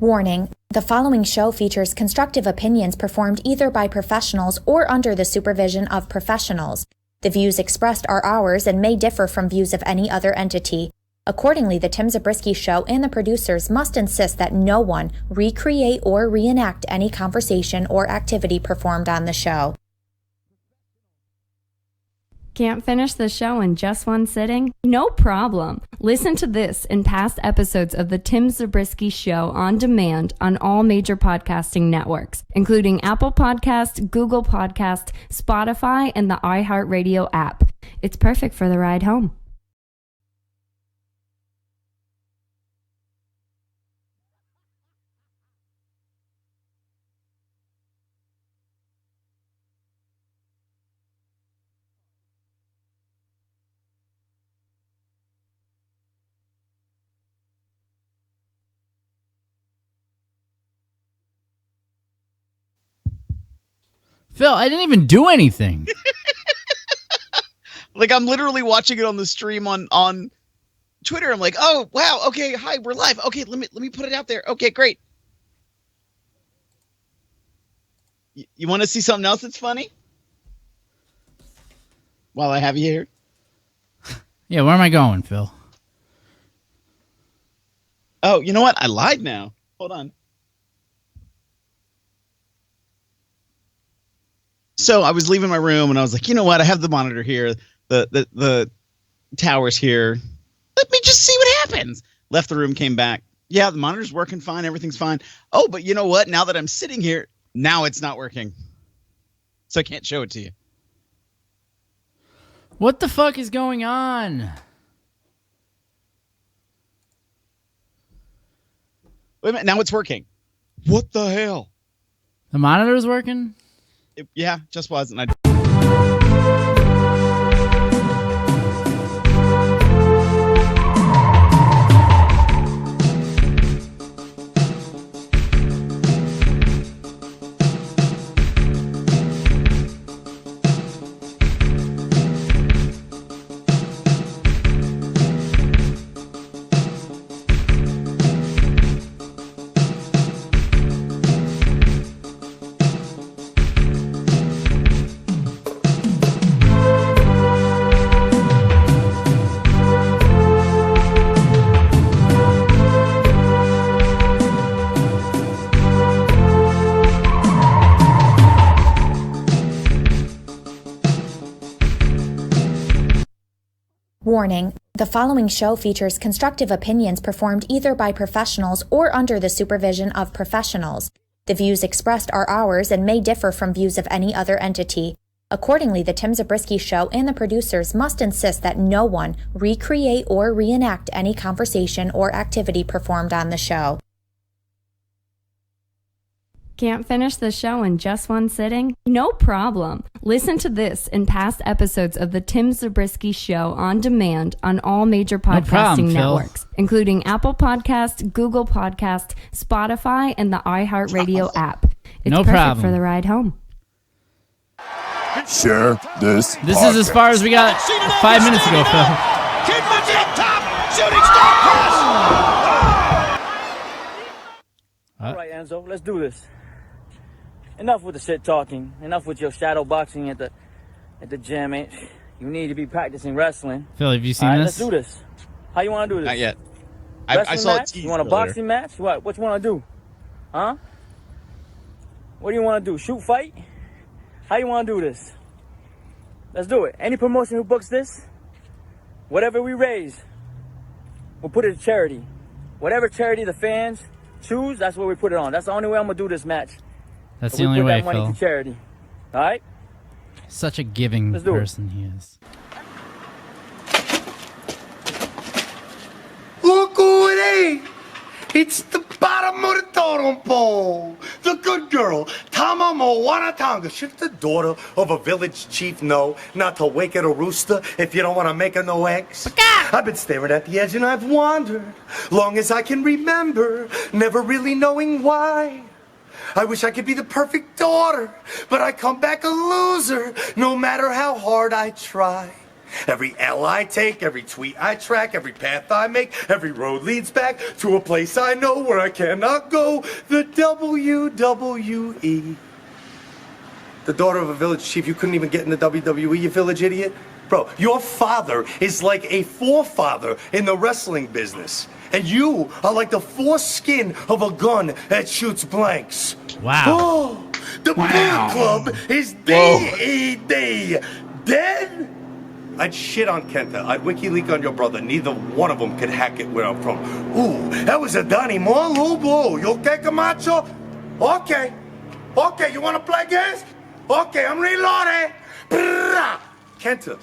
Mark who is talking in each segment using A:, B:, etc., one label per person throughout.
A: Warning: the following show features constructive opinions performed either by professionals or under the supervision of professionals. The views expressed are ours and may differ from views of any other entity. Accordingly, the Tim Zabriskie Show and the producers must insist that no one recreate or reenact any conversation or activity performed on the show.
B: Can't finish the show in just one sitting? No problem. Listen to this and past episodes of the Tim Zabriskie Show on demand on all major podcasting networks, including Apple Podcast, Google Podcast, Spotify, and the iHeartRadio app. It's perfect for the ride home.
C: Phil, I didn't even do anything.
D: Like, I'm literally watching it on the stream on Twitter. I'm like, oh, wow. Okay. Hi, we're live. Okay. Let me put it out there. Okay, great. You want to see something else that's funny? While I have you here.
C: Yeah, where am I going, Phil?
D: Oh, you know what? I lied now. Hold on. So I was leaving my room and I was like, you know what? I have the monitor here, the tower's here. Let me just see what happens. Left the room, came back. Yeah, the monitor's working fine. Everything's fine. Oh, but you know what? Now that I'm sitting here, now it's not working. So I can't show it to you.
C: What the fuck is going on?
D: Wait a minute. Now it's working. What the hell?
C: The monitor's working?
D: Yeah, just wasn't.
A: Warning: the following show features constructive opinions performed either by professionals or under the supervision of professionals. The views expressed are ours and may differ from views of any other entity. Accordingly, the Tim Zabriskie Show and the producers must insist that no one recreate or reenact any conversation or activity performed on the show.
B: Can't finish the show in just one sitting? No problem. Listen to this and past episodes of the Tim Zabriskie Show on demand on all major podcasting networks, including Apple Podcast, Google Podcast, Spotify, and the iHeartRadio app. It's perfect for the ride home.
E: Share this.
C: This is as far as we got 5 minutes ago, Phil.
F: Kid Muncie up top, shooting star pass.
G: All right, Enzo, let's do this. Enough with the shit talking. Enough with your shadow boxing at the gym. You need to be practicing wrestling.
C: Phil, have you seen
G: right,
C: this?
G: Let's do this. How you want to do this?
D: Not yet.
G: I
D: saw
G: match?
D: it.
G: You want a boxing match? What you want to do? Huh? What do you want to do? Shoot fight? How you want to do this? Let's do it. Any promotion who books this, whatever we raise, we'll put it to charity. Whatever charity the fans choose, that's what we put it on. That's the only way I'm going to do this match.
C: That's the only way,
G: Phil. We put that money to charity. All right?
C: Such a giving person he is.
E: Look who it is! It's the bottom of the totem pole! The good girl, Tama Moana. Should the daughter of a village chief know not to wake at a rooster if you don't want to make her no eggs? I've been staring at the edge and I've wandered, long as I can remember, never really knowing why. I wish I could be the perfect daughter, but I come back a loser, no matter how hard I try. Every L I take, every tweet I track, every path I make, every road leads back to a place I know where I cannot go, the WWE. The daughter of a village chief, you couldn't even get in the WWE, you village idiot? Bro, your father is like a forefather in the wrestling business. And you are like the foreskin of a gun that shoots blanks.
C: Wow.
E: Oh, the Bullet Club is dead. Dead? I'd shit on Kenta. I'd WikiLeak on your brother. Neither one of them could hack it where I'm from. Ooh, that was a Donnie Moore low blow. You okay, Camacho? Okay. Okay, you want to play games? Okay, I'm reloading. Brrrah. Kenta,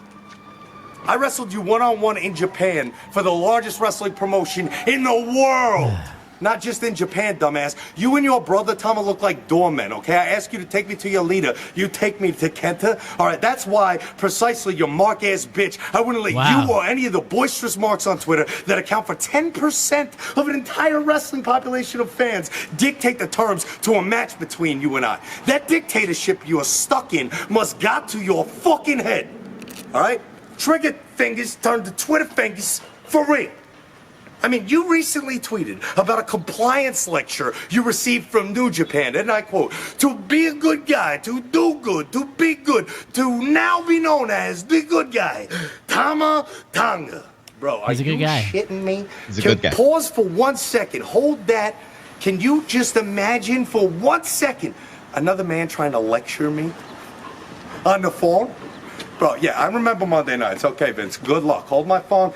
E: I wrestled you one-on-one in Japan for the largest wrestling promotion in the world. Not just in Japan, dumbass. You and your brother, Tama, look like doormen, okay? I ask you to take me to your leader. You take me to Kenta? All right, that's why, precisely, you mark-ass bitch, I wouldn't let you or any of the boisterous marks on Twitter that account for 10% of an entire wrestling population of fans dictate the terms to a match between you and I. That dictatorship you are stuck in must got to your fucking head. All right? Trigger fingers turned to Twitter fingers for real. I mean, you recently tweeted about a compliance lecture you received from New Japan, and I quote, to be a good guy, to do good, to be good, to now be known as the good guy, Tama Tonga. Bro, are you shitting me?
D: He's a good guy.
E: Pause for 1 second. Hold that. Can you just imagine for 1 second another man trying to lecture me on the phone? Bro, yeah, I remember Monday nights. Okay, Vince, good luck. Hold my phone.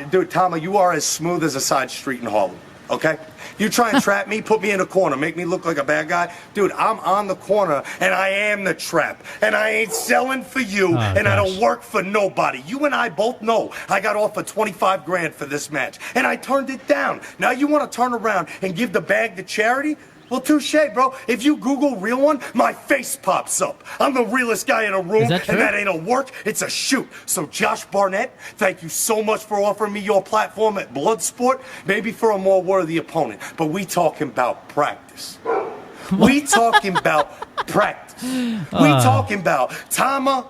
E: Dude, Tama, you are as smooth as a side street in Harlem, okay? You try and trap me, put me in a corner, make me look like a bad guy. Dude, I'm on the corner, and I am the trap. And I ain't selling for you, and I don't work for nobody. You and I both know I got offered 25 grand for this match, and I turned it down. Now you want to turn around and give the bag to charity? Well, touche, bro. If you Google real one, my face pops up. I'm the realest guy in a room, and that ain't a work, it's a shoot. So, Josh Barnett, thank you so much for offering me your platform at Bloodsport, maybe for a more worthy opponent. But we talking about practice. We talking about practice. We talking about Tama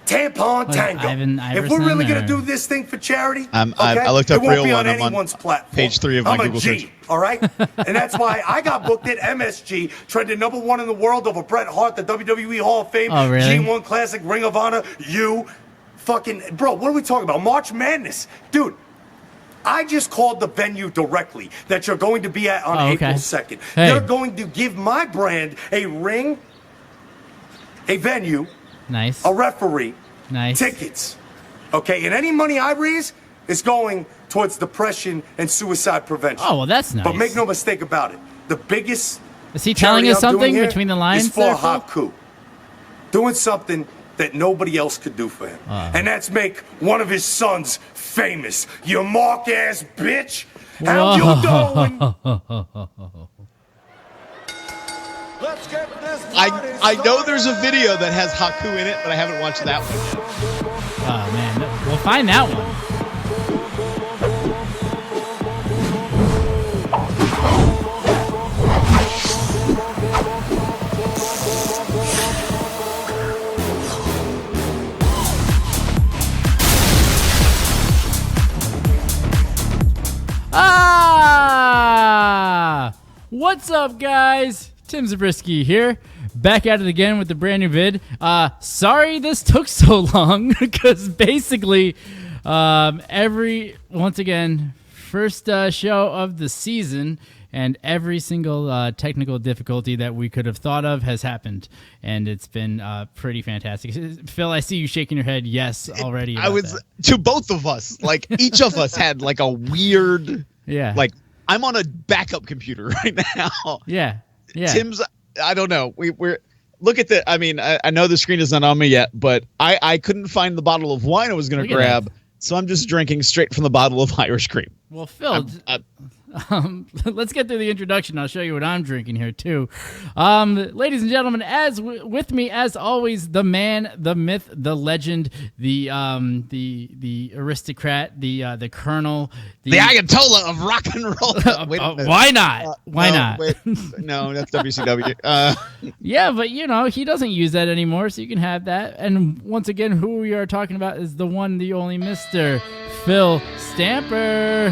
E: Tampon Tango. If we're really going to do this thing for charity,
D: I looked up
E: it won't
D: real
E: be
D: one.
E: on
D: I'm on
E: anyone's platform.
D: page 3 of my
E: I'm
D: Google
E: a G,
D: search.
E: all right? And that's why I got booked at MSG, trending #1 in the world over Bret Hart, the WWE Hall of Fame, G1 Classic, Ring of Honor, you. Fucking, bro, what are we talking about? March Madness. Dude, I just called the venue directly that you're going to be at on April 2nd.
C: Hey.
E: They're going to give my brand a ring, a venue, a referee, tickets. Okay, and any money I raise is going towards depression and suicide prevention.
C: Oh, well, that's nice.
E: But make no mistake about it. The biggest
C: Is he telling us something between the lines
E: is for
C: there, Phil?
E: Haku. Doing something that nobody else could do for him. And that's make one of his sons famous. You mark-ass bitch. How you doing?
F: Let's get this
D: I know there's a video that has Haku in it, but I haven't watched that one yet.
C: Oh, man. We'll find that one. What's up, guys? Tim Zabriskie here, back at it again with the brand new vid. Sorry this took so long, because basically once again, first show of the season, and every single technical difficulty that we could have thought of has happened, and it's been pretty fantastic. Phil, I see you shaking your head yes already.
D: To both of us, like each of us had like a weird, like I'm on a backup computer right now.
C: Yeah.
D: Tim's, I don't know. We're look at the. I mean, I know the screen is not on me yet, but I couldn't find the bottle of wine I was going to grab, so I'm just drinking straight from the bottle of Irish cream.
C: Well, Phil, let's get through the introduction. I'll show you what I'm drinking here too. Ladies and gentlemen, with me as always, the man, the myth, the legend, the aristocrat, the colonel,
D: the Ayatollah of rock and roll.
C: Why not? Why not?
D: Wait, no, that's WCW.
C: Yeah, but he doesn't use that anymore, so you can have that. And once again, who we are talking about is the one, the only Mr. Phil Stamper.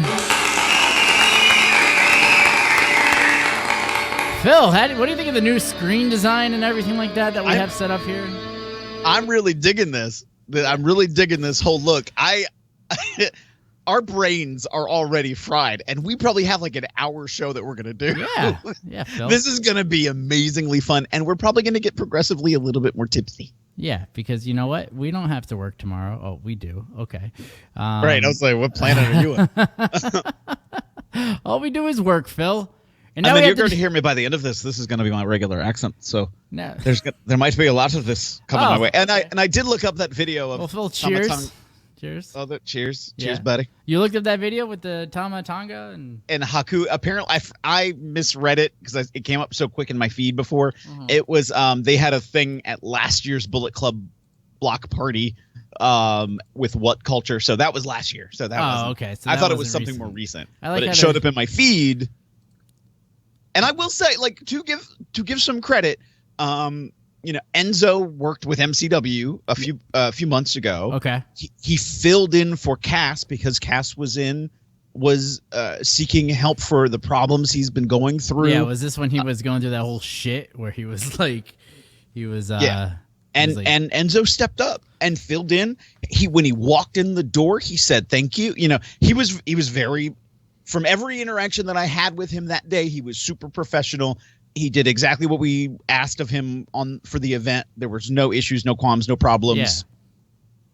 C: Phil, what do you think of the new screen design and everything like that we have set up here?
D: I'm really digging this. I'm really digging this whole look. Our brains are already fried, and we probably have like an hour show that we're going to do.
C: Yeah, Phil.
D: This is going to be amazingly fun, and we're probably going to get progressively a little bit more tipsy.
C: Yeah, because you know what? We don't have to work tomorrow. Oh, we do. Okay.
D: Right. I was like, what planet are you on?
C: All we do is work, Phil. And
D: I mean, you're going to hear me by the end of this. This is going to be my regular accent, so there might be a lot of this coming my way. And I did look up that video of.
C: Well, Phil, cheers. Cheers.
D: Oh, cheers.
C: Yeah.
D: Cheers, buddy.
C: You looked at that video with the Tama Tonga and
D: Haku. Apparently, I misread it because it came up so quick in my feed before. Mm-hmm. It was they had a thing at last year's Bullet Club block party with What Culture. So that was last year. So that was
C: okay. So
D: I thought it was something more recent. But it showed up in my feed. And I will say, like, to give some credit, Enzo worked with MCW a few months ago.
C: Okay.
D: He filled in for Cass because Cass was seeking help for the problems he's been going through.
C: Yeah, was this when he was going through that whole shit where he was like,
D: And Enzo stepped up and filled in. When he walked in the door, he said thank you. He was very. From every interaction that I had with him that day, he was super professional. He did exactly what we asked of him for the event. There was no issues, no qualms, no problems.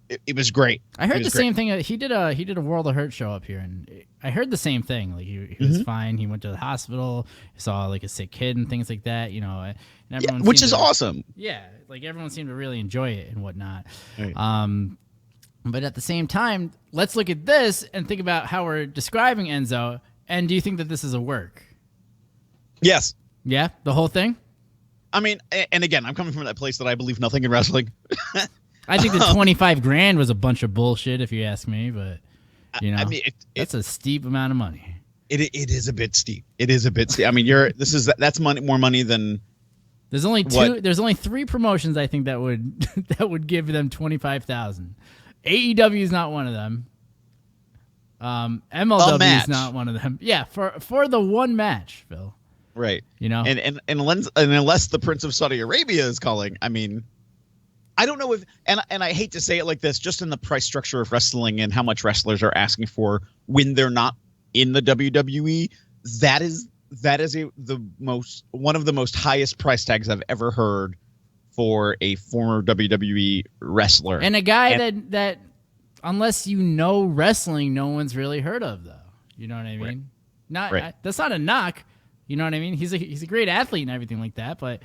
D: Yeah. It was great.
C: I heard the same thing. He did a World of Hurt show up here, and I heard the same thing. Like he was fine. He went to the hospital, saw like a sick kid and things like that. And everyone
D: which is awesome.
C: Yeah, like everyone seemed to really enjoy it and whatnot.
D: Right.
C: But at the same time, let's look at this and think about how we're describing Enzo. And do you think that this is a work?
D: Yes.
C: Yeah? The whole thing?
D: I mean, and again, I'm coming from that place that I believe nothing in wrestling.
C: I think the $25,000 was a bunch of bullshit, if you ask me. But, I mean, that's a steep amount of money.
D: It is a bit steep. It is a bit steep. I mean, that's more money than.
C: There's only three promotions I think that would give them $25,000. AEW is not one of them. MLW is not one of them. Yeah, for the one match, Phil.
D: Right. And unless the Prince of Saudi Arabia is calling, I mean, I don't know if and I hate to say it like this, just in the price structure of wrestling and how much wrestlers are asking for when they're not in the WWE, that is one of the most highest price tags I've ever heard for a former WWE wrestler.
C: And a guy that unless you know wrestling, no one's really heard of, though. You know what I mean?
D: Right.
C: That's not a knock. You know what I mean? He's a great athlete and everything like that, but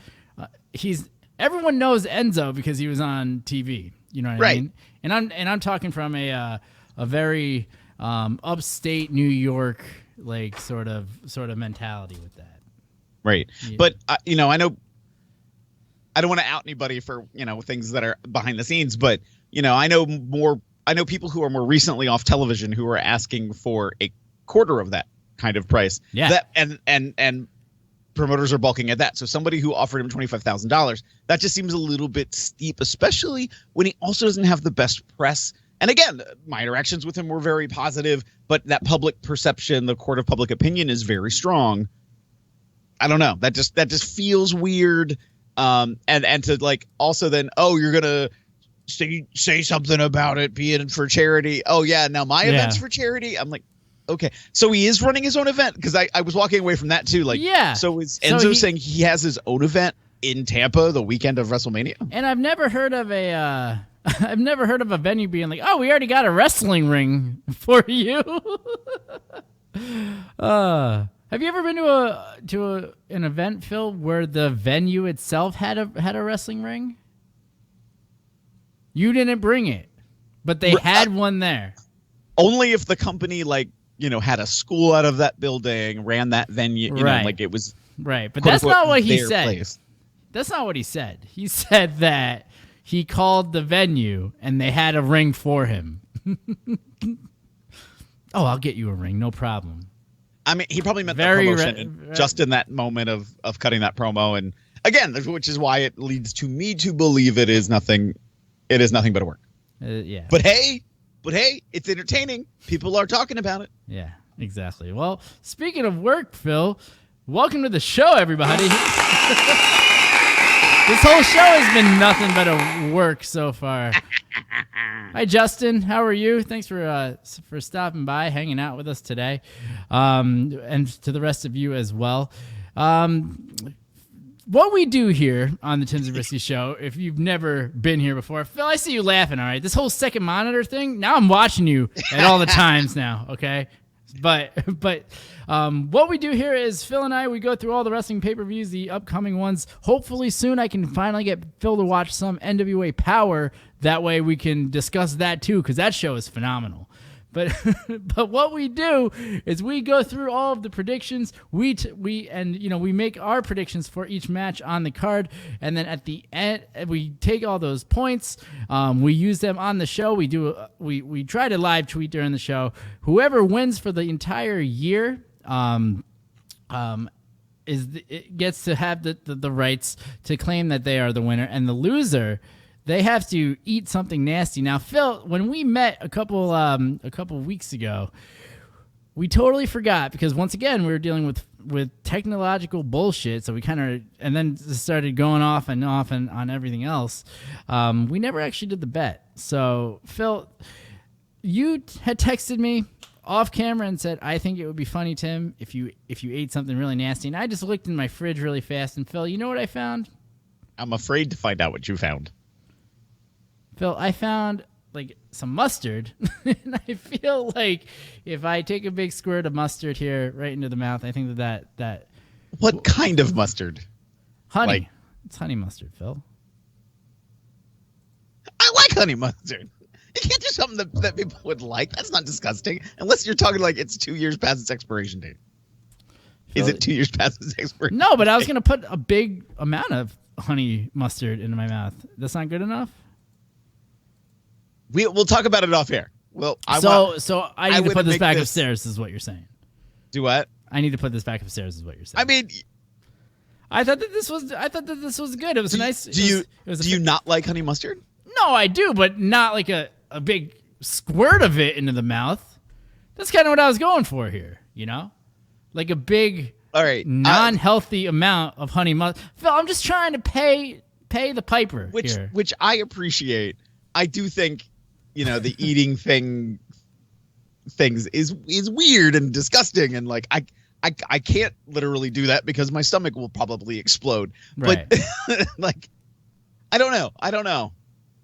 C: everyone knows Enzo because he was on TV. You know what I mean? And I'm talking from a very upstate New York like sort of mentality with that.
D: Right. Yeah. But I know I don't want to out anybody for, things that are behind the scenes, but I know people who are more recently off television who are asking for a quarter of that kind of price.
C: Yeah.
D: That and promoters are balking at that. So somebody who offered him $25,000, that just seems a little bit steep, especially when he also doesn't have the best press. And again, my interactions with him were very positive, but that public perception, the court of public opinion is very strong. I don't know. That just feels weird. And to like also then, you're gonna say something about it being for charity. Oh yeah, now my event's for charity. I'm like, okay, so he is running his own event, because I was walking away from that too. Like, so is Enzo saying he has his own event in Tampa the weekend of WrestleMania?
C: And I've never heard of a venue being like, oh, we already got a wrestling ring for you. Have you ever been to an event, Phil, where the venue itself had a wrestling ring? You didn't bring it, but they had one there.
D: Only if the company like had a school out of that building, ran that venue, like it was
C: right. But that's not what he said.
D: Place.
C: That's not what he said. He said that he called the venue and they had a ring for him. Oh, I'll get you a ring, no problem.
D: I mean, he probably meant the promotion just in that moment of cutting that promo, and again, which is why it leads to me to believe it is nothing but a work.
C: Yeah.
D: But hey, it's entertaining. People are talking about it.
C: Yeah, exactly. Well, speaking of work, Phil, welcome to the show, everybody. This whole show has been nothing but a work so far. Hi, Justin. How are you? Thanks for stopping by, hanging out with us today, and to the rest of you as well. What we do here on the Tim Zabriskie Show, if you've never been here before, Phil, I see you laughing, all right? This whole second monitor thing, now I'm watching you at all the times now, okay? But what we do here is Phil and I, we go through all the wrestling pay-per-views, the upcoming ones. Hopefully soon I can finally get Phil to watch some NWA Power. That way we can discuss that too, because that show is phenomenal. But what we do is we go through all of the predictions. We make our predictions for each match on the card, and then at the end we take all those points. We use them on the show. We try to live tweet during the show. Whoever wins for the entire year gets to have the rights to claim that they are the winner, and the loser, they have to eat something nasty. Now, Phil, when we met a couple weeks ago, we totally forgot because once again we were dealing with technological bullshit. So we and then started going off and on everything else. We never actually did the bet. So Phil, you had texted me off camera and said, "I think it would be funny, Tim, if you ate something really nasty." And I just looked in my fridge really fast, and Phil, you know what I found?
D: I'm afraid to find out what you found.
C: Phil, I found like some mustard, and I feel like if I take a big squirt of mustard here right into the mouth, I think that
D: What kind of mustard?
C: Honey. It's honey mustard, Phil.
D: I like honey mustard. You can't do something that people would like. That's not disgusting. Unless you're talking like it's 2 years past its expiration date. Phil, is it 2 years past its expiration
C: No, but I was going to put a big amount of honey mustard into my mouth. That's not good enough?
D: We'll talk about it off air. Well, I
C: need to put this back upstairs, is what you're saying.
D: Do what?
C: I need to put this back upstairs, is what you're saying.
D: I mean,
C: I thought that this was good. It was nice.
D: Do you not like honey mustard?
C: No, I do, but not like a big squirt of it into the mouth. That's kind of what I was going for here, like a big, non-healthy amount of honey mustard. Phil, I'm just trying to pay the piper here,
D: which I appreciate. I do think, the eating things is weird and disgusting, and like I can't literally do that because my stomach will probably explode.
C: Right.
D: But like, I don't know.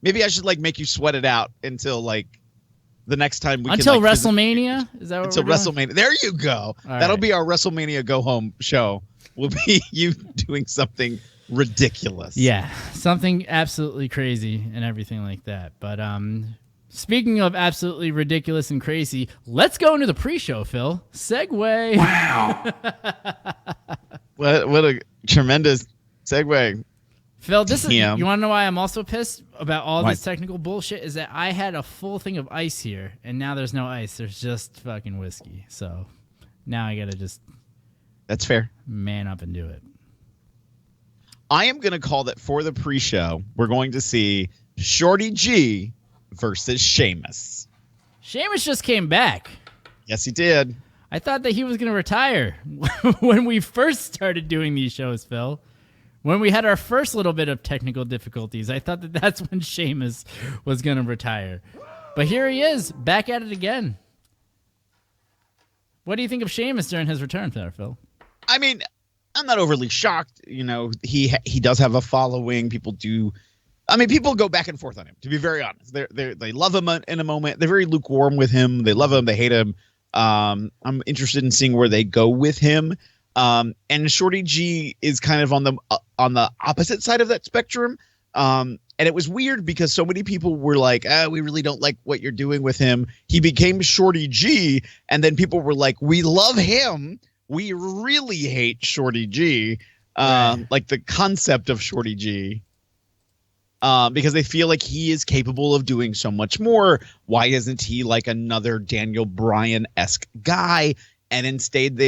D: Maybe I should like make you sweat it out until like the next time we
C: until WrestleMania. Is that what
D: until
C: we're
D: WrestleMania?
C: Doing?
D: There you go.
C: All
D: That'll
C: right.
D: be our WrestleMania go home show. Will be you doing something ridiculous.
C: Yeah, something absolutely crazy and everything like that. But speaking of absolutely ridiculous and crazy, let's go into the pre-show, Phil. Segue.
F: Wow.
D: What a tremendous segue.
C: Phil, you want to know why I'm also pissed about all
D: Why?
C: this technical bullshit? Is that I had a full thing of ice here, and now there's no ice. There's just fucking whiskey. So now I got to just...
D: That's fair.
C: Man up and do it.
D: I am going to call that for the pre-show, we're going to see Shorty G versus Sheamus.
C: Sheamus just came back.
D: Yes, he did.
C: I thought that he was going to retire when we first started doing these shows, Phil. When we had our first little bit of technical difficulties, I thought that that's when Sheamus was going to retire. But here he is, back at it again. What do you think of Sheamus during his return there, Phil?
D: I mean, I'm not overly shocked. He does have a following. People do. I mean, people go back and forth on him, to be very honest. They love him in a moment. They're very lukewarm with him. They love him. They hate him. I'm interested in seeing where they go with him. And Shorty G is kind of on the opposite side of that spectrum. And it was weird because so many people were like, we really don't like what you're doing with him. He became Shorty G. And then people were like, we love him. We really hate Shorty G. Like the concept of Shorty G. Because they feel like he is capable of doing so much more. Why isn't he like another Daniel Bryan-esque guy? And instead,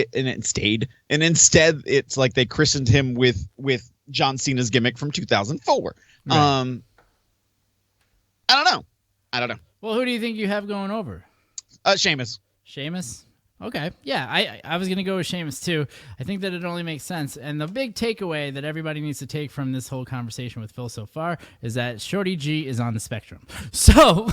D: it's like they christened him with John Cena's gimmick from 2004. Right. I don't know.
C: Well, who do you think you have going over?
D: Sheamus.
C: Sheamus? Okay. Yeah, I was going to go with Sheamus too. I think that it only makes sense. And the big takeaway that everybody needs to take from this whole conversation with Phil so far is that Shorty G is on the spectrum. So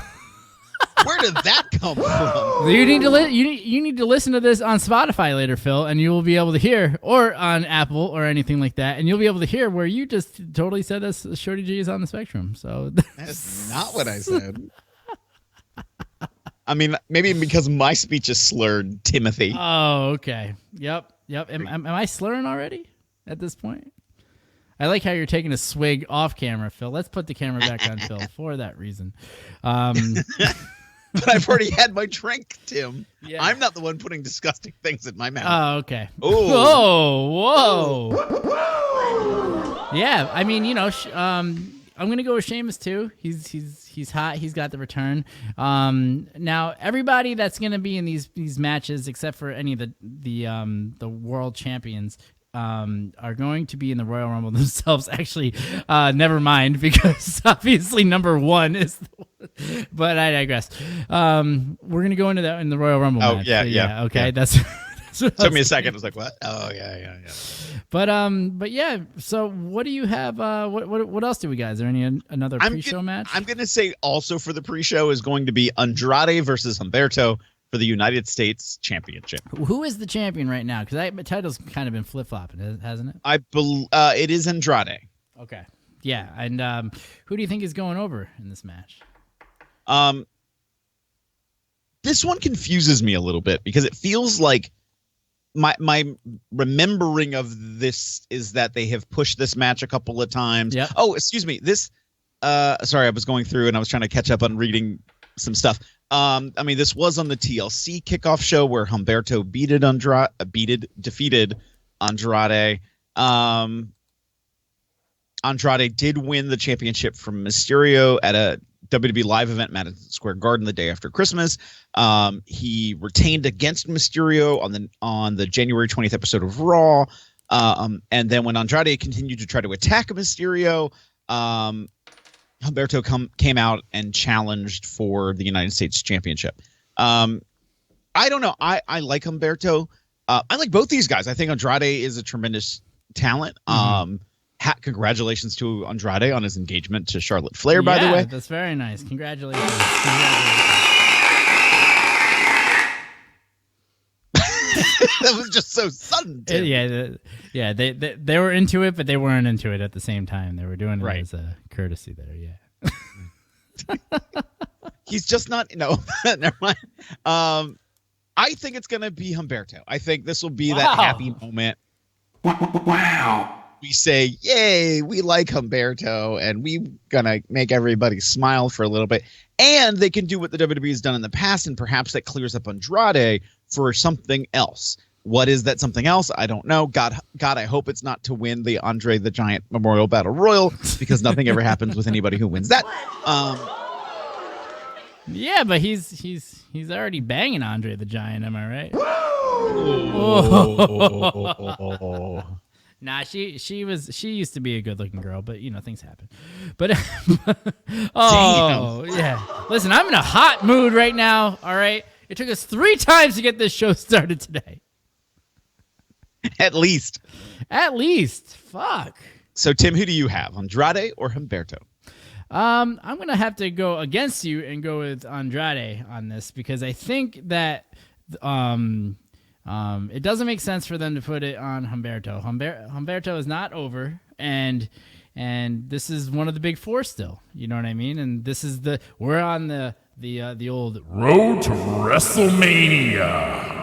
D: where did that come from?
C: You need to listen to this on Spotify later, Phil, and you will be able to hear, or on Apple or anything like that, and you'll be able to hear where you just totally said that Shorty G is on the spectrum. So
D: that's not what I said. I mean, maybe because my speech is slurred, Timothy.
C: Oh, okay. Yep. Am I slurring already at this point? I like how you're taking a swig off camera, Phil. Let's put the camera back on Phil for that reason.
D: But I've already had my drink, Tim.
C: Yeah.
D: I'm not the one putting disgusting things in my mouth.
C: Oh, okay.
D: Oh,
C: whoa. Yeah, I mean, I'm gonna go with Sheamus too. He's hot. He's got the return. Now everybody that's gonna be in these matches, except for any of the world champions, are going to be in the Royal Rumble themselves. Actually, never mind, because obviously number one is the one. But I digress. We're going to go into that in the Royal Rumble match.
D: Yeah.
C: Okay,
D: yeah.
C: That's
D: took me a second. I was like, what? Oh, yeah.
C: But yeah, so what do you have? What else do we got? Is there another pre-show match?
D: I'm going to say also for the pre-show is going to be Andrade versus Humberto for the United States Championship.
C: Who is the champion right now? Because that title's kind of been flip-flopping, hasn't it?
D: It is Andrade.
C: Okay. Yeah, and who do you think is going over in this match?
D: This one confuses me a little bit because it feels like my remembering of this is that they have pushed this match a couple of times.
C: Yep.
D: Oh, excuse me. This sorry, I was going through and I was trying to catch up on reading some stuff. I mean, this was on the TLC kickoff show where Humberto defeated Andrade. Andrade did win the championship from Mysterio at a WWE live event, Madison Square Garden, the day after Christmas. He retained against Mysterio on the January 20th episode of Raw. And then when Andrade continued to try to attack Mysterio, Humberto came out and challenged for the United States Championship. I don't know. I like Humberto. I like both these guys. I think Andrade is a tremendous talent. Mm-hmm. Congratulations to Andrade on his engagement to Charlotte Flair, by the way.
C: That's very nice. Congratulations.
D: That was just so sudden, Tim.
C: Yeah. They were into it, but they weren't into it at the same time. They were doing it as a courtesy there. Yeah.
D: He's just not. No, never mind. I think it's gonna be Humberto. I think this will be that happy moment.
E: Wow.
D: We say, yay, we like Humberto, and we gonna make everybody smile for a little bit. And they can do what the WWE has done in the past, and perhaps that clears up Andrade for something else. What is that something else? I don't know. God, I hope it's not to win the Andre the Giant Memorial Battle Royal, because nothing ever happens with anybody who wins that.
C: Yeah, but he's already banging Andre the Giant, am I right? Nah, she used to be a good-looking girl, but things happen. But yeah. Listen, I'm in a hot mood right now, all right? It took us 3 times to get this show started today.
D: At least.
C: Fuck.
D: So, Tim, who do you have, Andrade or Humberto?
C: I'm going to have to go against you and go with Andrade on this, because I think that it doesn't make sense for them to put it on Humberto. Humberto is not over, and this is one of the big four still. You know what I mean? And this is we're on the old
H: road to WrestleMania.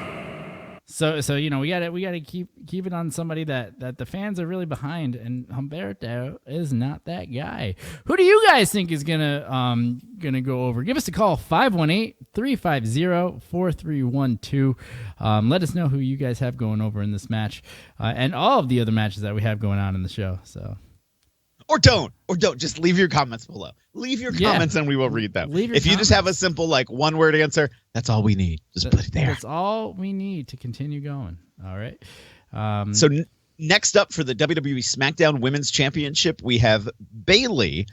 C: So we gotta keep it on somebody that the fans are really behind, and Humberto is not that guy. Who do you guys think is gonna go over? Give us a call, 518-350-4312. Let us know who you guys have going over in this match, and all of the other matches that we have going on in the show. So.
D: Or don't. Just leave your comments below. Leave your comments and we will read them. If you just have a simple, like, one-word answer, that's all we need. Just put it there.
C: That's all we need to continue going. All right.
D: So next up for the WWE SmackDown Women's Championship, we have Bayley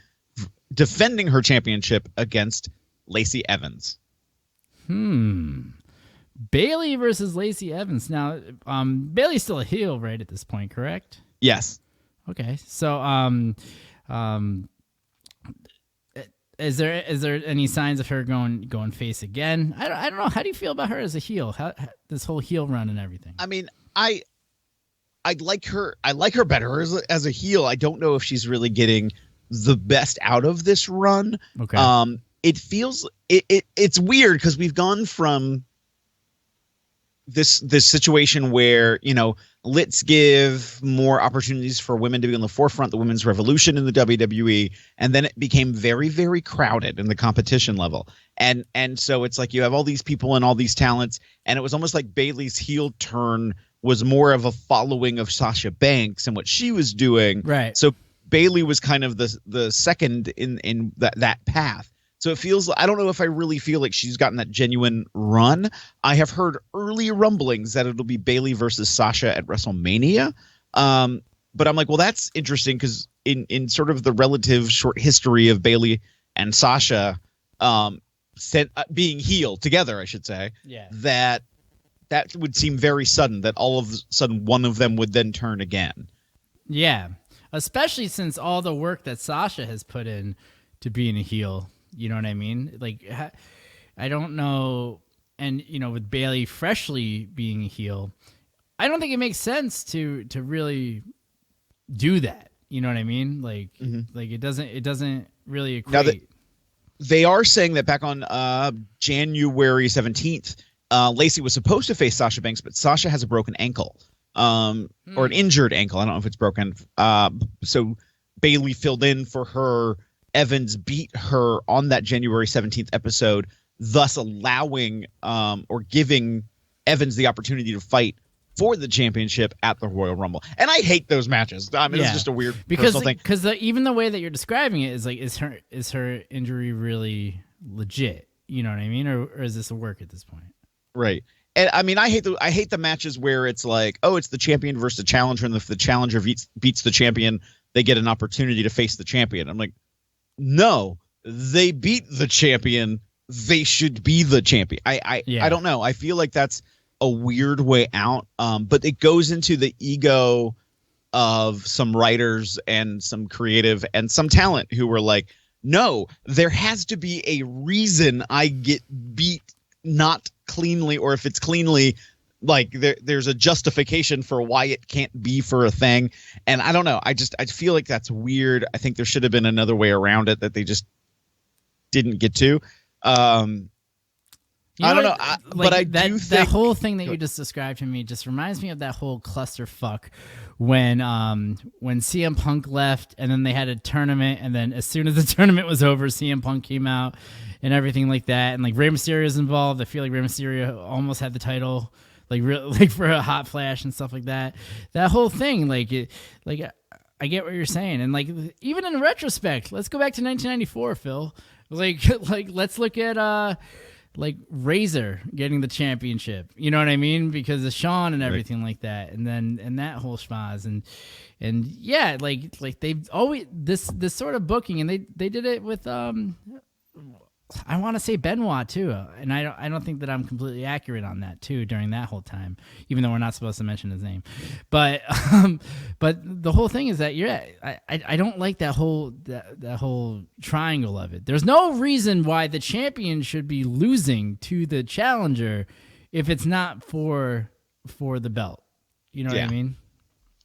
D: defending her championship against Lacey Evans.
C: Bayley versus Lacey Evans. Now, Bayley's still a heel, right, at this point, correct?
D: Yes.
C: Okay, so is there any signs of her going face again? I don't know. How do you feel about her as a heel? How this whole heel run and everything?
D: I mean, I like her. I like her better as a heel. I don't know if she's really getting the best out of this run.
C: Okay.
D: It feels it's weird because we've gone from this situation where, let's give more opportunities for women to be on the forefront, the women's revolution in the WWE, and then it became very, very crowded in the competition level. And so it's like you have all these people and all these talents, and it was almost like Bayley's heel turn was more of a following of Sasha Banks and what she was doing.
C: Right.
D: So Bayley was kind of the second in that path. So it feels, I don't know if I really feel like she's gotten that genuine run. I have heard early rumblings that it'll be Bayley versus Sasha at WrestleMania. But I'm like, well, that's interesting because in sort of the relative short history of Bayley and Sasha being heel together, I should say, that would seem very sudden that all of a sudden one of them would then turn again. Yeah,
C: especially since all the work that Sasha has put in to being a heel. You know what I mean? Like, I don't know. And, with Bayley freshly being a heel, I don't think it makes sense to really do that. You know what I mean? Like, like it doesn't really equate.
D: Now they are saying that back on January 17th, Lacey was supposed to face Sasha Banks, but Sasha has a broken ankle, or an injured ankle. I don't know if it's broken. So Bayley filled in for her. Evans beat her on that January 17th episode, thus allowing or giving Evans the opportunity to fight for the championship at the Royal Rumble. And I hate those matches. I mean, it's just a weird personal thing.
C: Because even the way that you're describing it is like, is her injury really legit? You know what I mean? Or is this a work at this point?
D: Right. And I mean, I hate the matches where it's like, oh, it's the champion versus the challenger, and if the challenger beats the champion, they get an opportunity to face the champion. I'm like, no, they beat the champion. They should be the champion. I don't know. I feel like that's a weird way out. But it goes into the ego of some writers and some creative and some talent who were like, no, there has to be a reason I get beat not cleanly, or if it's cleanly, like there's a justification for why it can't be for a thing. And I don't know. I feel like that's weird. I think there should have been another way around it that they just didn't get to. I don't know. But I do think
C: that whole thing that you just described to me just reminds me of that whole clusterfuck when CM Punk left and then they had a tournament, and then as soon as the tournament was over, CM Punk came out and everything like that, and like Rey Mysterio's involved. I feel like Rey Mysterio almost had the title. Like for a hot flash and stuff like that. That whole thing, I get what you're saying, and like even in retrospect, let's go back to 1994, Phil. Like let's look at like Razor getting the championship. You know what I mean? Because of Shawn and everything like that, and that whole schmaz and yeah, like they've always this sort of booking, and they did it with I want to say Benoit too, and I don't think that I'm completely accurate on that too during that whole time, even though we're not supposed to mention his name. But the whole thing is that I don't like that whole triangle of it. There's no reason why the champion should be losing to the challenger if it's not for the belt. You know what I mean?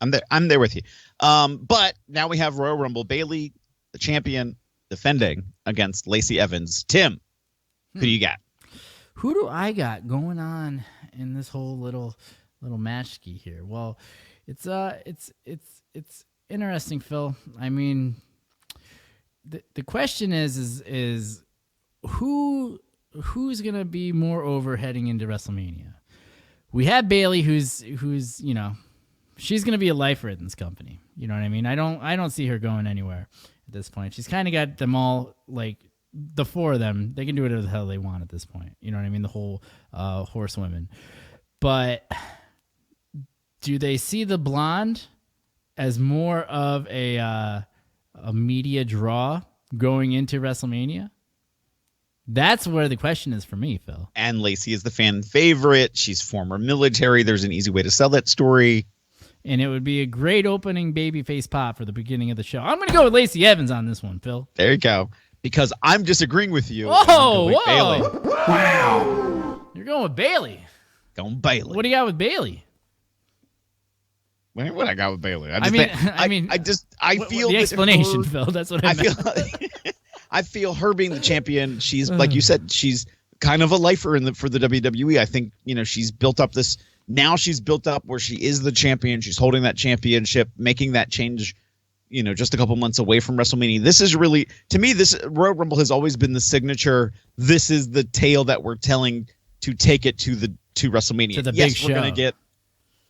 D: I'm there with you. But now we have Royal Rumble. Bayley, the champion, defending against Lacey Evans. Tim, who do you got?
C: Who do I got going on in this whole little little match-ski here. Well, it's interesting, Phil. I mean, the question is who's gonna be more over heading into WrestleMania? We have Bayley, who's she's gonna be a lifer in this company. You know what I mean? I don't see her going anywhere at this point. She's kind of got them all, like the four of them. They can do whatever the hell they want at this point. You know what I mean? The whole horsewomen. But do they see the blonde as more of a media draw going into WrestleMania? That's where the question is for me, Phil.
D: And Lacey is the fan favorite. She's former military. There's an easy way to sell that story.
C: And it would be a great opening babyface pop for the beginning of the show. I'm going to go with Lacey Evans on this one, Phil.
D: There you go. Because I'm disagreeing with you.
C: Whoa.
D: Bayley.
C: Wow. You're going with Bayley.
D: Going Bayley.
C: What do you got with Bayley?
D: What I got with Bayley? I feel
C: the explanation, Phil. That's what I meant.
D: I feel her being the champion. She's like you said. She's kind of a lifer for the WWE. I think she's built up this. Now she's built up where she is the champion. She's holding that championship, making that change. Just a couple months away from WrestleMania. This is really, to me, this Royal Rumble has always been the signature. This is the tale that we're telling to take it to WrestleMania.
C: To the
D: yes,
C: big show.
D: We're going to get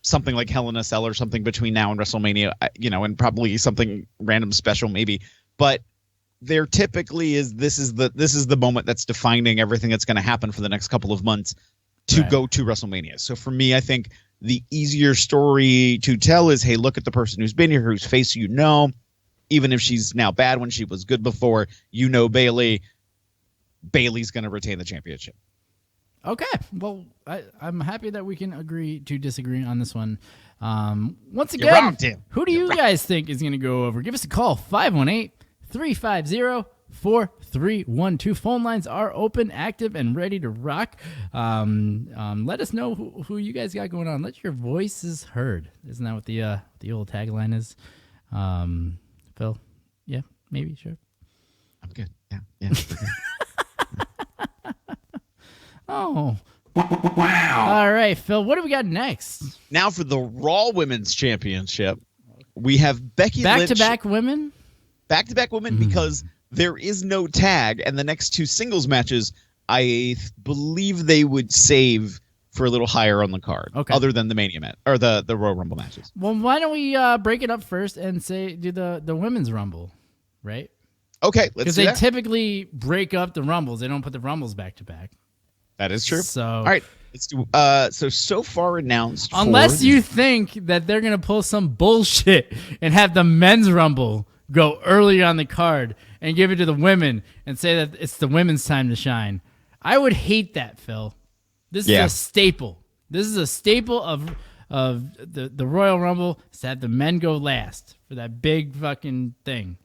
D: something like Hell in a Cell or something between now and WrestleMania, and probably something random special maybe. But there typically is this is the moment that's defining everything that's going to happen for the next couple of months to go to WrestleMania. So for me, I think the easier story to tell is, hey, look at the person who's been here, whose face even if she's now bad when she was good before, Bayley. Bayley's going to retain the championship.
C: Okay. Well, I'm happy that we can agree to disagree on this one. Once again, who do you guys think is going to go over? Give us a call, 518-350-4312. Phone lines are open, active, and ready to rock. Let us know who you guys got going on. Let your voices heard. Isn't that what the old tagline is? Phil? Yeah, maybe, sure.
D: I'm good. Yeah.
C: Oh. Wow. All right, Phil, what do we got next?
D: Now for the Raw Women's Championship, we have Becky Lynch.
C: Back-to-back women?
D: Back-to-back women because there is no tag, and the next two singles matches, I believe they would save for a little higher on the card, other than the Mania match or the Royal Rumble matches.
C: Well, why don't we break it up first and do the Women's Rumble, right?
D: Okay, let's do that.
C: Because they typically break up the Rumbles. They don't put the Rumbles back-to-back.
D: That is true.
C: So,
D: all right, let's do. So far announced.
C: Unless you think that they're gonna pull some bullshit and have the Men's Rumble go early on the card and give it to the women and say that it's the women's time to shine, I would hate that, Phil. This is a staple. This is a staple of the Royal Rumble, is to have the men go last for that big fucking thing.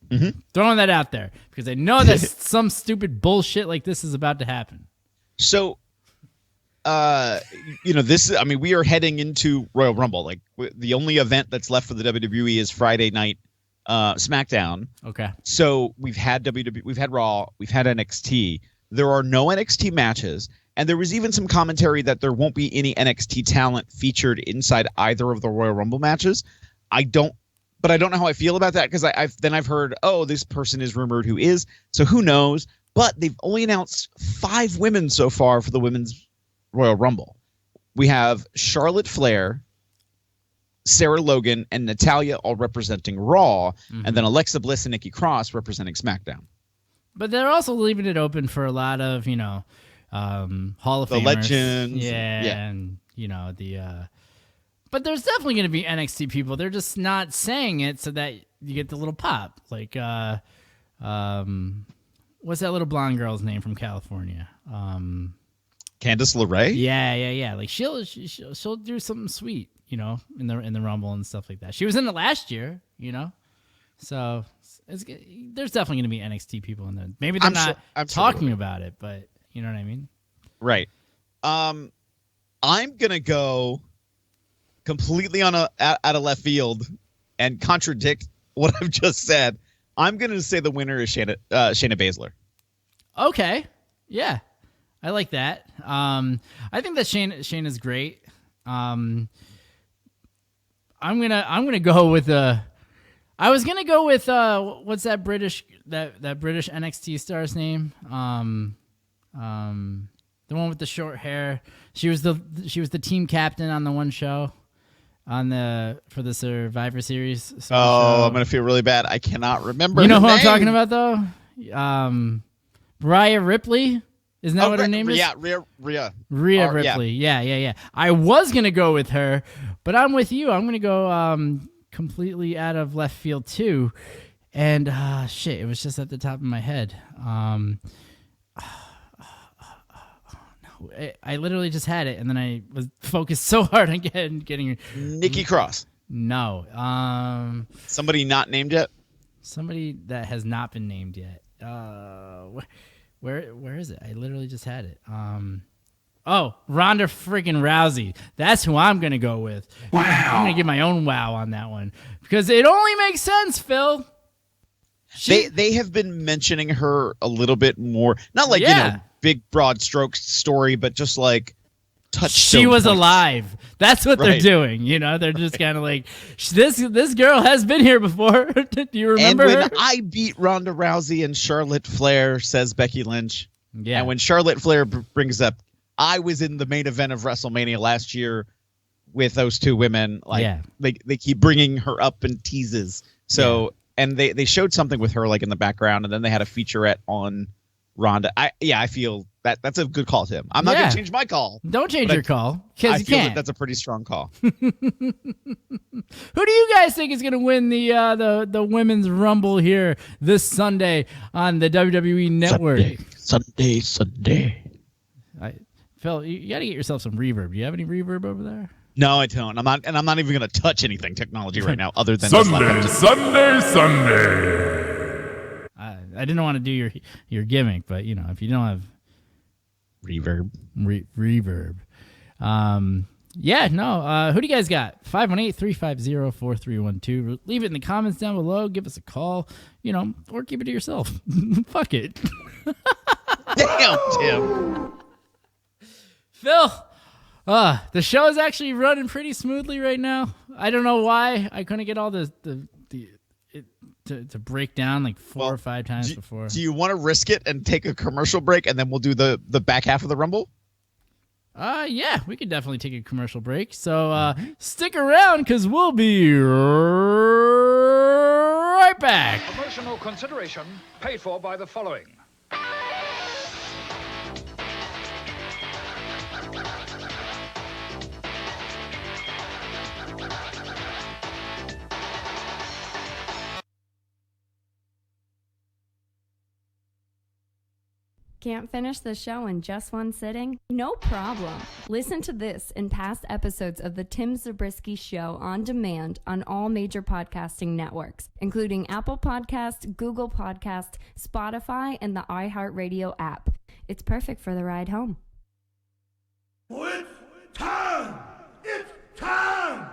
C: Mm-hmm. Throwing that out there because I know that some stupid bullshit like this is about to happen.
D: So, this. I mean, we are heading into Royal Rumble. Like the only event that's left for the WWE is Friday night SmackDown.
C: Okay.
D: So we've had WWE, we've had Raw, we've had NXT. There are no NXT matches, and there was even some commentary that there won't be any NXT talent featured inside either of the Royal Rumble matches. I don't know how I feel about that because I've heard, this person is rumored who is, so who knows? But they've only announced 5 women so far for the Women's Royal Rumble. We have Charlotte Flair, Sarah Logan, and Natalya all representing Raw, and then Alexa Bliss and Nikki Cross representing SmackDown.
C: But they're also leaving it open for a lot of, Hall of Famers.
D: The legends.
C: Yeah, and, but there's definitely going to be NXT people. They're just not saying it so that you get the little pop. Like, what's that little blonde girl's name from California?
D: Candice LeRae?
C: Yeah. Like she'll do something sweet, in the Rumble and stuff like that. She was in it last year, So there's definitely going to be NXT people in there. Maybe they're not talking about it, but you know what I mean?
D: Right. I'm going to go completely out of left field and contradict what I've just said. I'm going to say the winner is Shayna Baszler.
C: Okay. Yeah. I like that. I think that Shayna's great. I'm gonna go with I was gonna go with what's that British NXT star's name? The one with the short hair. She was the team captain on the one show for the Survivor Series.
D: Oh,
C: show.
D: I'm gonna feel really bad. I cannot remember.
C: You know who
D: name.
C: I'm talking about though? Rhea Ripley. Isn't that what her name is?
D: Yeah, Rhea
C: Ripley. Yeah. I was gonna go with her, but I'm with you. I'm gonna go completely out of left field too. And shit, it was just at the top of my head. I literally just had it, and then I was focused so hard on getting
D: Nikki Cross.
C: No.
D: Somebody not named yet?
C: Somebody that has not been named yet. Where is it? I literally just had it. Ronda friggin' Rousey. That's who I'm going to go with. Wow. I'm going to give my own wow on that one. Because it only makes sense, Phil.
D: They have been mentioning her a little bit more. Not like, big broad strokes story, but just like touchstone
C: she was
D: points.
C: Alive. That's what they're doing. They're just kind of like, this girl has been here before. Do you remember
D: and when
C: her?
D: I beat Ronda Rousey and Charlotte Flair, says Becky Lynch.
C: Yeah.
D: And when Charlotte Flair brings up, I was in the main event of WrestleMania last year with those two women. They keep bringing her up in teases. So, and they showed something with her like in the background, and then they had a featurette on Ronda. I feel that's a good call, Tim. I'm not going to change my call.
C: Don't change your call, because you can't.
D: That's a pretty strong call.
C: Who do you guys think is going to win the Women's Rumble here this Sunday on the WWE Network?
D: Sunday.
C: Phil, you got to get yourself some reverb. Do you have any reverb over there?
D: No, I don't. I'm not even going to touch anything technology right now, other than
F: Sunday.
C: I didn't want to do your gimmick, but if you don't have
D: reverb,
C: who do you guys got? 518-350-4312. Leave it in the comments down below. Give us a call, or keep it to yourself. Fuck it.
D: Damn, Tim.
C: Phil, the show is actually running pretty smoothly right now. I don't know why I couldn't get all to break down like four or five times before.
D: Do you want to risk it and take a commercial break, and then we'll do the back half of the Rumble?
C: Yeah, we could definitely take a commercial break. So stick around, because we'll be right back.
H: Promotional consideration paid for by the following.
B: Can't finish the show in just one sitting? No problem. Listen to this and past episodes of The Tim Zabriskie Show on demand on all major podcasting networks, including Apple Podcasts, Google Podcasts, Spotify, and the iHeartRadio app. It's perfect for the ride home.
E: It's time! It's time!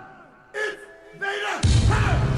E: It's Vader time!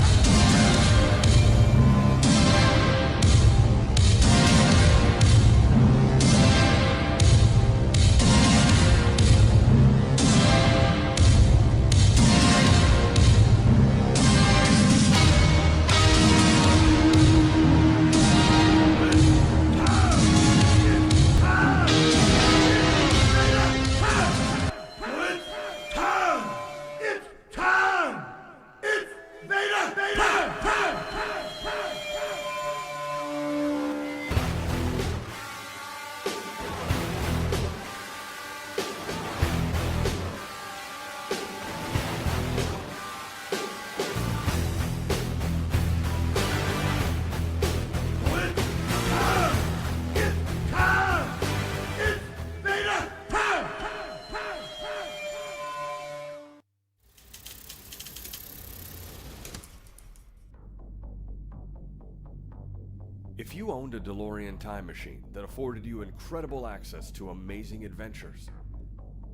I: If you owned a DeLorean time machine that afforded you incredible access to amazing adventures,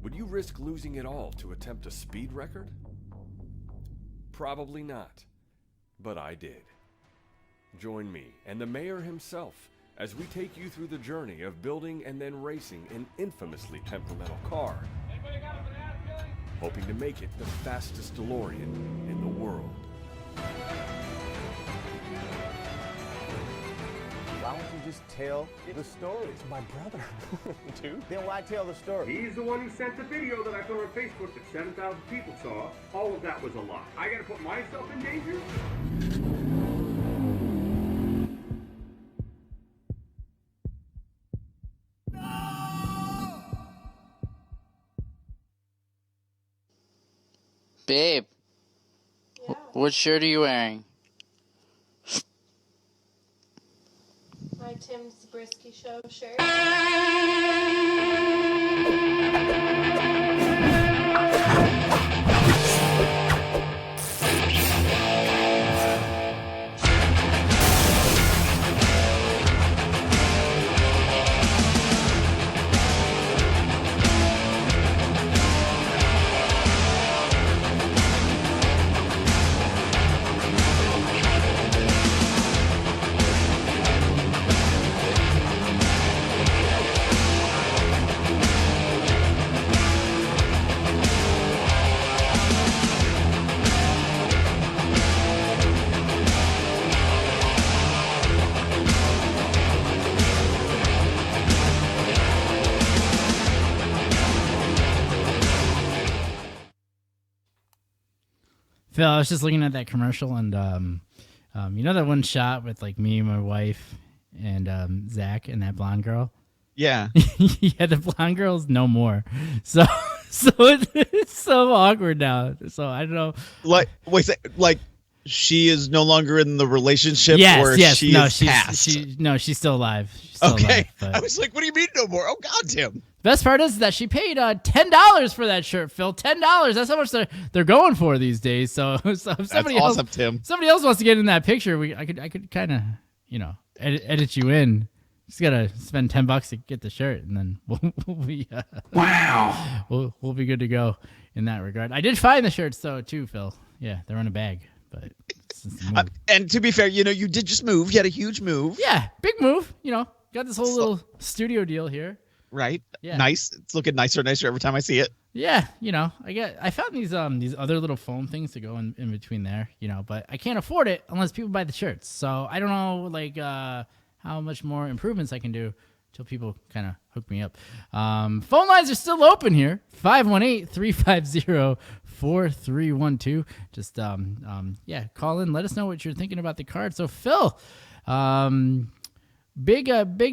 I: would you risk losing it all to attempt a speed record? Probably not, but I did. Join me and the mayor himself as we take you through the journey of building and then racing an infamously temperamental car hoping to make it the fastest DeLorean in the world.
J: Why don't you just tell the story? It's my brother. Dude, then why tell the story?
K: He's the one who sent the video that I put on Facebook that 7,000 people saw. All of that was a lie. I gotta put myself in danger?
L: Babe, yeah. What shirt are you wearing?
M: My Tim Zabriskie Show shirt.
C: Phil, I was just looking at that commercial, and you know that one shot with like me, my wife, and Zach, and that blonde girl.
D: Yeah,
C: yeah, the blonde girl's no more. So it's so awkward now. So I don't know.
D: Like, wait, like she is no longer in the relationship.
C: Yes,
D: or
C: yes,
D: she
C: no,
D: is passed.
C: She's still alive. She's still
D: okay,
C: alive,
D: I was like, what do you mean no more? Oh God, Tim.
C: Best part is that she paid $10 for that shirt, Phil. $10. That's how much they're going for these days. So if somebody else,
D: awesome, Tim.
C: Somebody else wants to get in that picture, I could kind of edit you in. Just gotta spend $10 to get the shirt, and then we'll be wow. We'll be good to go in that regard. I did find the shirts though too, Phil. Yeah, they're in a bag, but.
D: And to be fair, you did just move. You had a huge move.
C: Yeah, big move. Got this whole little studio deal here.
D: Right.
C: Yeah.
D: Nice. It's looking nicer and nicer every time I see it.
C: Yeah. I found these other little foam things to go in between there, but I can't afford it unless people buy the shirts. So I don't know how much more improvements I can do till people kind of hook me up. Phone lines are still open here. 518-350-4312. Just call in, let us know what you're thinking about the card. So Phil, big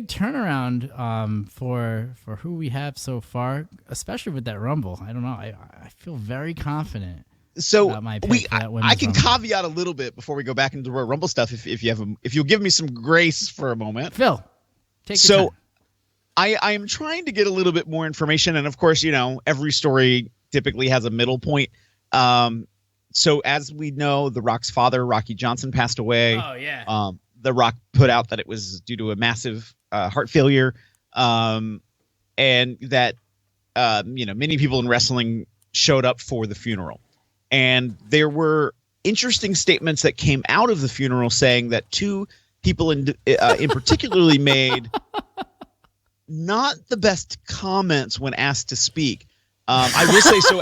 C: turnaround for who we have so far, especially with that Rumble. I don't know. I feel very confident.
D: So
C: about my pick for that
D: I can
C: Rumble.
D: caveat a little bit before we go back into our Rumble stuff. If you'll give me some grace for a moment,
C: Phil, take your time.
D: I am trying to get a little bit more information, and of course, every story typically has a middle point. So as we know, The Rock's father, Rocky Johnson, passed away.
C: Oh yeah.
D: The Rock put out that it was due to a massive heart failure, and that many people in wrestling showed up for the funeral, and there were interesting statements that came out of the funeral saying that two people in particularly made not the best comments when asked to speak. I will say so.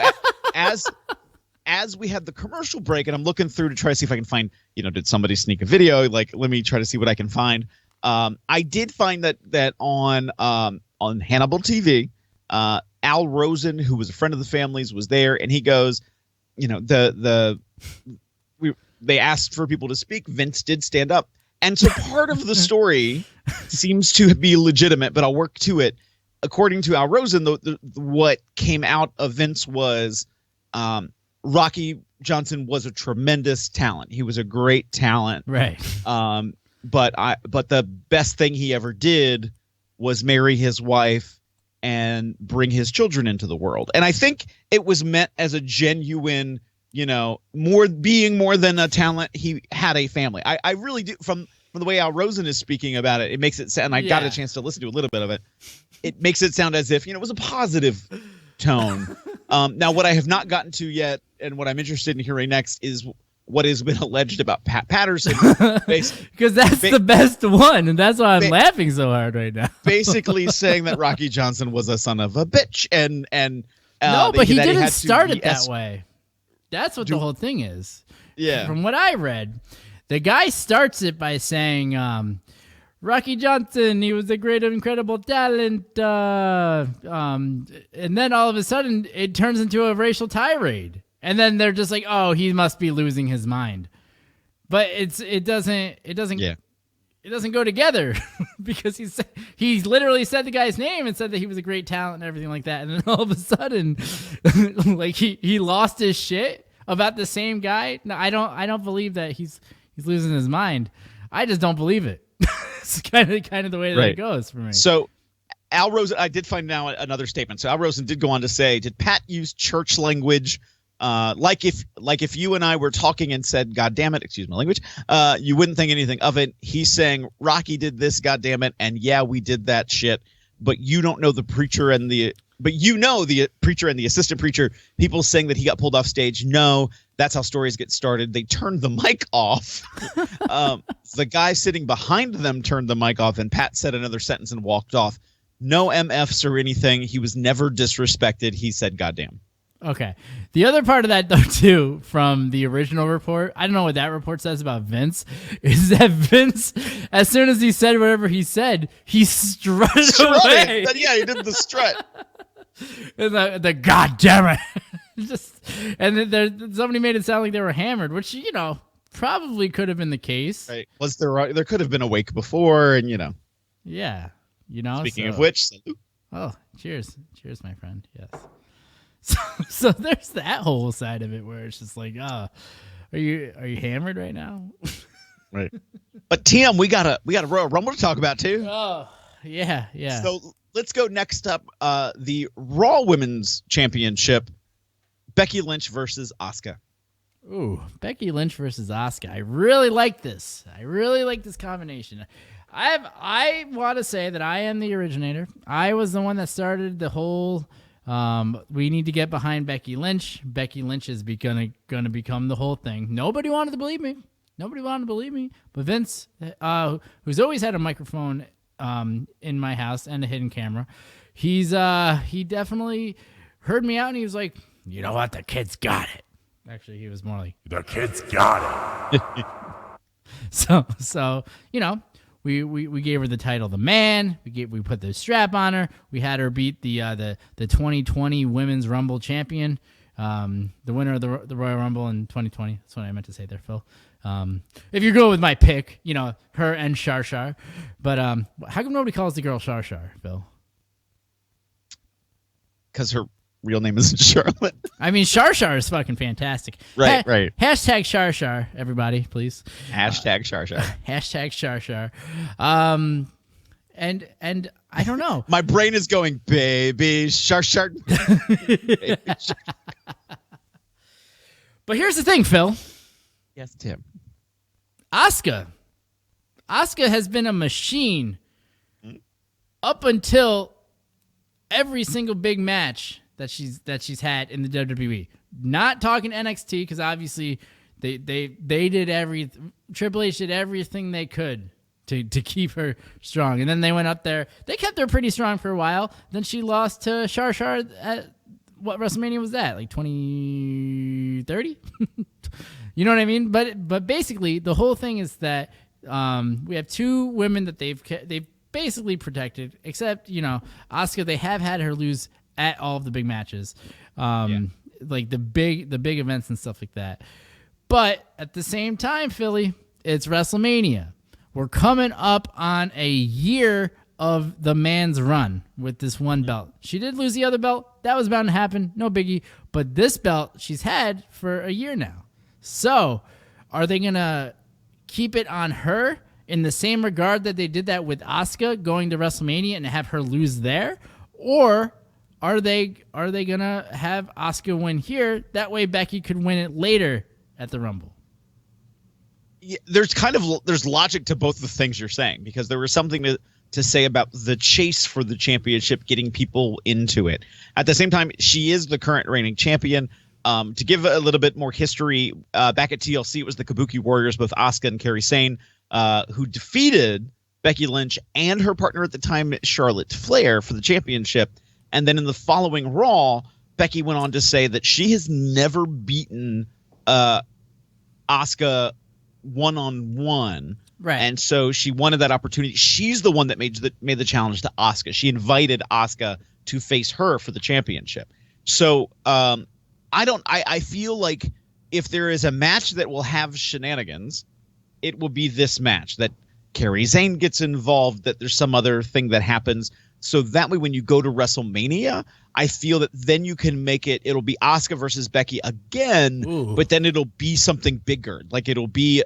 D: As we had the commercial break, and I'm looking through to try to see if I can find, did somebody sneak a video? Like, let me try to see what I can find. I did find that on Hannibal TV, Al Rosen, who was a friend of the family's, was there, and he goes, they asked for people to speak. Vince did stand up, and so part of the story seems to be legitimate, but I'll work to it. According to Al Rosen, what came out of Vince was. Rocky Johnson was a tremendous talent. He was a great talent.
C: Right.
D: But the best thing he ever did was marry his wife and bring his children into the world. And I think it was meant as a genuine, more than a talent. He had a family. I really do. From the way Al Rosen is speaking about it, it makes it sound, and I got a chance to listen to a little bit of it. It makes it sound as if, it was a positive tone. Now, what I have not gotten to yet, and what I'm interested in hearing next, is what has been alleged about Pat Patterson.
C: Because that's the best one, and that's why I'm laughing so hard right now.
D: Basically saying that Rocky Johnson was a son of a bitch, and
C: No, but he
D: that
C: didn't
D: had to
C: start
D: be
C: it that way. That's what the whole thing is.
D: Yeah.
C: From what I read, the guy starts it by saying, Rocky Johnson, he was a great, incredible talent. And then all of a sudden, it turns into a racial tirade. And then they're just like, oh, he must be losing his mind. But it doesn't go together because he literally said the guy's name and said that he was a great talent and everything like that. And then all of a sudden, like he lost his shit about the same guy. No, I don't believe that he's losing his mind. I just don't believe it. It's kind of the way that it goes for me.
D: So Al Rosen, I did find now another statement. So Al Rosen did go on to say, did Pat use church language? Like if you and I were talking and said, God damn it, excuse my language, you wouldn't think anything of it. He's saying Rocky did this, God damn it, and yeah, we did that shit, but you don't know the preacher and the preacher and the assistant preacher, people saying that he got pulled off stage. No, that's how stories get started. They turned the mic off. The guy sitting behind them turned the mic off, and Pat said another sentence and walked off. No MFs or anything. He was never disrespected. He said, goddamn.
C: Okay. The other part of that, though, too, from the original report, I don't know what that report says about Vince, is that Vince, as soon as he said whatever he said, he strutted away.
D: Yeah, he did the strut.
C: And the God damn it. And then somebody made it sound like they were hammered, which, probably could have been the case.
D: Right. There could have been a wake before, and,
C: Yeah.
D: Speaking of which, salute.
C: Oh, cheers. Cheers, my friend. Yes. So there's that whole side of it where it's just like, are you hammered right now?
D: Right. But Tim, we got a Royal Rumble to talk about too.
C: Oh, yeah.
D: So let's go next up. The Raw Women's Championship, Becky Lynch versus Asuka.
C: Ooh, Becky Lynch versus Asuka. I really like this. I really like this combination. I want to say that I am the originator. I was the one that started the whole. We need to get behind Becky Lynch. Becky Lynch is gonna become the whole thing. Nobody wanted to believe me. But Vince, who's always had a microphone in my house and a hidden camera, he definitely heard me out and he was like, you know what, the kid's got it. Actually, he was more like, the kid's got it. So We gave her the title, the man. We put the strap on her. We had her beat the 2020 Women's Rumble champion, the winner of the Royal Rumble in 2020. That's what I meant to say there, Phil. If you go with my pick, her and Shar. But how come nobody calls the girl Shar, Phil?
D: Because her real name isn't Charlotte.
C: I mean, Shar is fucking fantastic.
D: Right.
C: Hashtag Shar, everybody, please.
D: Hashtag Shar.
C: Hashtag Shar. And I don't know.
D: My brain is going, baby Shar.
C: But here's the thing, Phil.
D: Yes, Tim.
C: Asuka has been a machine up until every single big match that she's had in the WWE. Not talking NXT, because obviously they did Triple H did everything they could to keep her strong. And then they went up there. They kept her pretty strong for a while. Then she lost to Shar at what WrestleMania was that? Like 2030? You know what I mean? But basically the whole thing is that we have two women that they've basically protected, except, Asuka, they have had her lose at all of the big matches, like the big events and stuff like that. But at the same time, Philly, it's WrestleMania. We're coming up on a year of the man's run with this one belt. She did lose the other belt. That was bound to happen. No biggie. But this belt she's had for a year now. So are they going to keep it on her in the same regard that they did that with Asuka going to WrestleMania and have her lose there? Or are they gonna have Asuka win here? That way Becky could win it later at the Rumble.
D: Yeah, there's logic to both the things you're saying, because there was something to say about the chase for the championship, getting people into it. At the same time, she is the current reigning champion. To give a little bit more history, back at TLC, it was the Kabuki Warriors, both Asuka and Kairi Sane, who defeated Becky Lynch and her partner at the time, Charlotte Flair, for the championship. And then in the following Raw, Becky went on to say that she has never beaten Asuka one-on-one.
C: Right.
D: And so she wanted that opportunity. She's the one that made the challenge to Asuka. She invited Asuka to face her for the championship. So I feel like if there is a match that will have shenanigans, it will be this match, that Kairi Sane gets involved, that there's some other thing that happens. So that way when you go to WrestleMania, I feel that then you can make it'll be Asuka versus Becky again, but then it'll be something bigger. Like it'll be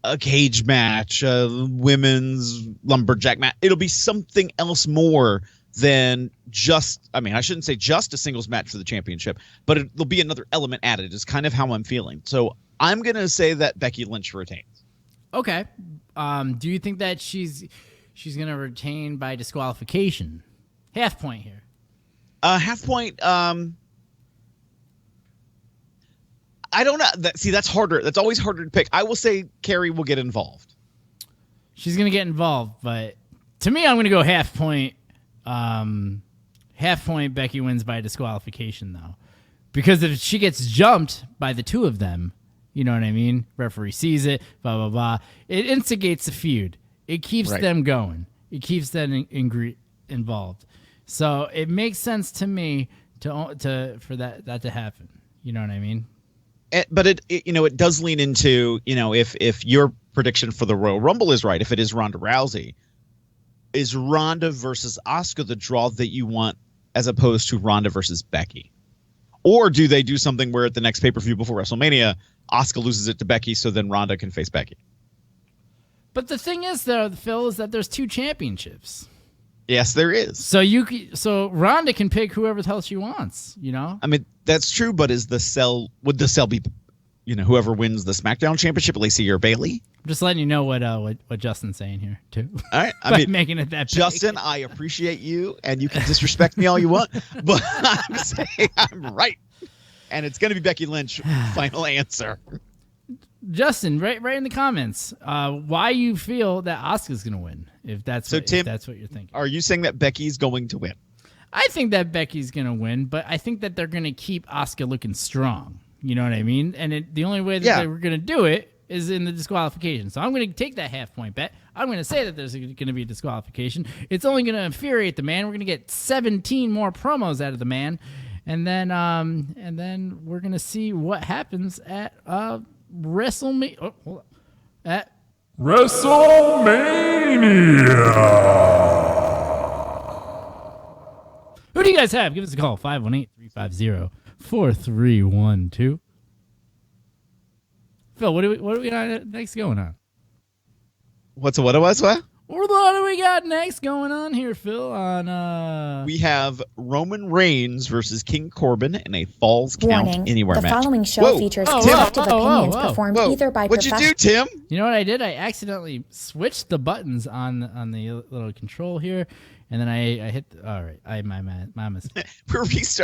D: a cage match, a women's lumberjack match. It'll be something else more than just, I shouldn't say just a singles match for the championship, but there'll be another element added is kind of how I'm feeling. So I'm going to say that Becky Lynch retains.
C: Okay. Do you think that she's going to retain by disqualification? Half point here.
D: Half point. I don't know. That's harder. That's always harder to pick. I will say Kairi will get involved.
C: She's going to get involved, but to me, I'm going to go half point. Half point, Becky wins by disqualification, though. Because if she gets jumped by the two of them, you know what I mean? Referee sees it, blah, blah, blah. It instigates a feud. It keeps them going. It keeps them involved. So it makes sense to me for that to happen. You know what I mean?
D: But it does lean into, if your prediction for the Royal Rumble is right, if it is Ronda Rousey, is Ronda versus Asuka the draw that you want as opposed to Ronda versus Becky? Or do they do something where at the next pay-per-view before WrestleMania, Asuka loses it to Becky so then Ronda can face Becky?
C: But the thing is, though, Phil, is that there's 2 championships.
D: Yes, there is.
C: So Ronda can pick whoever the hell she wants,
D: That's true, but would the cell be, whoever wins the SmackDown Championship, Lacey or Bayley?
C: I'm just letting you know what Justin's saying here, too.
D: All right.
C: Making it that big.
D: Justin, I appreciate you, and you can disrespect me all you want, but I'm saying I'm right. And it's going to be Becky Lynch, final answer.
C: Justin, right in the comments, why you feel that Asuka's going to win, if that's what you're thinking.
D: Are you saying that Becky's going to win?
C: I think that Becky's going to win, but I think that they're going to keep Asuka looking strong. You know what I mean? And the only way that they were going to do it is in the disqualification. So I'm going to take that half point bet. I'm going to say that there's going to be a disqualification. It's only going to infuriate the man. We're going to get 17 more promos out of the man. And then we're going to see what happens at WrestleMania. Oh, hold on. At
N: WrestleMania.
C: Who do you guys have? Give us a call. 518-350-4312. Phil, what do we got next going on?
D: What it was? What
C: do we got next going on here, Phil?
D: We have Roman Reigns versus King Corbin in a Falls Count Anywhere match.
A: The following show features constructive opinions performed either by
D: What'd you do, Tim?
C: You know what I did? I accidentally switched the buttons on the little control here, and then I hit. All right, my mistake.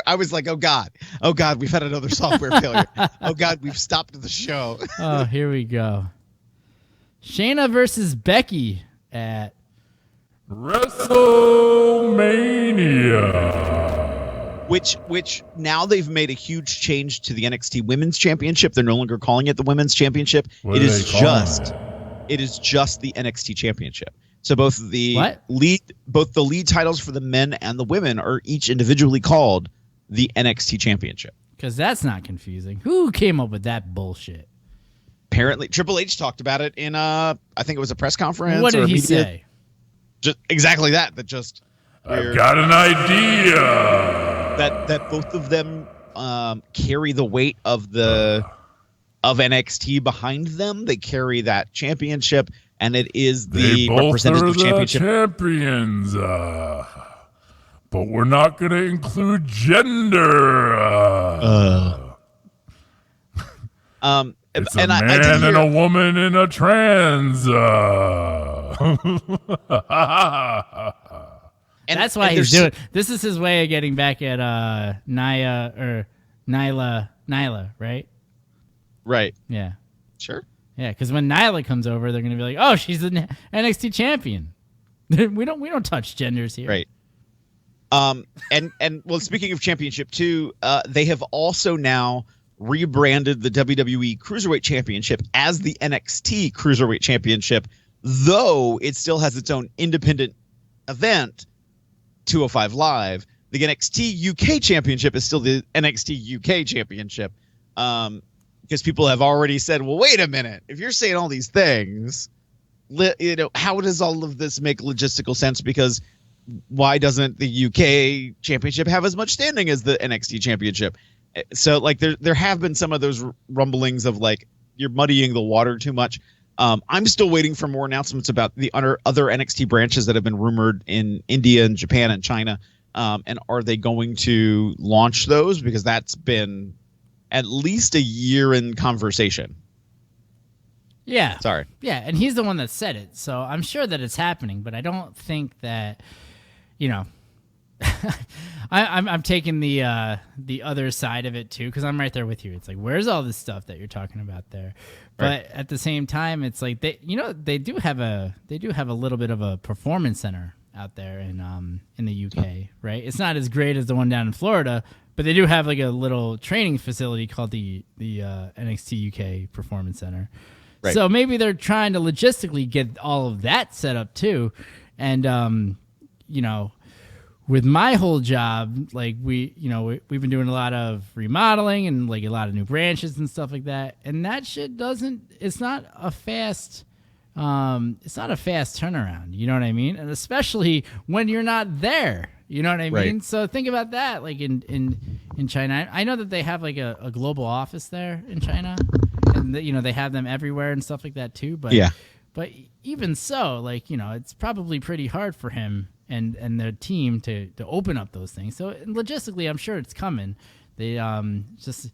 D: I was like, oh god, we've had another software failure. Oh god, we've stopped the show.
C: Oh, here we go. Shayna versus Becky at
N: WrestleMania.
D: Which now they've made a huge change to the NXT Women's Championship. They're no longer calling it the Women's Championship. It is just the NXT Championship. So both the lead titles for the men and the women are each individually called the NXT Championship.
C: Because that's not confusing. Who came up with that bullshit?
D: Apparently, Triple H talked about it in I think it was a press conference.
C: What did he say?
D: Just exactly that.
N: I've got an idea.
D: That both of them carry the weight of NXT behind them. They carry that championship, and it is the representative championship.
N: Champions, but we're not going to include gender. It's a man and a woman and a trans.
C: And that's why he's doing. This is his way of getting back at Nyla, right?
D: Right.
C: Yeah.
D: Sure.
C: Yeah, because when Nyla comes over, they're gonna be like, "Oh, she's the NXT champion." we don't touch genders here.
D: Right. And well, speaking of championship too, they have also now rebranded the WWE Cruiserweight Championship as the NXT Cruiserweight Championship, though it still has its own independent event, 205 Live. The NXT UK Championship is still the NXT UK Championship, because people have already said, well, wait a minute, if you're saying all these things, how does all of this make logistical sense? Because why doesn't the UK Championship have as much standing as the NXT Championship? So like there have been some of those rumblings of like you're muddying the water too much. I'm still waiting for more announcements about the other NXT branches that have been rumored in India and Japan and China. And are they going to launch those? Because that's been at least a year in conversation.
C: Yeah.
D: Sorry.
C: Yeah, and he's the one that said it, so I'm sure that it's happening, but I don't think that, I'm taking the other side of it too, because I'm right there with you. It's like, where's all this stuff that you're talking about there? But at the same time, it's like they do have a little bit of a performance center out there in the UK, right? It's not as great as the one down in Florida, but they do have like a little training facility called the NXT UK Performance Center. Right. So maybe they're trying to logistically get all of that set up too. And with my whole job, like we've been doing a lot of remodeling and like a lot of new branches and stuff like that. And that shit it's not a fast turnaround. You know what I mean? And especially when you're not there, you know what I mean? So think about that. Like in China, I know that they have like a global office there in China, and they have them everywhere and stuff like that too. But but even so, like, it's probably pretty hard for him and their team to open up those things. So logistically, I'm sure it's coming. They just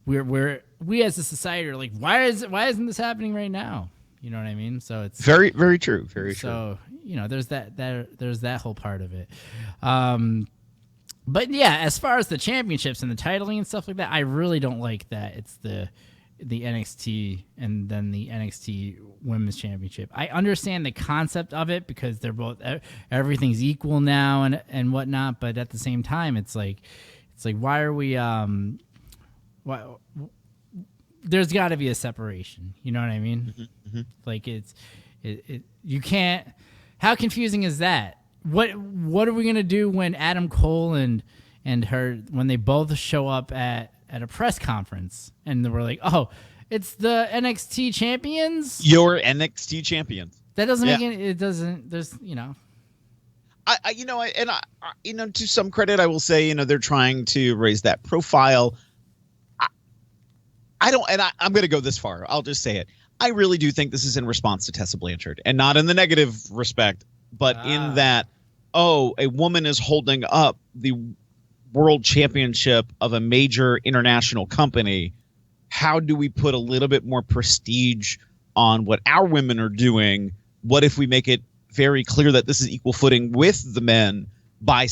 C: we as a society are like, why isn't this happening right now? You know what I mean? So it's
D: very, very true. Very true.
C: So, there's that whole part of it. But yeah, as far as the championships and the titling and stuff like that, I really don't like that it's the NXT and then the NXT Women's Championship. I understand the concept of it because they're both everything's equal now and whatnot, but at the same time, it's like why are we there's got to be a separation. You know what I mean? Mm-hmm. Like you can't. How confusing is that? What are we gonna do when Adam Cole and her, when they both show up at a press conference and we're like, oh, it's the NXT champions?
D: Your NXT champions.
C: That doesn't make it doesn't. There's
D: to some credit, I will say, they're trying to raise that profile. I'm going to go this far. I'll just say it. I really do think this is in response to Tessa Blanchard, and not in the negative respect, but in that, a woman is holding up the world championship of a major international company. How do we put a little bit more prestige on what our women are doing? What if we make it very clear that this is equal footing with the men by,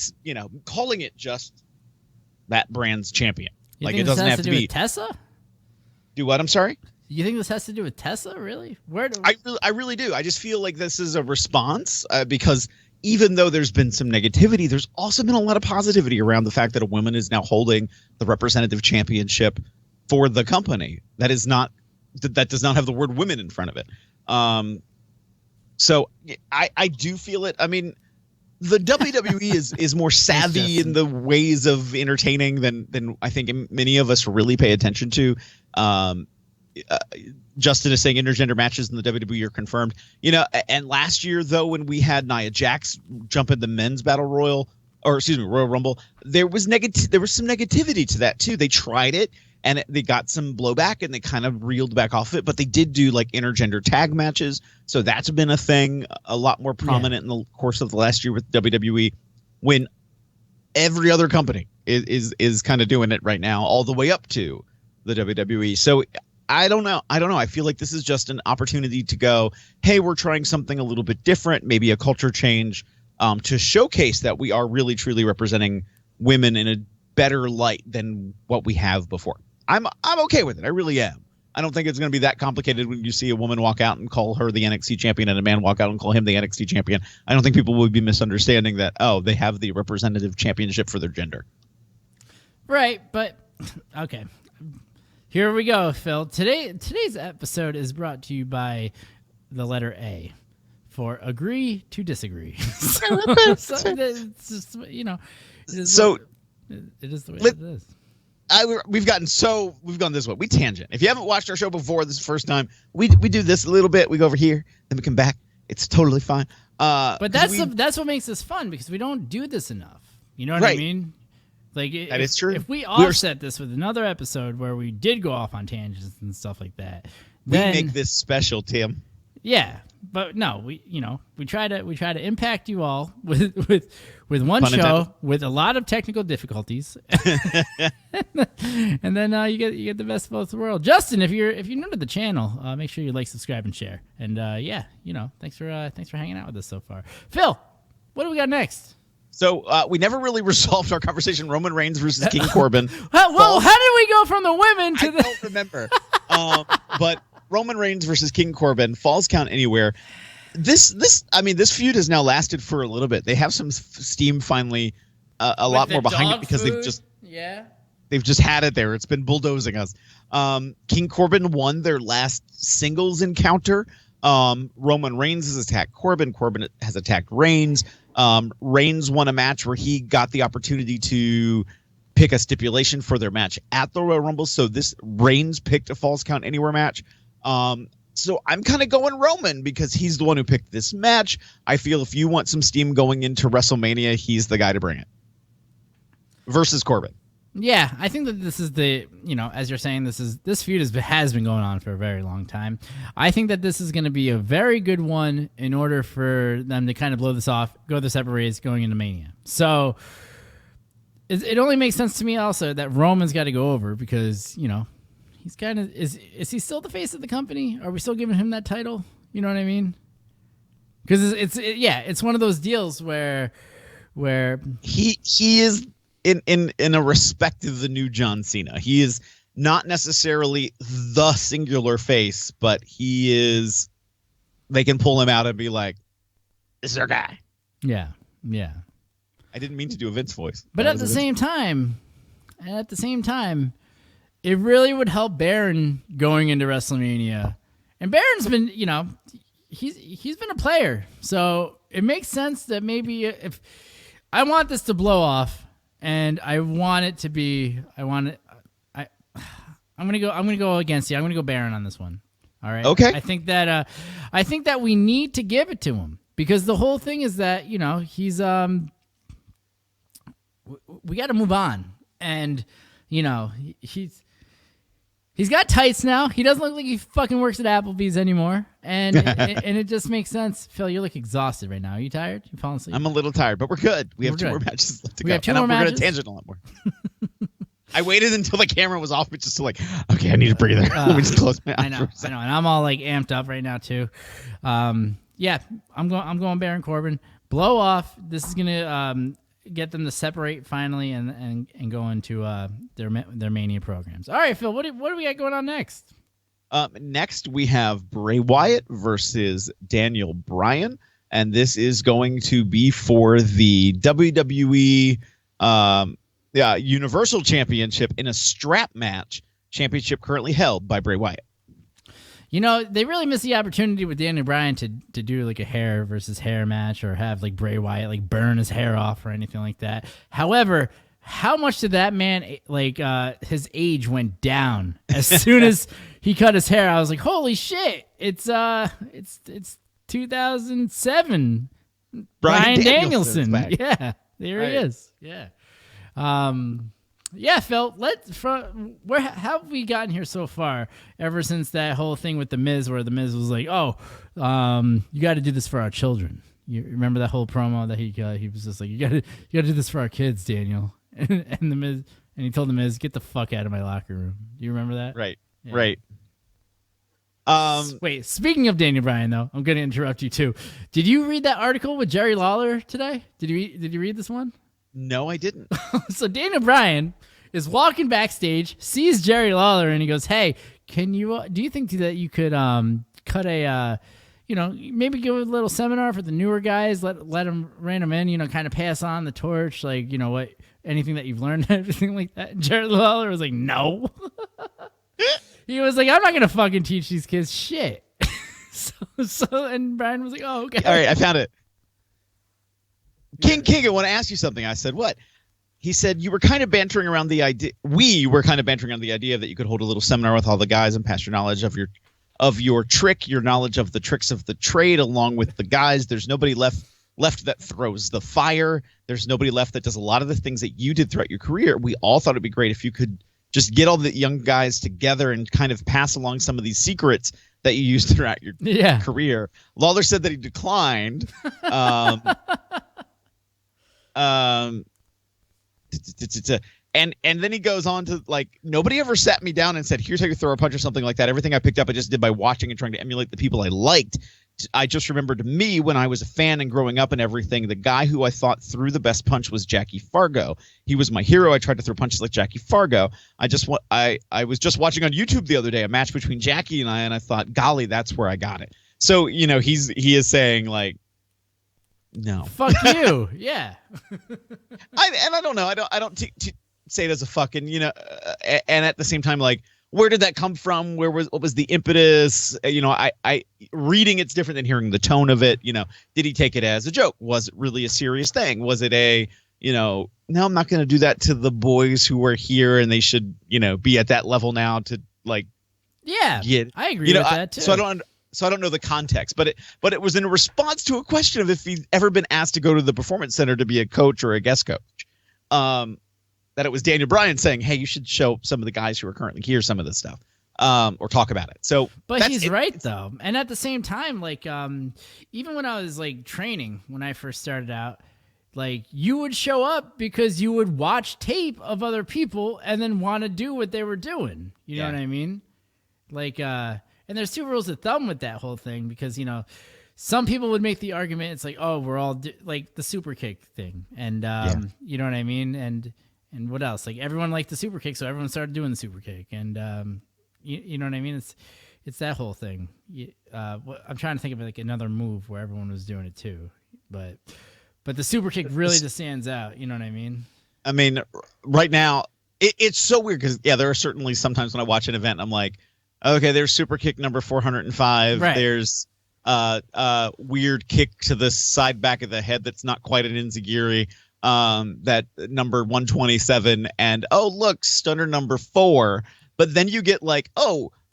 D: calling it just that brand's champion?
C: Like, it doesn't have to be Tessa.
D: Do what? I'm sorry?
C: You think this has to do with Tessa? Really?
D: I really do. I just feel like this is a response because even though there's been some negativity, there's also been a lot of positivity around the fact that a woman is now holding the representative championship for the company. That does not have the word women in front of it. So I do feel it. I mean, the WWE is more savvy in the ways of entertaining than I think many of us really pay attention to. Justin is saying intergender matches in the WWE are confirmed. And last year, though, when we had Nia Jax jump in the men's Royal Rumble, there was some negativity to that too. They tried it and they got some blowback and they kind of reeled back off it, but they did do like intergender tag matches. So that's been a thing a lot more prominent in the course of the last year with WWE, when every other company is kind of doing it right now, all the way up to the WWE. So I don't know. I feel like this is just an opportunity to go, hey, we're trying something a little bit different, maybe a culture change, to showcase that we are really truly representing women in a better light than what we have before. I'm okay with it. I really am. I don't think it's going to be that complicated when you see a woman walk out and call her the NXT champion and a man walk out and call him the NXT champion. I don't think people would be misunderstanding that, oh, they have the representative championship for their gender.
C: Right, but okay. Here we go, Phil. Today's episode is brought to you by the letter A for agree to disagree. so it's just, you know, it is the way it is.
D: We've gone this way. We tangent. If you haven't watched our show before, this is the first time. We do this a little bit. We go over here, then we come back. It's totally fine.
C: But that's what makes this fun, because we don't do this enough. You know what I mean? Like,
D: that is true.
C: If we offset this with another episode where we did go off on tangents and stuff like that, then
D: we make this special, Tim.
C: Yeah, but no, we try to impact you all with one
D: Pun
C: show
D: intended.
C: with a lot of technical difficulties, and then you get the best of both worlds. Justin, if you're new to the channel, make sure you like, subscribe, and share. And thanks for hanging out with us so far. Phil, what do we got next?
D: So we never really resolved our conversation. Roman Reigns versus King Corbin.
C: How did we go from the women to
D: I don't remember. But Roman Reigns versus King Corbin, Falls Count Anywhere. This feud has now lasted for a little bit. They have some steam finally, a lot more behind it because they've just had it there. It's been bulldozing us. King Corbin won their last singles encounter. Roman Reigns has attacked Corbin. Corbin has attacked Reigns. Reigns won a match where he got the opportunity to pick a stipulation for their match at the Royal Rumble. So this Reigns picked a Falls Count Anywhere match. So I'm kind of going Roman because he's the one who picked this match. I feel if you want some steam going into WrestleMania, he's the guy to bring it. Versus Corbin.
C: Yeah, I think that this is as you're saying, this feud has been going on for a very long time. I think that this is going to be a very good one in order for them to kind of blow this off, go their separate ways going into Mania. So it only makes sense to me also that Roman's got to go over because, he's kind of is he still the face of the company? Are we still giving him that title? You know what I mean? Because it's one of those deals where
D: he is in a respect of the new John Cena. He is not necessarily the singular face, but he is. They can pull him out and be like, "This is our guy."
C: Yeah.
D: I didn't mean to do a Vince voice,
C: but at the same time, it really would help Baron going into WrestleMania. And Baron's been, he's been a player, so it makes sense that maybe if I want this to blow off. And I'm gonna go against you. I'm gonna go Baron on this one. All right.
D: Okay.
C: I think that we need to give it to him because the whole thing is that he's we got to move on, and he's got tights now. He doesn't look like he fucking works at Applebee's anymore, and it just makes sense. Phil, you look exhausted right now. Are you tired? You falling asleep?
D: I'm a little tired, but we're good. We have two more matches left to go.
C: We have two more matches.
D: We're going to tangent a lot more. I waited until the camera was off, but just to okay, I need a breather. Let me just close my eyes.
C: I know, and I'm all amped up right now too. Yeah, I'm going Baron Corbin. Blow off. This is gonna get them to separate finally and go into their Mania programs. All right, Phil, what do we got going on next?
D: Next, we have Bray Wyatt versus Daniel Bryan, and this is going to be for the WWE Universal Championship in a strap match. Championship currently held by Bray Wyatt.
C: They really missed the opportunity with Daniel Bryan to do a hair versus hair match or have Bray Wyatt burn his hair off or anything like that. However, how much did that man his age went down as soon as he cut his hair? I was like, holy shit! It's 2007. Bryan Danielson. Yeah, there he is. Yeah. Yeah, Phil. How have we gotten here so far? Ever since that whole thing with the Miz, where the Miz was like, "Oh, you got to do this for our children." You remember that whole promo that he was just like, "You got to do this for our kids, Daniel." And the Miz, and he told the Miz, "Get the fuck out of my locker room." Do you remember that?
D: Right.
C: Yeah.
D: Right.
C: Wait. Speaking of Daniel Bryan, though, I'm going to interrupt you too. Did you read that article with Jerry Lawler today? Did you read this one?
D: No, I didn't.
C: So Daniel Bryan is walking backstage, sees Jerry Lawler, and he goes, "Hey, can you do you think that you could cut a maybe give a little seminar for the newer guys, let them rein them in, kind of pass on the torch, like, what, anything that you've learned, everything like that. And Jared Lawler was like, no. He was like, I'm not gonna fucking teach these kids shit. And Brian was like, oh, okay.
D: All right, I found it. King, I want to ask you something. I said, what? He said, you were kind of bantering around the idea. We were kind of bantering around the idea that you could hold a little seminar with all the guys and pass your knowledge of your trick, your knowledge of the tricks of the trade, along with the guys. There's nobody left that throws the fire. There's nobody left that does a lot of the things that you did throughout your career. We all thought it'd be great if you could just get all the young guys together and kind of pass along some of these secrets that you used throughout your career. Lawler said that he declined. And then he goes on to, like, nobody ever sat me down and said, here's how you throw a punch or something like that. Everything I picked up, I just did by watching and trying to emulate the people I liked. I just remembered, to me, when I was a fan and growing up and everything, the guy who I thought threw the best punch was Jackie Fargo. He was my hero. I tried to throw punches like Jackie Fargo. I was just watching on YouTube the other day a match between Jackie and I thought, golly, that's where I got it. So, he is saying, like, no.
C: Fuck you. Yeah.
D: I don't know. I don't say it as a fucking, and at the same time, like, where did that come from? What was the impetus? I reading it's different than hearing the tone of it. Did he take it as a joke? Was it really a serious thing? Was it no, I'm not going to do that to the boys who were here and they should, be at that level now to, like,
C: I agree with that too.
D: So I don't know the context, but it was in response to a question of if he'd ever been asked to go to the Performance Center to be a coach or a guest coach. That it was Daniel Bryan saying, hey, you should show some of the guys who are currently here some of this stuff, or talk about it. So,
C: but he's right though. And at the same time, like, even when I was like training, when I first started out, like, you would show up because you would watch tape of other people and then want to do what they were doing. You know what I mean? Like, and there's two rules of thumb with that whole thing, because, some people would make the argument, it's like, oh, we're all like the super kick thing. And, you know what I mean? And what else? Like, everyone liked the super kick, so everyone started doing the super kick. And you know what I mean? It's that whole thing. I'm trying to think of like another move where everyone was doing it too, but the super kick really just stands out. You know what I mean?
D: I mean, right now it's so weird because there are certainly sometimes when I watch an event, I'm like, okay, there's super kick number 405. Right. There's weird kick to the side back of the head that's not quite an enziguri. That number 127, and look, stunner number 4. But then you get like,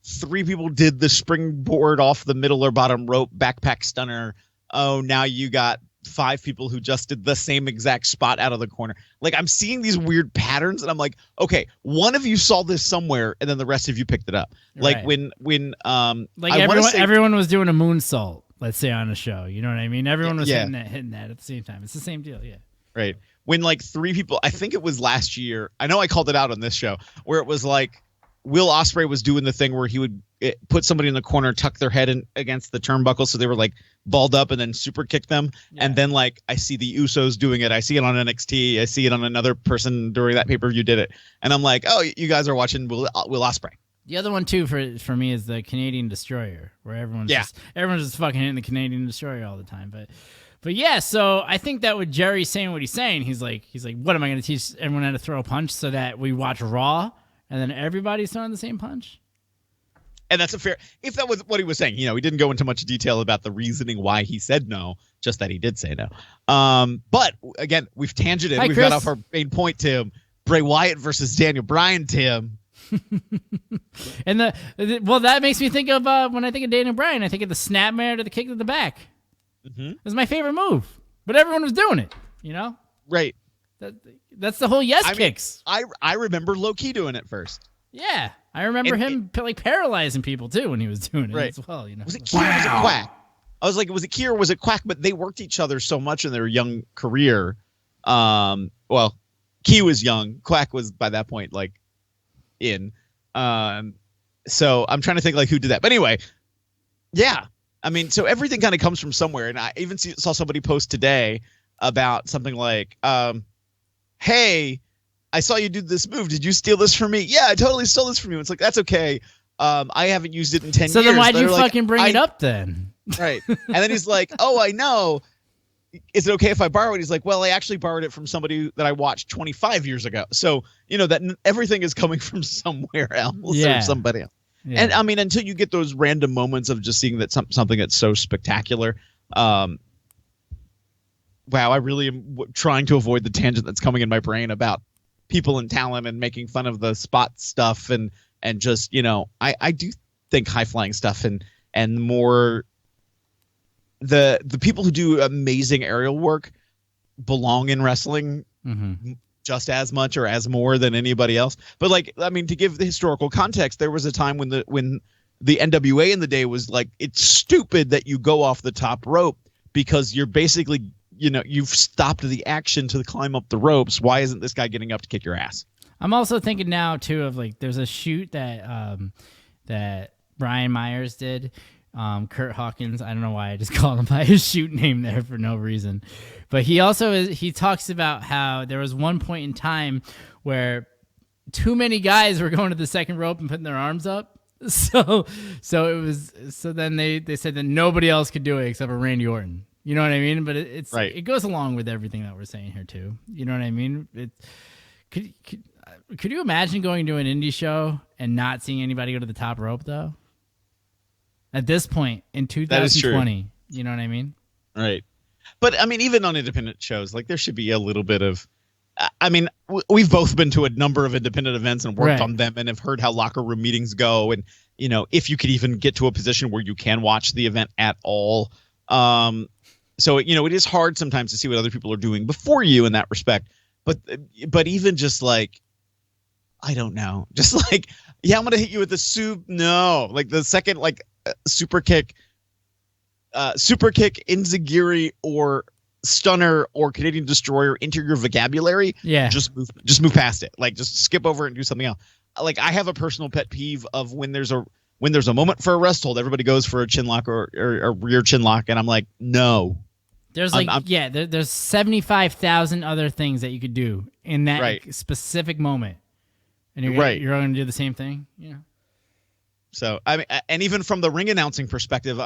D: 3 people did the springboard off the middle or bottom rope backpack stunner. Now you got 5 people who just did the same exact spot out of the corner. Like, I'm seeing these weird patterns, and I'm like, okay, one of you saw this somewhere, and then the rest of you picked it up. Like, when
C: everyone was doing a moonsault, let's say, on a show. You know what I mean? Everyone was hitting that at the same time. It's the same deal. Yeah.
D: Right. When like 3 people, I think it was last year, I know I called it out on this show, where it was like Will Ospreay was doing the thing where he would put somebody in the corner, tuck their head in against the turnbuckle so they were like balled up, and then super kick them. Yeah. And then like I see the Usos doing it. I see it on NXT. I see it on another person during that pay-per-view did it. And I'm like, oh, you guys are watching Will Ospreay.
C: The other one too for me is the Canadian Destroyer, where everyone's just fucking hitting the Canadian Destroyer all the time. But yeah, so I think that with Jerry saying what he's saying, he's like, what am I going to teach everyone how to throw a punch so that we watch Raw and then everybody's throwing the same punch?
D: And that's a fair, if that was what he was saying, he didn't go into much detail about the reasoning why he said no, just that he did say no. But again, we've tangented. We've got off our main point, Tim. Bray Wyatt versus Daniel Bryan, Tim.
C: And that makes me think of when I think of Daniel Bryan, I think of the snapmare to the kick to the back. Mm-hmm. It was my favorite move, but everyone was doing it,
D: Right.
C: That's the whole kicks.
D: I remember Low-Key doing it first.
C: Yeah, I remember him paralyzing people too when he was doing it as well.
D: Was it Key or was it Quack? I was like, was it Key or was it Quack? But they worked each other so much in their young career. Well, Key was young. Quack was by that point like in. So I'm trying to think like who did that. But anyway, yeah. I mean, so everything kind of comes from somewhere. And I even saw somebody post today about something like, hey, I saw you do this move. Did you steal this from me? Yeah, I totally stole this from you. It's like, that's okay. I haven't used it in 10 years.
C: So then why'd you
D: like,
C: fucking bring it up then?
D: Right. And then he's like, oh, I know. Is it okay if I borrow it? He's like, well, I actually borrowed it from somebody that I watched 25 years ago. So, that everything is coming from somewhere else or somebody else. Yeah. And I mean, until you get those random moments of just seeing that something that's so spectacular. Wow, I really am trying to avoid the tangent that's coming in my brain about people and talent and making fun of the spot stuff and just, I do think high flying stuff and more the people who do amazing aerial work belong in wrestling just as much or as more than anybody else. But to give the historical context, there was a time when the NWA in the day was like, it's stupid that you go off the top rope because you're basically, you've stopped the action to climb up the ropes. Why isn't this guy getting up to kick your ass?
C: I'm also thinking now too of there's a shoot that that Brian Myers did. Kurt Hawkins, I don't know why I just called him by his shoot name there for no reason. But he talks about how there was one point in time where too many guys were going to the second rope and putting their arms up. So then they said that nobody else could do it except for Randy Orton. You know what I mean? But it's right. It goes along with everything that we're saying here too. You know what I mean? Could you imagine going to an indie show and not seeing anybody go to the top rope though? At this point in 2020, you know what I mean?
D: Right. But I mean, even on independent shows, there should be a little bit of, I mean, we've both been to a number of independent events and worked on them and have heard how locker room meetings go. And, if you could even get to a position where you can watch the event at all. So, it is hard sometimes to see what other people are doing before you in that respect. But even just I don't know, just I'm going to hit you with the soup. No, the second, super kick enziguri or stunner or Canadian destroyer into your vocabulary, just move past it. Just skip over it and do something else. I have a personal pet peeve of when there's a moment for a rest hold, everybody goes for a chin lock or a rear chin lock, and I'm like, no.
C: There's there's 75,000 other things that you could do in that specific moment, and you're going to do the same thing,
D: So, I mean, and even from the ring announcing perspective,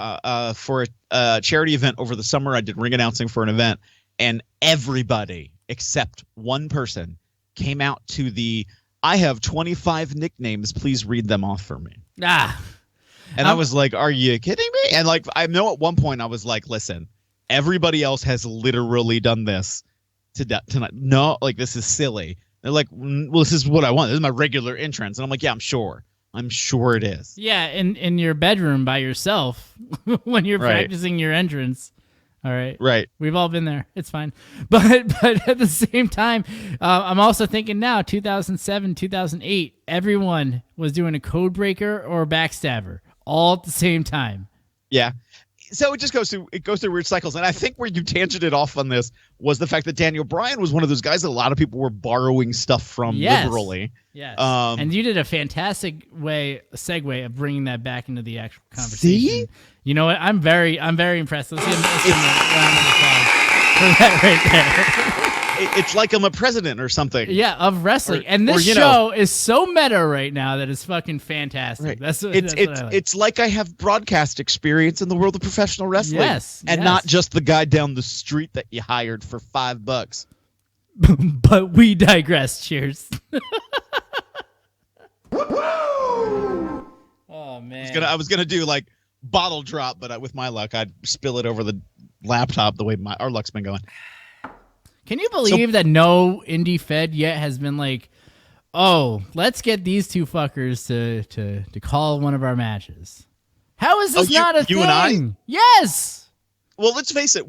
D: for a charity event over the summer, I did ring announcing for an event, and everybody except one person came out to I have 25 nicknames. Please read them off for me. And I was like, are you kidding me? And I know at one point I was like, listen, everybody else has literally done this tonight. No, this is silly. They're like, well, this is what I want. This is my regular entrance. And I'm like, yeah, I'm sure it is.
C: Yeah, in your bedroom by yourself when you're practicing your entrance. All right.
D: Right.
C: We've all been there. It's fine. But at the same time, I'm also thinking now, 2007, 2008, everyone was doing a code breaker or a backstabber all at the same time.
D: Yeah. So it goes through weird cycles. And I think where you tangented off on this was the fact that Daniel Bryan was one of those guys that a lot of people were borrowing stuff from liberally.
C: Yes. And you did a fantastic segue of bringing that back into the actual conversation.
D: See?
C: You know what? I'm very impressed. Let's give him a round of applause for that right there.
D: It's like I'm a president or something.
C: Yeah, of wrestling. And this show is so meta right now that it's fucking fantastic.
D: Right.
C: That's what I like.
D: It's like I have broadcast experience in the world of professional wrestling.
C: Yes.
D: And not just the guy down the street that you hired for $5.
C: But we digress. Cheers. Oh, man.
D: I was gonna do bottle drop, but with my luck, I'd spill it over the laptop the way our luck's been going.
C: Can you believe that no indie fed yet has been like, oh, let's get these two fuckers to call one of our matches? How is this not a thing? You and I? Yes.
D: Well, let's face it.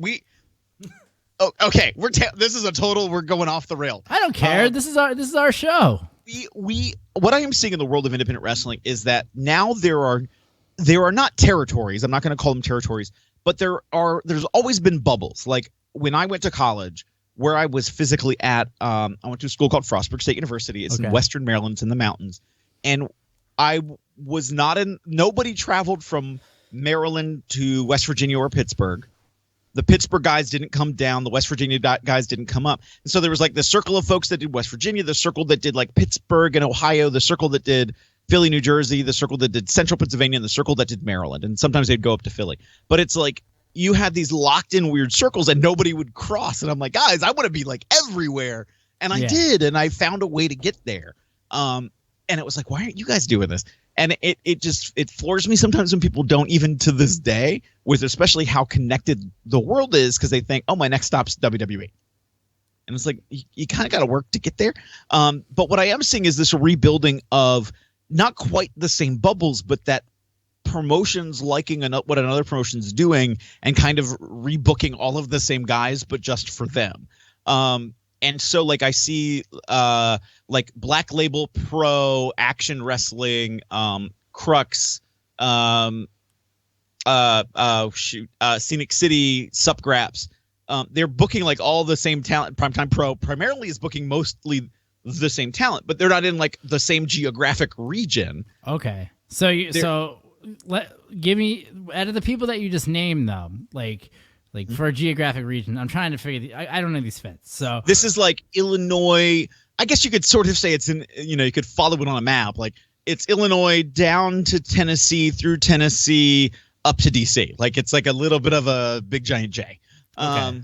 D: Okay. This is we're going off the rail.
C: I don't care. This is our show.
D: What I am seeing in the world of independent wrestling is that now there are not territories. I'm not going to call them territories, but there's always been bubbles. Like when I went to college, where I was physically at, I went to a school called Frostburg State University. It's in Western Maryland. It's in the mountains. And I was nobody traveled from Maryland to West Virginia or Pittsburgh. The Pittsburgh guys didn't come down. The West Virginia guys didn't come up. And so there was the circle of folks that did West Virginia, the circle that did Pittsburgh and Ohio, the circle that did Philly, New Jersey, the circle that did Central Pennsylvania, and the circle that did Maryland. And sometimes they'd go up to Philly. But it's like you had these locked in weird circles and nobody would cross. And I'm like, guys, I want to be like everywhere. And I did. And I found a way to get there. And it was like, why aren't you guys doing this? And it floors me sometimes when people don't, even to this day, with especially how connected the world is, because they think, oh, my next stop's WWE. And it's like, you kind of got to work to get there. But what I am seeing is this rebuilding of not quite the same bubbles, but that promotions liking what another promotion's doing and kind of rebooking all of the same guys, but just for them. And so, like, I see, like, Black Label Pro, Action Wrestling, Crux, Scenic City, Supgraps. They're booking, like, all the same talent. Primetime Pro primarily is booking mostly the same talent, but they're not in, like, the same geographic region.
C: Okay. Give me, out of the people that you just named, though, like for a geographic region, I'm trying to figure. I don't know these fits. So
D: this is like Illinois. I guess you could sort of say it's in. You could follow it on a map. Like it's Illinois down to Tennessee, through Tennessee, up to DC. Like it's like a little bit of a big giant J.
C: Okay.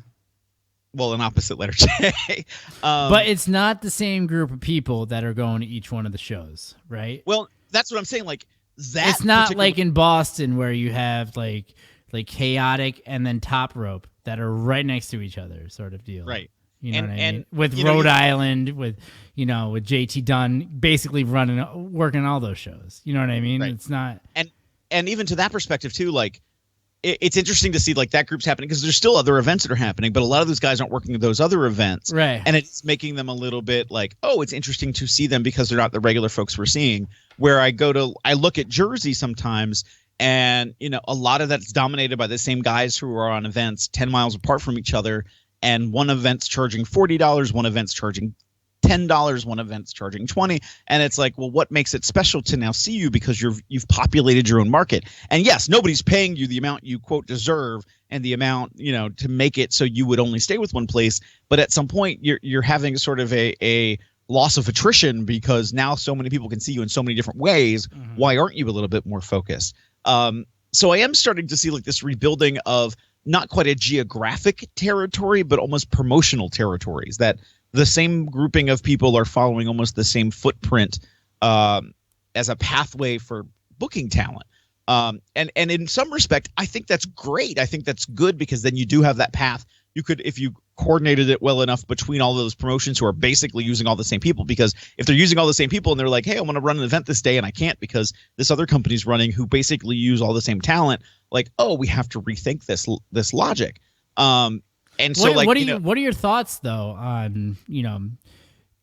D: Well, an opposite letter J.
C: But it's not the same group of people that are going to each one of the shows, right?
D: Well, that's what I'm saying. Like that.
C: It's not like in Boston where you have like Chaotic and then Top Rope that are right next to each other, sort of deal.
D: Right.
C: You know what I mean? With Rhode Island, with JT Dunn basically working all those shows. You know what I mean?
D: Right.
C: It's not.
D: And even to that perspective too, like it's interesting to see like that group's happening because there's still other events that are happening, but a lot of those guys aren't working at those other events.
C: Right.
D: And it's making them a little bit like, oh, it's interesting to see them because they're not the regular folks we're seeing. Where I look at Jersey sometimes. And, a lot of that's dominated by the same guys who are on events 10 miles apart from each other. And one event's charging $40, one event's charging $10, one event's charging $20. And it's like, well, what makes it special to now see you because you've populated your own market? And yes, nobody's paying you the amount you, quote, deserve and the amount, to make it so you would only stay with one place. But at some point, you're having sort of a loss of attrition because now so many people can see you in so many different ways. Mm-hmm. Why aren't you a little bit more focused? So I am starting to see like this rebuilding of not quite a geographic territory, but almost promotional territories that the same grouping of people are following almost the same footprint as a pathway for booking talent. And in some respect, I think that's great. I think that's good because then you do have that path. You could, if you coordinated it well enough between all those promotions who are basically using all the same people, because if they're using all the same people and they're like, hey, I want to run an event this day and I can't because this other company's running who basically use all the same talent, like, oh, we have to rethink this logic. And so what
C: are your thoughts though on,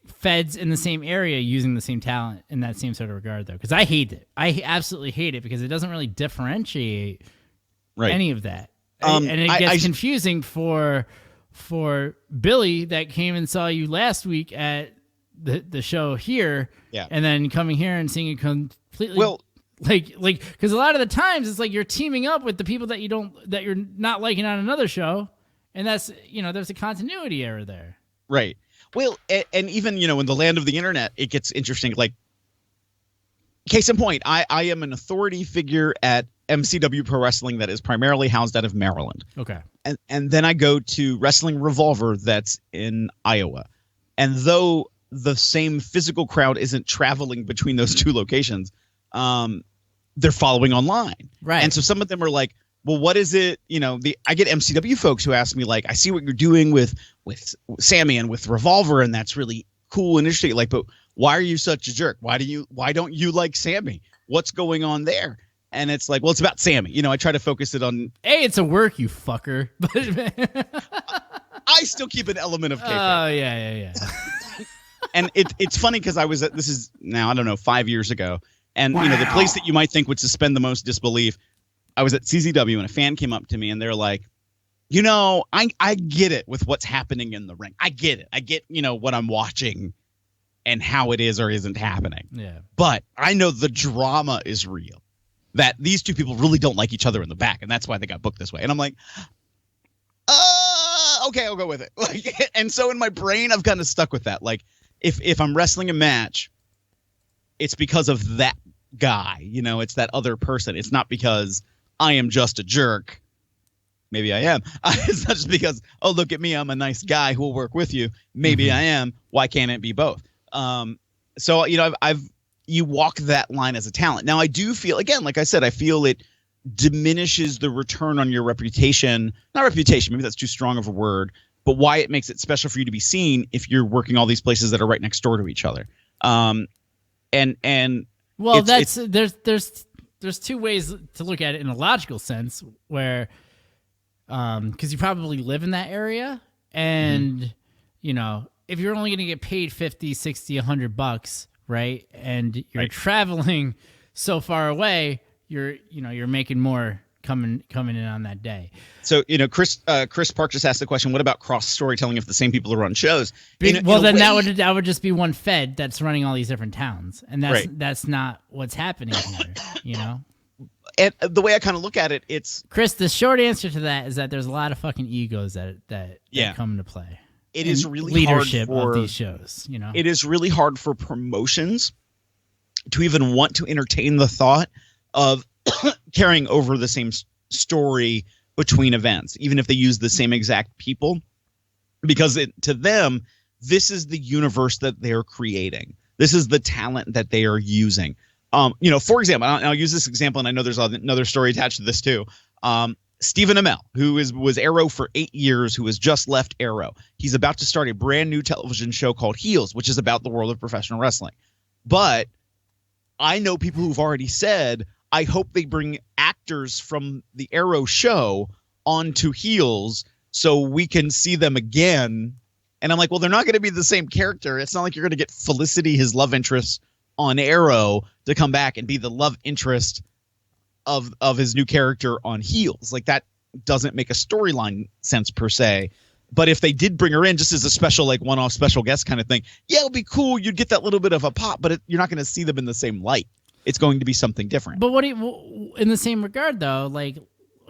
C: feds in the same area using the same talent in that same sort of regard though? Because I hate it. I absolutely hate it because it doesn't really differentiate any of that. And it gets confusing for Billy that came and saw you last week at the show here, and then coming here and seeing it completely like because a lot of the times it's like you're teaming up with the people that you're not liking on another show, and that's there's a continuity error there.
D: Right. Well, and even in the land of the internet, it gets interesting. Like, case in point, I am an authority figure at MCW Pro Wrestling that is primarily housed out of Maryland.
C: Okay.
D: And then I go to Wrestling Revolver that's in Iowa. And though the same physical crowd isn't traveling between those two locations, they're following online.
C: Right.
D: And so some of them are like, well, what is it? I get MCW folks who ask me like, I see what you're doing with Sammy and with Revolver, and that's really cool and interesting. Like, but why are you such a jerk? Why don't you like Sammy? What's going on there? And it's like, well, it's about Sammy. I try to focus it on.
C: Hey, it's a work, you fucker.
D: I still keep an element of kayfabe.
C: Oh, yeah.
D: And it's funny because this is now, I don't know, 5 years ago. And, the place that you might think would suspend the most disbelief, I was at CZW and a fan came up to me and they're like, I get it with what's happening in the ring. I get it. I get, what I'm watching and how it is or isn't happening.
C: Yeah.
D: But I know the drama is real. That these two people really don't like each other in the back, and that's why they got booked this way. And I'm like, okay, I'll go with it. Like, and so in my brain, I've kind of stuck with that. Like, if I'm wrestling a match, it's because of that guy. It's that other person. It's not because I am just a jerk. Maybe I am. It's not just because, oh, look at me, I'm a nice guy who will work with you. Maybe I am. Why can't it be both? So you walk that line as a talent. Now I do feel, again, like I said, I feel it diminishes the return on your reputation. Not reputation, maybe that's too strong of a word, but why it makes it special for you to be seen if you're working all these places that are right next door to each other. Well,
C: there's two ways to look at it in a logical sense, where because you probably live in that area, and if you're only going to get paid $50, $60, $100, right, and you're traveling so far away, you're making more coming in on that day.
D: So Chris Park just asked the question: what about cross storytelling if the same people are on shows?
C: That would just be one Fed that's running all these different towns, and that's not what's happening here.
D: And the way I kind of look at it, it's
C: Chris. The short answer to that is that there's a lot of fucking egos that come into play.
D: It is really
C: leadership
D: hard for
C: of these shows.
D: It is really hard for promotions to even want to entertain the thought of carrying over the same story between events, even if they use the same exact people, because to them, this is the universe that they're creating. This is the talent that they are using. For example, I'll use this example, and I know there's another story attached to this too. Stephen Amell, who was Arrow for 8 years, who has just left Arrow. He's about to start a brand new television show called Heels, which is about the world of professional wrestling. But I know people who've already said, I hope they bring actors from the Arrow show onto Heels so we can see them again. And I'm like, well, they're not going to be the same character. It's not like you're going to get Felicity, his love interest on Arrow, to come back and be the love interest of his new character on Heels. Like, that doesn't make a storyline sense per se. But if they did bring her in just as a special, like one-off special guest kind of thing, yeah, it'll be cool. You'd get that little bit of a pop, but you're not going to see them in the same light. It's going to be something different.
C: But in the same regard, though, like,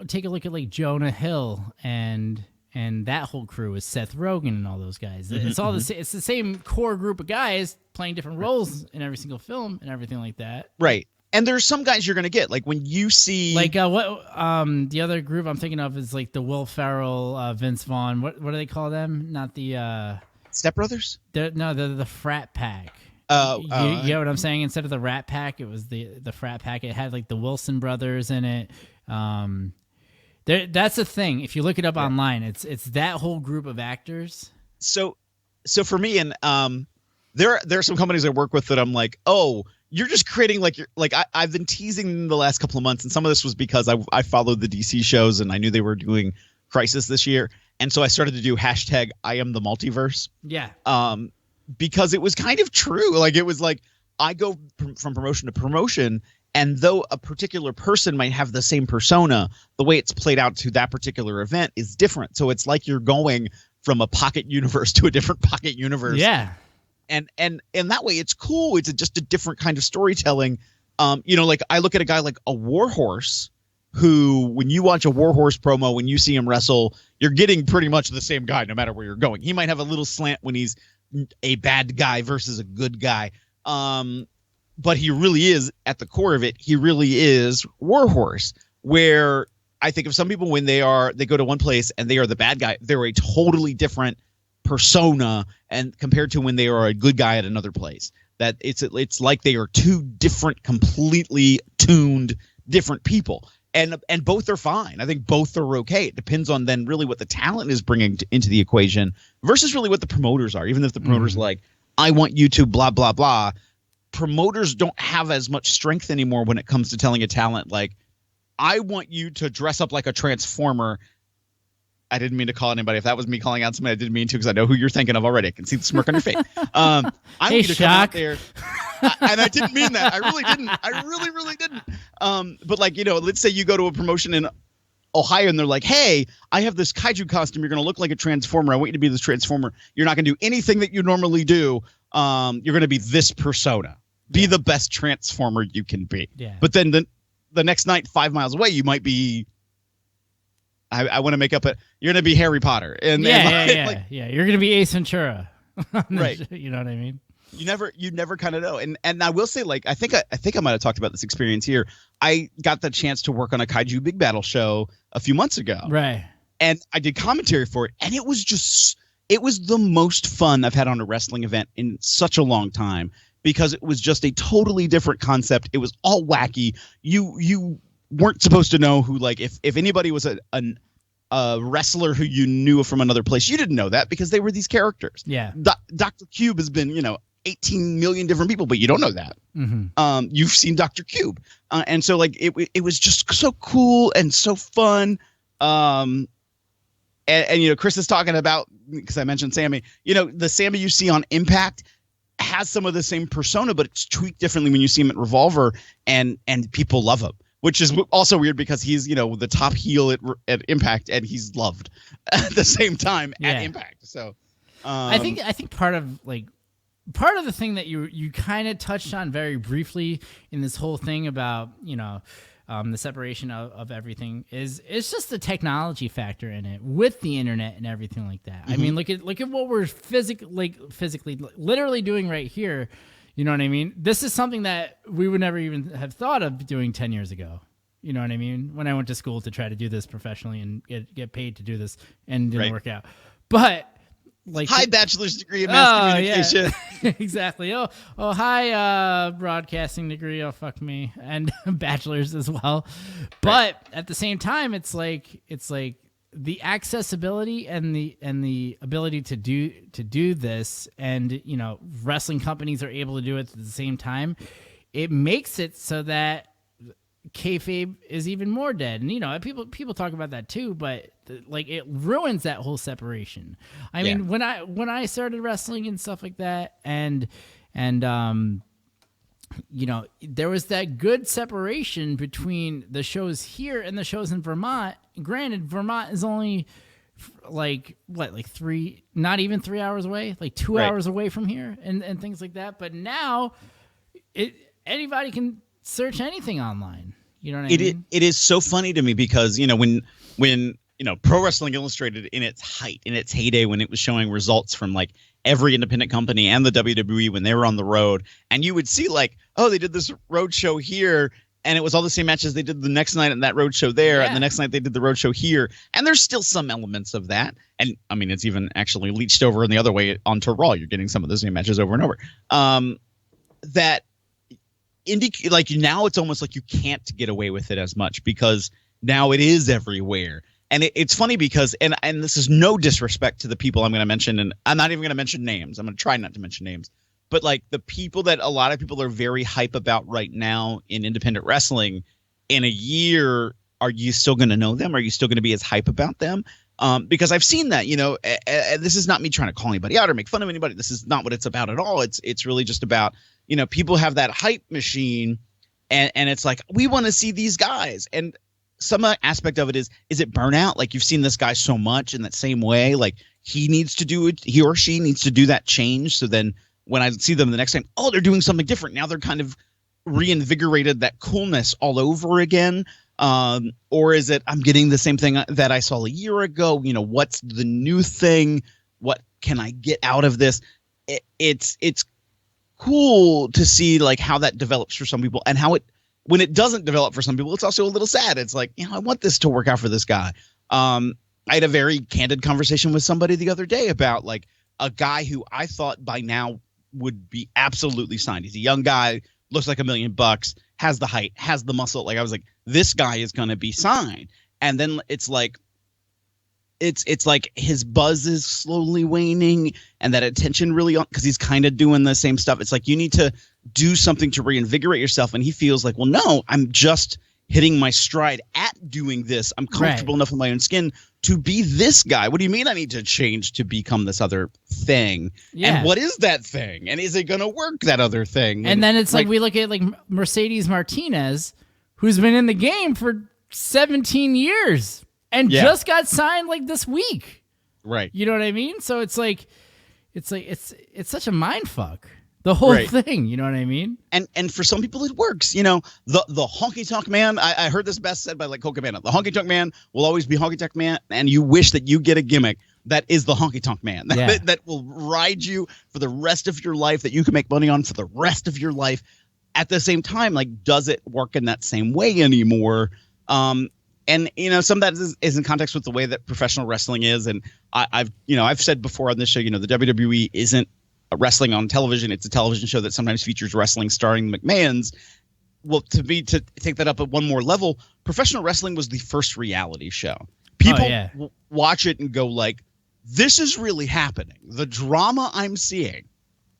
C: take a look at like Jonah Hill and that whole crew with Seth Rogen and all those guys. It's all it's the same core group of guys playing different roles in every single film and everything like that.
D: Right. And there's some guys you're going to get, like when you see
C: the other group I'm thinking of is like the Will Ferrell, Vince Vaughn. What do they call them? Not the
D: Step Brothers?
C: They're the Frat Pack. You know what I'm saying? Instead of the Rat Pack, it was the Frat Pack. It had like the Wilson brothers in it. That's the thing. If you look it up online, it's that whole group of actors.
D: So for me, and there are some companies I work with that I'm like, oh, you're just creating I've been teasing them the last couple of months, and some of this was because I followed the DC shows and I knew they were doing Crisis this year, and so I started to do hashtag I am the multiverse.
C: Yeah.
D: Because it was kind of true. Like, it was like I go from promotion to promotion, and though a particular person might have the same persona, the way it's played out to that particular event is different. So it's like you're going from a pocket universe to a different pocket universe.
C: Yeah.
D: And that way it's cool. It's just a different kind of storytelling. Like I look at a guy like a Warhorse, who, when you watch a Warhorse promo, when you see him wrestle, you're getting pretty much the same guy no matter where you're going. He might have a little slant when he's a bad guy versus a good guy. But he really is, at the core of it, he really is Warhorse, where I think of some people when they go to one place and they are the bad guy, they're a totally different persona, and compared to when they are a good guy at another place, that it's like they are two different, completely tuned different people. And both are fine. I think both are okay. It depends on then really what the talent is bringing into the equation versus really what the promoters are. Even if the promoters like, I want you to blah, blah, blah. Promoters don't have as much strength anymore when it comes to telling a talent, like, I want you to dress up like a Transformer. I didn't mean to call anybody. If that was me calling out somebody, I didn't mean to, because I know who you're thinking of already. I can see the smirk on your face. I want you to come out there. And I didn't mean that. I really didn't. I really, really didn't. But let's say you go to a promotion in Ohio and they're like, hey, I have this kaiju costume. You're going to look like a Transformer. I want you to be this Transformer. You're not going to do anything that you normally do. You're going to be this persona. Be the best Transformer you can be.
C: Yeah.
D: But then the next night, 5 miles away, you might be, I want to make up you're going to be Harry Potter.
C: Yeah. You're going to be Ace Ventura.
D: Right.
C: You know what I mean?
D: You never kind of know. And I will say, like, I think I might have talked about this experience here. I got the chance to work on a Kaiju Big Battle show a few months ago.
C: Right.
D: And I did commentary for it, and it was the most fun I've had on a wrestling event in such a long time, because it was just a totally different concept. It was all wacky. You weren't supposed to know who, like, if anybody was a wrestler who you knew from another place, you didn't know that because they were these characters.
C: Yeah.
D: Dr. Cube has been, 18 million different people, but you don't know that.
C: Mm-hmm.
D: You've seen Dr. Cube. And so, like, it was just so cool and so fun. And Chris is talking about, because I mentioned Sammy, the Sammy you see on Impact has some of the same persona, but it's tweaked differently when you see him at Revolver, and people love him, which is also weird because he's, the top heel at Impact, and he's loved at the same time at Impact. So
C: I think part of the thing that you kind of touched on very briefly in this whole thing about, the separation of everything is just the technology factor in it with the internet and everything like that. Mm-hmm. I mean, look at what we're physically, literally doing right here. You know what I mean? This is something that we would never even have thought of doing 10 years ago. You know what I mean? When I went to school to try to do this professionally and get paid to do this, and didn't work out. But
D: high bachelor's degree in mass communication.
C: Yeah. Exactly. Hi, broadcasting degree. Oh, fuck me. And bachelor's as well. But at the same time, it's like the accessibility and the ability to do this, and wrestling companies are able to do it at the same time. It makes it so that kayfabe is even more dead, and people talk about that too, but it ruins that whole separation. I mean, when I started wrestling and stuff like that, and there was that good separation between the shows here and the shows in Vermont. Granted, Vermont is only not even 3 hours away, 2 hours away from here, and things like that. But now anybody can search anything online. You know what I mean?
D: It is so funny to me because, when Pro Wrestling Illustrated in its height, in its heyday, when it was showing results from every independent company and the WWE when they were on the road, and you would see they did this road show here, and it was all the same matches they did the next night at that road show there, and the next night they did the road show here, and there's still some elements of that, and I mean it's even actually leached over in the other way onto Raw. You're getting some of the same matches over and over. That now it's almost like you can't get away with it as much because now it is everywhere. And it's funny because, and this is no disrespect to the people I'm going to mention, and I'm not even going to mention names. I'm going to try not to mention names. But the people that a lot of people are very hype about right now in independent wrestling, in a year, are you still going to know them? Are you still going to be as hype about them? Because I've seen that, and this is not me trying to call anybody out or make fun of anybody. This is not what it's about at all. It's really just about, people have that hype machine, and it's like, we want to see these guys. And some aspect of it is it burnout? You've seen this guy so much in that same way, he needs to do it, he or she needs to do that change. So then when I see them the next time, they're doing something different. Now they're kind of reinvigorated that coolness all over again. Or is it, I'm getting the same thing that I saw a year ago? What's the new thing? What can I get out of this? It's cool to see how that develops for some people, and how when it doesn't develop for some people, it's also a little sad. It's I want this to work out for this guy. I had a very candid conversation with somebody the other day about a guy who I thought by now would be absolutely signed. He's a young guy, looks like $1 million, has the height, has the muscle. I was like, this guy is going to be signed. And then it's his buzz is slowly waning, and that attention really on, because he's kind of doing the same stuff. It's you need to do something to reinvigorate yourself. And he feels well, no, I'm just hitting my stride at doing this. I'm comfortable enough in my own skin to be this guy. What do you mean I need to change to become this other thing? Yeah. And what is that thing? And is it going to work, that other thing?
C: And then it's we look at Mercedes Martinez, who's been in the game for 17 years and just got signed this week.
D: Right.
C: You know what I mean? So it's it's such a mind fuck. The whole thing, you know what I mean?
D: And for some people it works. The honky tonk man, I heard this best said by Cole Cabana. The honky tonk man will always be honky tonk man, and you wish that you get a gimmick that is the honky tonk man that will ride you for the rest of your life, that you can make money on for the rest of your life. At the same time, like, does it work in that same way anymore? And some of that is in context with the way that professional wrestling is. And I've said before on this show, the WWE isn't a wrestling on television. It's a television show that sometimes features wrestling starring the McMahons. Well, to take that up at one more level, professional wrestling was the first reality show. People watch it and go like, this is really happening. The drama I'm seeing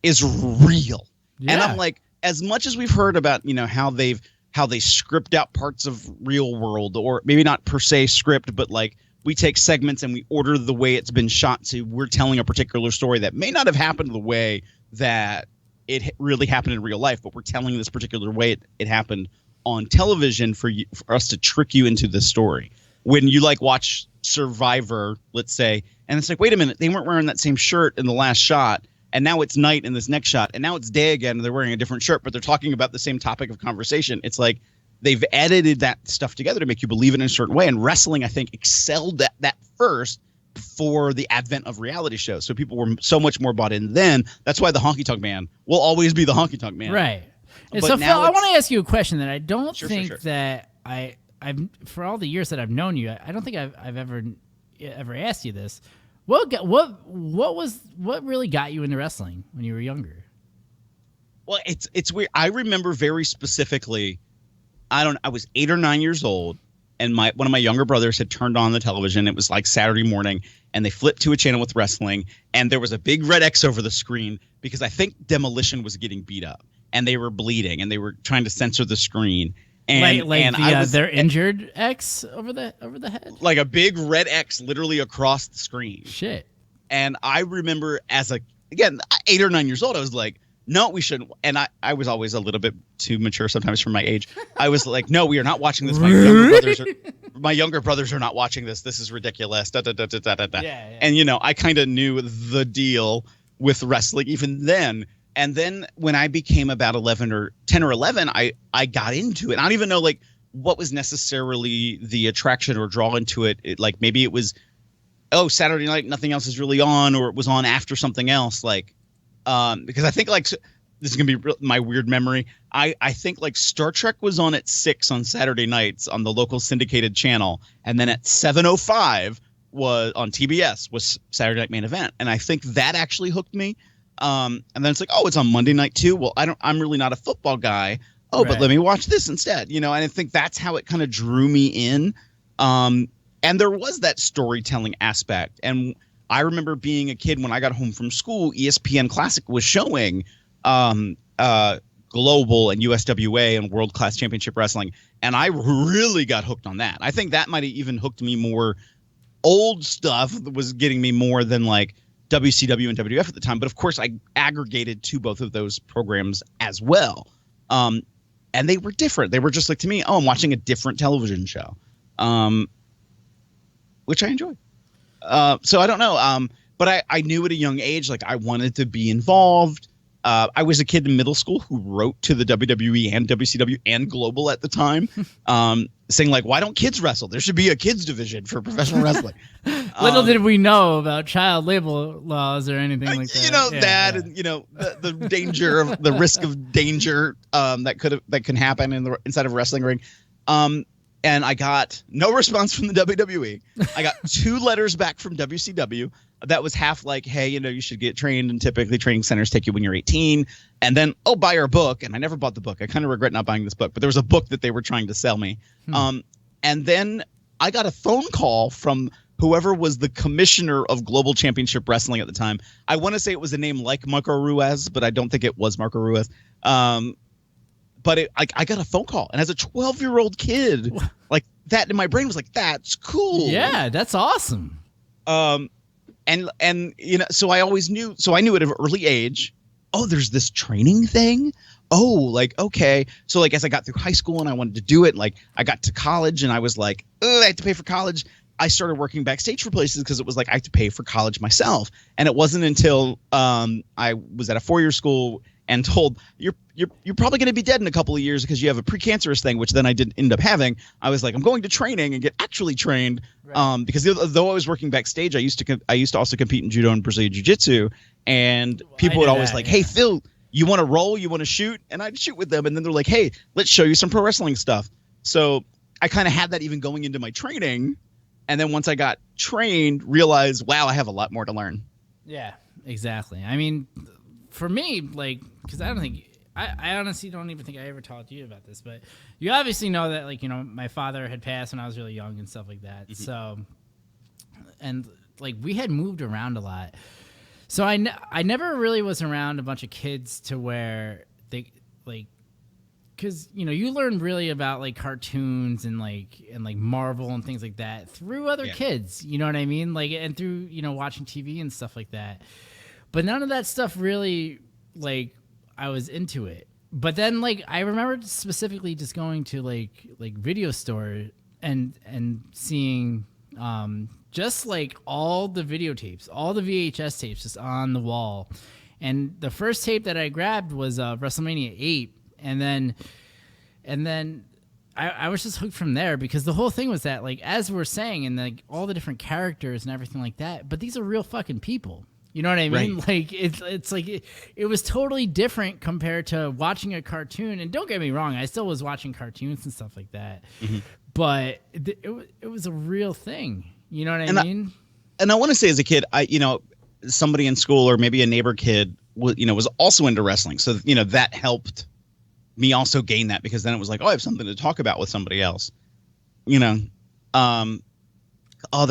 D: is real. Yeah. And I'm like, as much as we've heard about, how they script out parts of real world, or maybe not per se script, but like we take segments and we order the way it's been shot, so we're telling a particular story that may not have happened the way that it really happened in real life, but we're telling this particular way it happened on television for us to trick you into the story. When you like watch Survivor, let's say, and it's like, wait a minute, they weren't wearing that same shirt in the last shot, and now it's night in this next shot, and now it's day again, and they're wearing a different shirt, but they're talking about the same topic of conversation. It's like they've edited that stuff together to make you believe it in a certain way. And wrestling, I think, excelled at that first before the advent of reality shows. So people were so much more bought in then. That's why the honky tonk man will always be the honky tonk man.
C: Right. And so, Phil, I want to ask you a question that I don't think that I've for all the years that I've known you, I don't think I've ever asked you this. What really got you into wrestling when you were younger?
D: Well, it's weird. I remember very specifically. I was 8 or 9 years old, and one of my younger brothers had turned on the television. It was like Saturday morning, and they flipped to a channel with wrestling, and there was a big red X over the screen because I think Demolition was getting beat up, and they were bleeding, and they were trying to censor the screen. And
C: their injured X over the head,
D: like a big red X literally across the screen.
C: Shit.
D: And I remember again 8 or 9 years old, I was like, no, we shouldn't. And I was always a little bit too mature sometimes for my age. I was like, no, we are not watching this. My younger brothers are not watching this. This is ridiculous. Da, da, da, da, da, da. Yeah. And I kind of knew the deal with wrestling even then. And then when I became about 10 or 11, I got into it. I don't even know like what was necessarily the attraction or draw into it. Like maybe it was, Saturday night, nothing else is really on, or it was on after something else. Like, because I think like this is gonna be my weird memory. I think like Star Trek was on at 6 on Saturday nights on the local syndicated channel, and then at 7:05 was on TBS was Saturday Night Main Event, and I think that actually hooked me. And then it's like, it's on Monday night too. Well, I'm really not a football guy. Right. But let me watch this instead. And I think that's how it kind of drew me in. And there was that storytelling aspect. And I remember being a kid when I got home from school, ESPN Classic was showing Global and USWA and World Class Championship Wrestling. And I really got hooked on that. I think that might have even hooked me more. Old stuff was getting me more than like WCW and WWF at the time. But of course, I aggregated to both of those programs as well. And they were different. They were just like, to me, I'm watching a different television show, which I enjoy. So I don't know. But I knew at a young age, like I wanted to be involved. I was a kid in middle school who wrote to the WWE and WCW and Global at the time, saying like, why don't kids wrestle? There should be a kids division for professional wrestling.
C: Little did we know about child labor laws or anything like that.
D: And the danger of the risk of danger that can happen inside of a wrestling ring. And I got no response from the WWE. I got 2 letters back from WCW. That was half like, hey, you should get trained, and typically training centers take you when you're 18. And then, buy our book. And I never bought the book. I kind of regret not buying this book, but there was a book that they were trying to sell me. And then I got a phone call from whoever was the commissioner of Global Championship Wrestling at the time. I want to say it was a name like Marco Ruiz, but I don't think it was Marco Ruiz. But I got a phone call, and as a 12-year-old kid, like that in my brain was like, that's cool.
C: Yeah, that's awesome.
D: And so I always knew. So I knew at an early age, there's this training thing. Okay. So like as I got through high school and I wanted to do it, like I got to college and I was like, I have to pay for college. I started working backstage for places because it was like I had to pay for college myself. And it wasn't until I was at a 4-year school and told you're probably going to be dead in a couple of years because you have a precancerous thing, which then I didn't end up having. I was like, I'm going to training and get actually trained. Because though I was working backstage, I used to also compete in judo and Brazilian jiu-jitsu, and people would always hey, Phil, you want to roll? You want to shoot? And I'd shoot with them. And then they're like, hey, let's show you some pro wrestling stuff. So I kind of had that even going into my training. And then once I got trained, realized, wow, I have a lot more to learn.
C: Yeah, exactly. I mean, for me, like, because I honestly don't even think I ever talked to you about this, but you obviously know that, like, you know, my father had passed when I was really young and stuff like that. Mm-hmm. So, and like, we had moved around a lot. So I never really was around a bunch of kids to where they, like, because, you know, you learn really about, like, cartoons and Marvel and things like that through other kids, you know what I mean? Like, and through, you know, watching TV and stuff like that. But none of that stuff really, like, I was into it. But then, like, I remember specifically just going to, like video store and seeing just, like, all the videotapes, all the VHS tapes just on the wall. And the first tape that I grabbed was WrestleMania 8. And then I was just hooked from there, because the whole thing was that, like, as we're saying, and like all the different characters and everything like that, but these are real fucking people. You know what I mean? Right. Like, it's like it was totally different compared to watching a cartoon. And don't get me wrong, I still was watching cartoons and stuff like that, mm-hmm. but it was a real thing. You know what I mean?
D: And I want to say, as a kid, somebody in school or maybe a neighbor kid was also into wrestling, so that helped me also gain that, because then it was like, oh, I have something to talk about with somebody else, there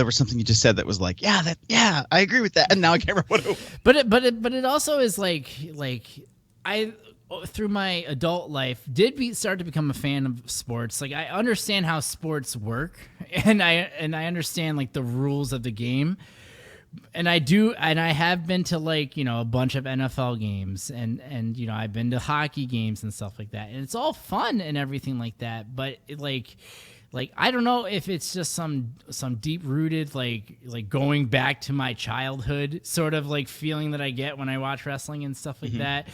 D: was something you just said that was like, I agree with that, and now I can't remember what it was.
C: But it also is like I, through my adult life, did start to become a fan of sports. Like, I understand how sports work, and I understand, like, the rules of the game. And I have been to, like, you know, a bunch of NFL games, and you know, I've been to hockey games and stuff like that, and it's all fun and everything like that. But like I don't know if it's just some deep rooted like going back to my childhood sort of like feeling that I get when I watch wrestling and stuff like mm-hmm. that.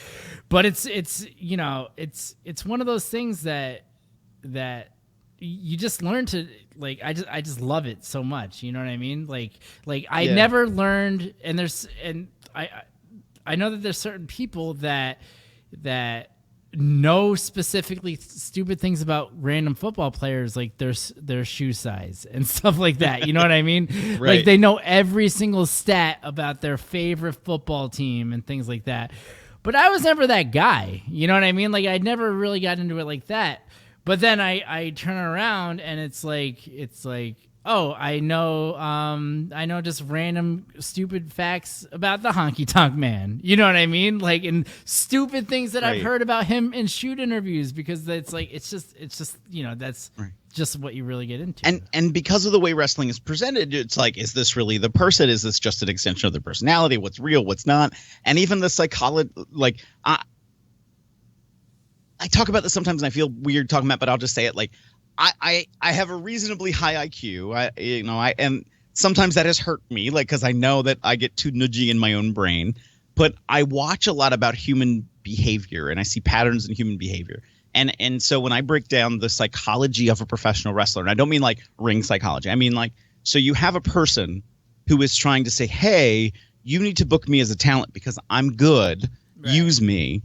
C: But it's you know, it's one of those things that you just learn to, like, I just love it so much. You know what I mean? Like I never learned, and I know that there's certain people that know specifically stupid things about random football players, like their shoe size and stuff like that. You know what I mean? Right. Like, they know every single stat about their favorite football team and things like that. But I was never that guy. You know what I mean? Like, I never really got into it like that. But then I turn around and it's like, oh, I know just random stupid facts about the Honky Tonk Man. You know what I mean? Like, and stupid things that I've heard about him in shoot interviews, because it's like, it's just, you know, that's just what you really get into.
D: And because of the way wrestling is presented, it's like, is this really the person? Is this just an extension of their personality? What's real? What's not? And even the psychology, like, I talk about this sometimes and I feel weird talking about it, but I'll just say it. Like, I have a reasonably high IQ. And sometimes that has hurt me, like, because I know that I get too nudgy in my own brain. But I watch a lot about human behavior, and I see patterns in human behavior. And so when I break down the psychology of a professional wrestler, and I don't mean like ring psychology, I mean, like, so you have a person who is trying to say, hey, you need to book me as a talent because I'm good, use me,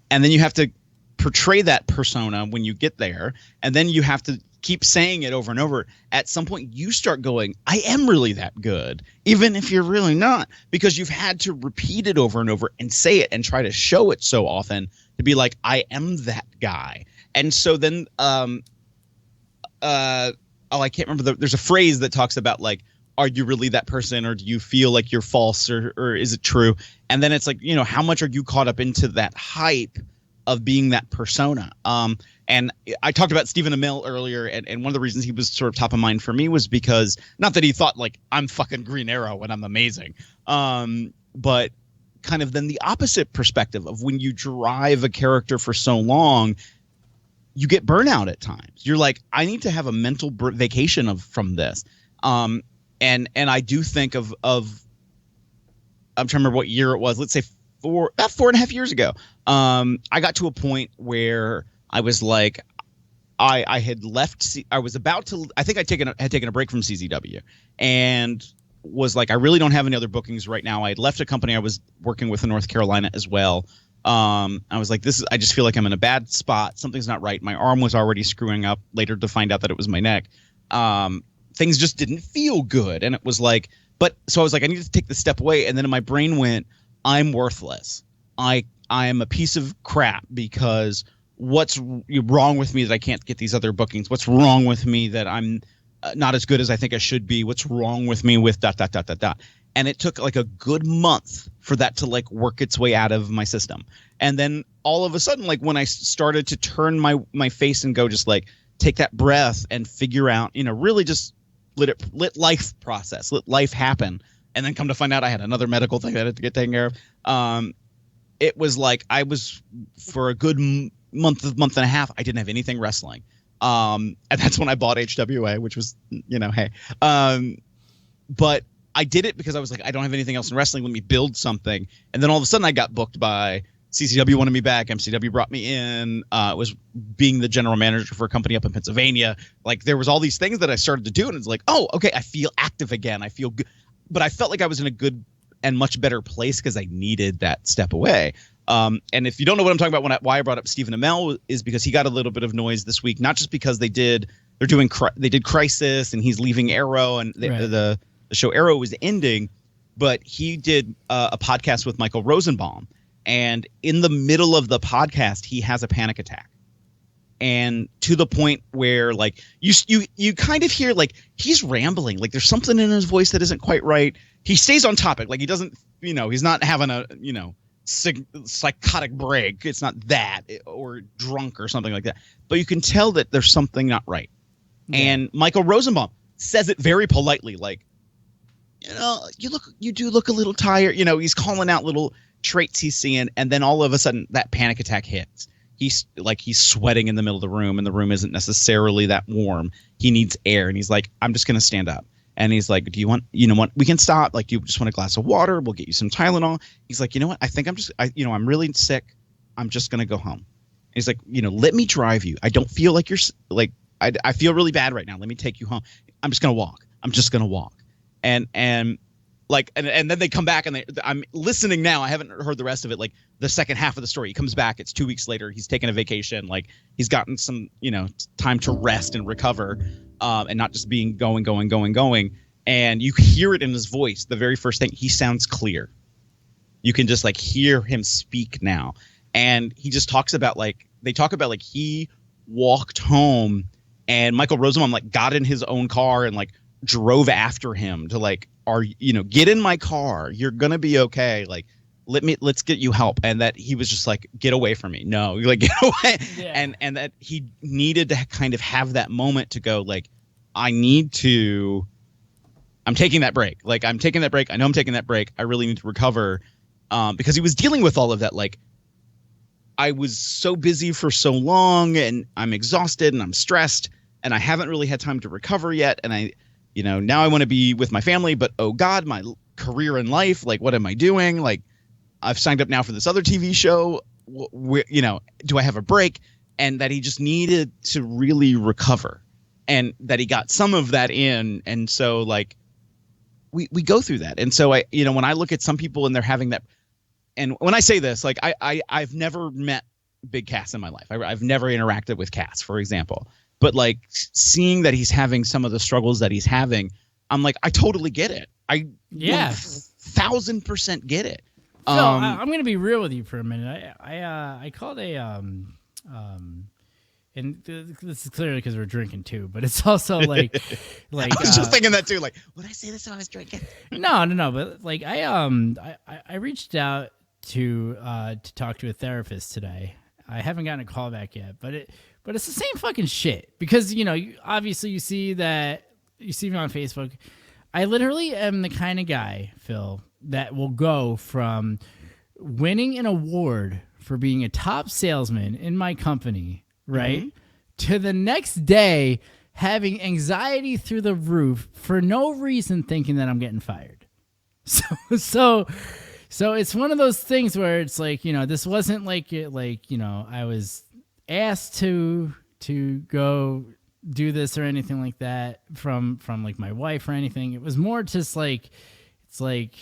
D: and then you have to portray that persona when you get there, and then you have to keep saying it over and over. At some point you start going, I am really that good, even if you're really not, because you've had to repeat it over and over and say it and try to show it so often to be like, I am that guy. And so then I can't remember, there's a phrase that talks about, like, are you really that person, or do you feel like you're false, or is it true? And then it's like, you know, how much are you caught up into that hype of being that persona? And I talked about Stephen Amell earlier, and one of the reasons he was sort of top of mind for me was because, not that he thought, like, I'm fucking Green Arrow and I'm amazing, but kind of then the opposite perspective of when you drive a character for so long, you get burnout at times. You're like, I need to have a mental vacation from this. And I do think of I'm trying to remember what year it was. Let's say about 4.5 years ago. I got to a point where I was like, I had left. I was about to. I think I had taken a break from CZW, and was like, I really don't have any other bookings right now. I had left a company I was working with in North Carolina as well. I was like, I just feel like I'm in a bad spot. Something's not right. My arm was already screwing up. Later to find out that it was my neck. Things just didn't feel good, and it was like, so I was like, I need to take the step away, and then in my brain went, I'm worthless. I am a piece of crap because. What's wrong with me that I can't get these other bookings? What's wrong with me that I'm not as good as I think I should be? What's wrong with me with ... And it took like a good month for that to like work its way out of my system. And then all of a sudden, like when I started to turn my face and go, just like take that breath and figure out, really just let life process, let life happen. And then come to find out I had another medical thing that I had to get taken care of. It was like I was for a good month and a half, I didn't have anything wrestling. And that's when I bought HWA, which was, hey. But I did it because I was like, I don't have anything else in wrestling. Let me build something. And then all of a sudden I got booked by CCW, wanted me back. MCW brought me in. Was being the general manager for a company up in Pennsylvania. Like there was all these things that I started to do. And it's like, oh, okay, I feel active again. I feel good. But I felt like I was in a good and much better place because I needed that step away. And if you don't know what I'm talking about, why I brought up Stephen Amell is because he got a little bit of noise this week, not just because they did Crisis and he's leaving Arrow and the show Arrow was ending, but he did a podcast with Michael Rosenbaum, and in the middle of the podcast, he has a panic attack. And to the point where like you kind of hear like he's rambling, like there's something in his voice that isn't quite right. He stays on topic, like he doesn't, he's not having a, psychotic break. It's not that, or drunk or something like that. But you can tell that there's something not right. Yeah. And Michael Rosenbaum says it very politely, like, you do look a little tired. He's calling out little traits he's seeing, and then all of a sudden that panic attack hits. He's sweating in the middle of the room, and the room isn't necessarily that warm. He needs air, and he's like, I'm just gonna stand up. And he's like, do you want, we can stop. Like, you just want a glass of water? We'll get you some Tylenol. He's like, you know what? I think I'm really sick. I'm just going to go home. And he's like, let me drive you. I don't feel like you're like, I feel really bad right now. Let me take you home. I'm just going to walk. And then they come back and I'm listening now. I haven't heard the rest of it. Like the second half of the story, he comes back. It's 2 weeks later. He's taking a vacation. Like he's gotten some, time to rest and recover. And not just being going. And you hear it in his voice. The very first thing, he sounds clear. You can just like hear him speak now. And he just talks about he walked home and Michael Rosenbaum like got in his own car and like drove after him to like, get in my car. You're going to be okay. Like, let's get you help. And that he was just like, get away from me. No, like get away. Yeah. And that he needed to kind of have that moment to go like, I'm taking that break. Like I'm taking that break. I know I'm taking that break. I really need to recover. Because he was dealing with all of that. Like I was so busy for so long and I'm exhausted and I'm stressed and I haven't really had time to recover yet. And I, now I want to be with my family, but oh God, my career in life, like what am I doing? Like, I've signed up now for this other TV show. Do I have a break? And that he just needed to really recover, and that he got some of that in. And so like we go through that. And so I, when I look at some people and they're having that, and when I say this, like I've never met Big Cass in my life. I've never interacted with Cass, for example. But like seeing that he's having some of the struggles that he's having, I'm like, I totally get it. 1000% get it.
C: So I'm going to be real with you for a minute. I called and this is clearly because we're drinking too, but it's also like
D: I was just thinking that too. Like, would I say this when I was drinking?
C: No. But like I reached out to talk to a therapist today. I haven't gotten a call back yet, but it's the same fucking shit because obviously you see me on Facebook. I literally am the kind of guy, Phil, that will go from winning an award for being a top salesman in my company, right, mm-hmm. to the next day having anxiety through the roof for no reason, thinking that I'm getting fired. So So it's one of those things where it's like, this wasn't like I was asked to go do this or anything like that from like my wife or anything. It was more just like, it's like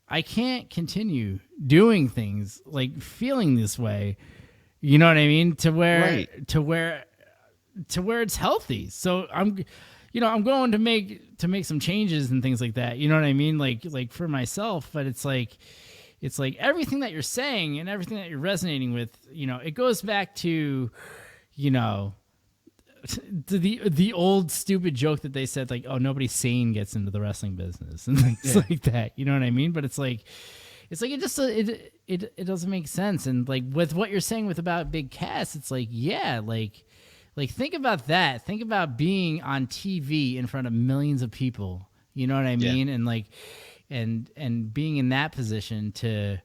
C: I can't continue doing things like feeling this way. You know what I mean? To where it's healthy. So I'm going to make some changes and things like that. You know what I mean? Like for myself, but it's like everything that you're saying and everything that you're resonating with, it goes back to, the old stupid joke that they said, like, oh, nobody sane gets into the wrestling business and things like that. You know what I mean? But it's like it just it doesn't make sense. And like with what you're saying about Big Cass, it's like, yeah, like think about that. Think about being on TV in front of millions of people. You know what I mean? And like and being in that position to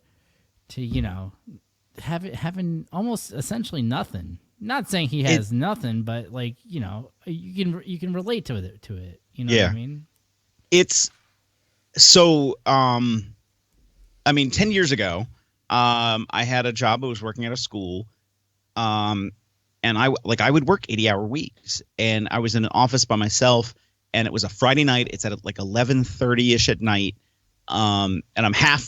C: having almost essentially nothing. Not saying he has nothing, but like, you can relate to it. You know what I mean?
D: It's so, 10 years ago, I had a job. I was working at a school. And I would work 80-hour weeks, and I was in an office by myself, and it was a Friday night. It's at like 11:30ish at night. And I'm half,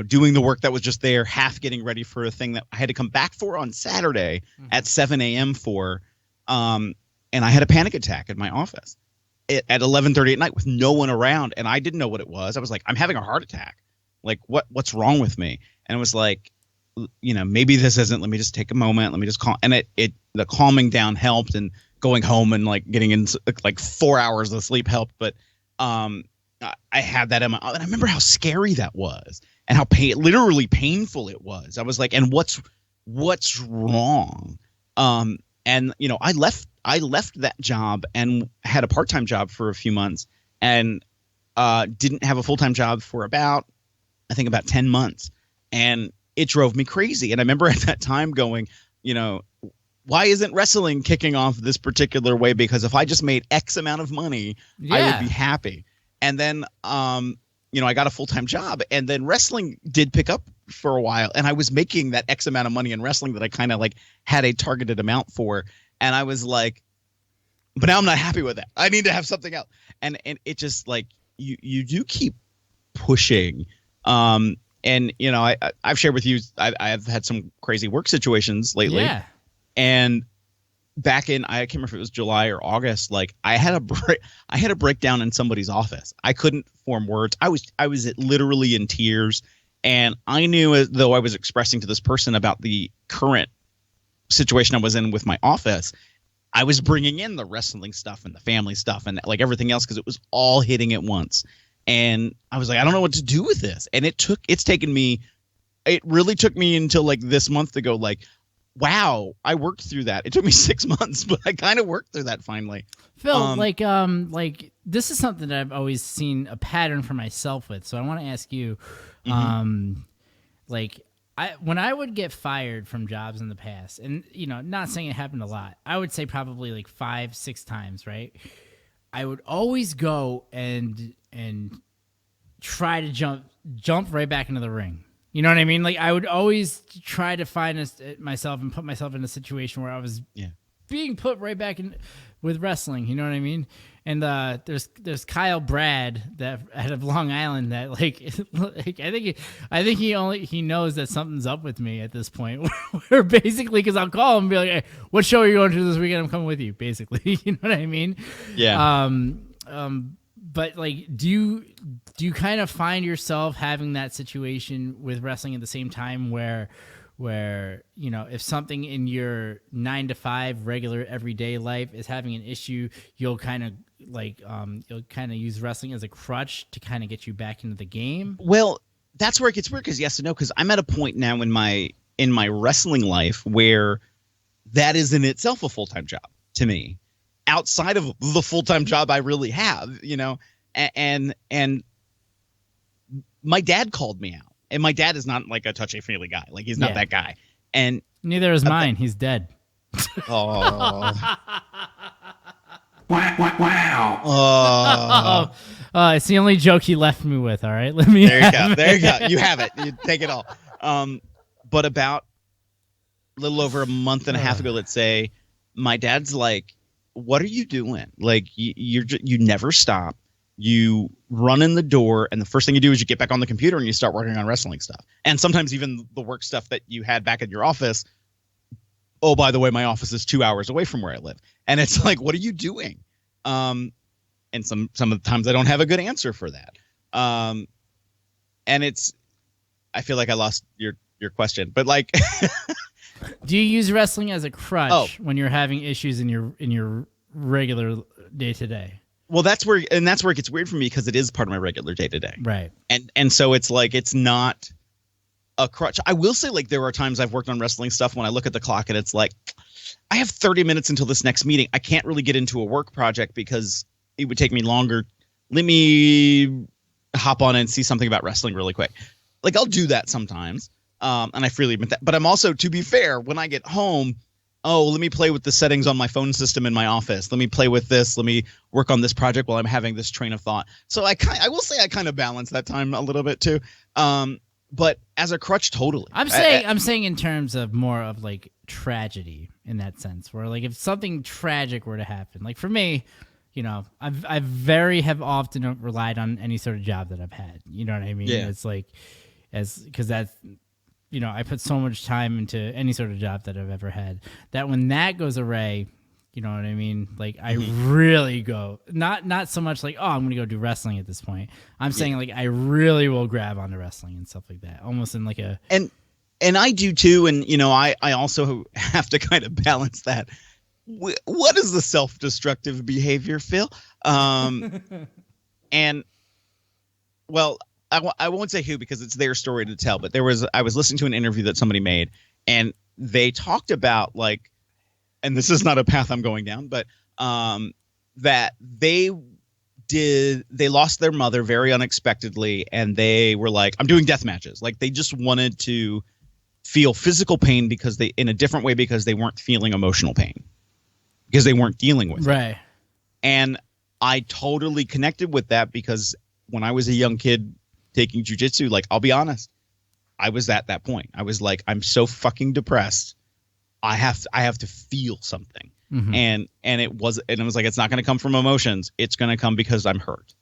D: doing the work that was just there, half getting ready for a thing that I had to come back for on Saturday at 7 a.m. for. And I had a panic attack in my office at 11:30 at night with no one around. And I didn't know what it was. I was like, I'm having a heart attack. Like, what's wrong with me? And it was like, maybe this isn't, let me just take a moment. Let me just calm. And the calming down helped, and going home and like getting in like 4 hours of sleep helped. But, I had that in my, and I remember how scary that was and how literally painful it was. I was like, and what's wrong? And I left that job and had a part-time job for a few months, and didn't have a full-time job for about 10 months. And it drove me crazy. And I remember at that time going, why isn't wrestling kicking off this particular way? Because if I just made X amount of money, I would be happy. And then, I got a full-time job, and then wrestling did pick up for a while, and I was making that X amount of money in wrestling that I kind of like had a targeted amount for. And I was like, but now I'm not happy with that. I need to have something else. And it just like, you do keep pushing. And I've shared with you, I've had some crazy work situations lately. Yeah. And back in, I can't remember if it was July or August, like I had a breakdown in somebody's office. I couldn't form words. I was literally in tears, and I knew, as though I was expressing to this person about the current situation I was in with my office, I was bringing in the wrestling stuff and the family stuff and like everything else, because it was all hitting at once. And I was like, I don't know what to do with this. And it really took me until like this month to go like, wow, I worked through that. It took me 6 months, but I kind of worked through that finally.
C: Phil, like this is something that I've always seen a pattern for myself with. So I want to ask you, when I would get fired from jobs in the past, and not saying it happened a lot, I would say probably like 5-6 times, right? I would always go and try to jump right back into the ring. You know what I mean? Like I would always try to find myself and put myself in a situation where I was being put right back in with wrestling. You know what I mean? And there's Kyle Brad that out of Long Island that like I think he knows that something's up with me at this point. Where basically, because I'll call him and be like, hey, what show are you going to this weekend? I'm coming with you. Basically, you know what I mean?
D: Yeah.
C: But like, do you kind of find yourself having that situation with wrestling at the same time where if something in your 9-to-5 regular everyday life is having an issue, you'll kind of use wrestling as a crutch to kind of get you back into the game?
D: Well, that's where it gets weird, because yes and no, because I'm at a point now in my wrestling life where that is in itself a full-time job to me, outside of the full-time job I really have, and my dad called me out, and my dad is not like a touchy-feely guy. Like he's not that guy. And
C: neither is mine. He's dead.
D: Oh.
C: Wow. It's the only joke he left me with. All right, let me.
D: There you go. There you go. You have it. You take it all. But about a little over a month and a half ago, let's say, my dad's like, "What are you doing? Like, you never stop. You run in the door, and the first thing you do is you get back on the computer and you start working on wrestling stuff. And sometimes even the work stuff that you had back in your office. Oh, by the way, my office is 2 hours away from where I live. And it's like, what are you doing? And some of the times I don't have a good answer for that. And I feel like I lost your question, but like,
C: do you use wrestling as a crutch when you're having issues in your regular day to day?
D: Well, that's where it gets weird for me because it is part of my regular day to day.
C: Right.
D: And so it's like, it's not a crutch. I will say, like, there are times I've worked on wrestling stuff when I look at the clock and it's like, I have 30 minutes until this next meeting. I can't really get into a work project because it would take me longer. Let me hop on and see something about wrestling really quick. Like, I'll do that sometimes. And I freely admit that. But I'm also, to be fair, when I get home, let me play with the settings on my phone system in my office. Let me play with this. Let me work on this project while I'm having this train of thought. So I will say I kind of balance that time a little bit too. But as a crutch, totally.
C: I'm saying in terms of more of like tragedy in that sense, where like if something tragic were to happen, like for me, you know, I very have often relied on any sort of job that I've had. You know what I mean?
D: Yeah.
C: It's like because that's. You know, I put so much time into any sort of job that I've ever had that when that goes away, you know what I mean? Like I really go, not so much like, I'm going to go do wrestling at this point. I'm saying like I really will grab onto wrestling and stuff like that, almost in like a...
D: And I do too. And, you know, I also have to kind of balance that. What is the self-destructive behavior, Phil? And, well... I won't say who because it's their story to tell, but I was listening to an interview that somebody made and they talked about like, and this is not a path I'm going down, but that they lost their mother very unexpectedly and they were like, I'm doing death matches. Like they just wanted to feel physical pain in a different way because they weren't feeling emotional pain because they weren't dealing with it. And I totally connected with that because when I was a young kid taking jujitsu, like I'll be honest, I was at that point. I was like, I'm so fucking depressed. I have to feel something. Mm-hmm. And it was like, it's not going to come from emotions. It's going to come because I'm hurt.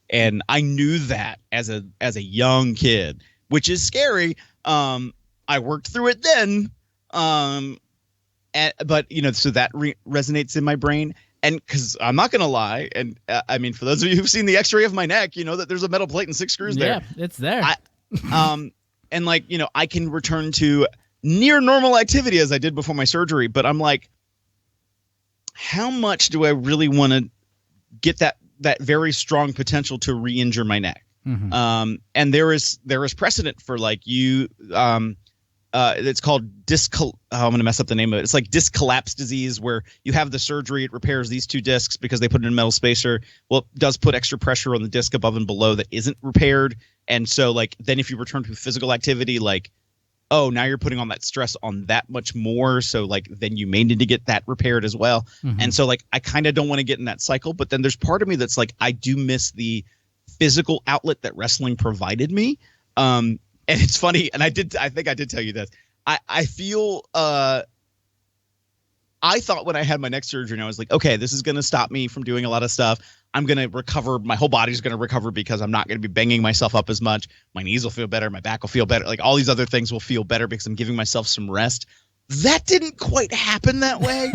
D: And I knew that as a young kid, which is scary. I worked through it then. But you know, so that resonates in my brain. And because I'm not going to lie, and I mean, for those of you who've seen the x-ray of my neck, you know that there's a metal plate and 6 screws there.
C: Yeah, it's there.
D: And like, you know, I can return to near normal activity as I did before my surgery. But I'm like, how much do I really want to get that very strong potential to re-injure my neck? Mm-hmm. And there is precedent for like you... it's called I'm going to mess up the name of it. It's like disc collapse disease where you have the surgery. It repairs these 2 discs because they put it in a metal spacer. Well, it does put extra pressure on the disc above and below that isn't repaired. And so like, then if you return to physical activity, like, now you're putting on that stress on that much more. So like, then you may need to get that repaired as well. Mm-hmm. And so like, I kind of don't want to get in that cycle, but then there's part of me that's like, I do miss the physical outlet that wrestling provided me. And it's funny, and I think I did tell you this. I feel I thought when I had my neck surgery, and I was like, okay, this is going to stop me from doing a lot of stuff. I'm going to recover. My whole body's going to recover because I'm not going to be banging myself up as much. My knees will feel better. My back will feel better. Like all these other things will feel better because I'm giving myself some rest. That didn't quite happen that way.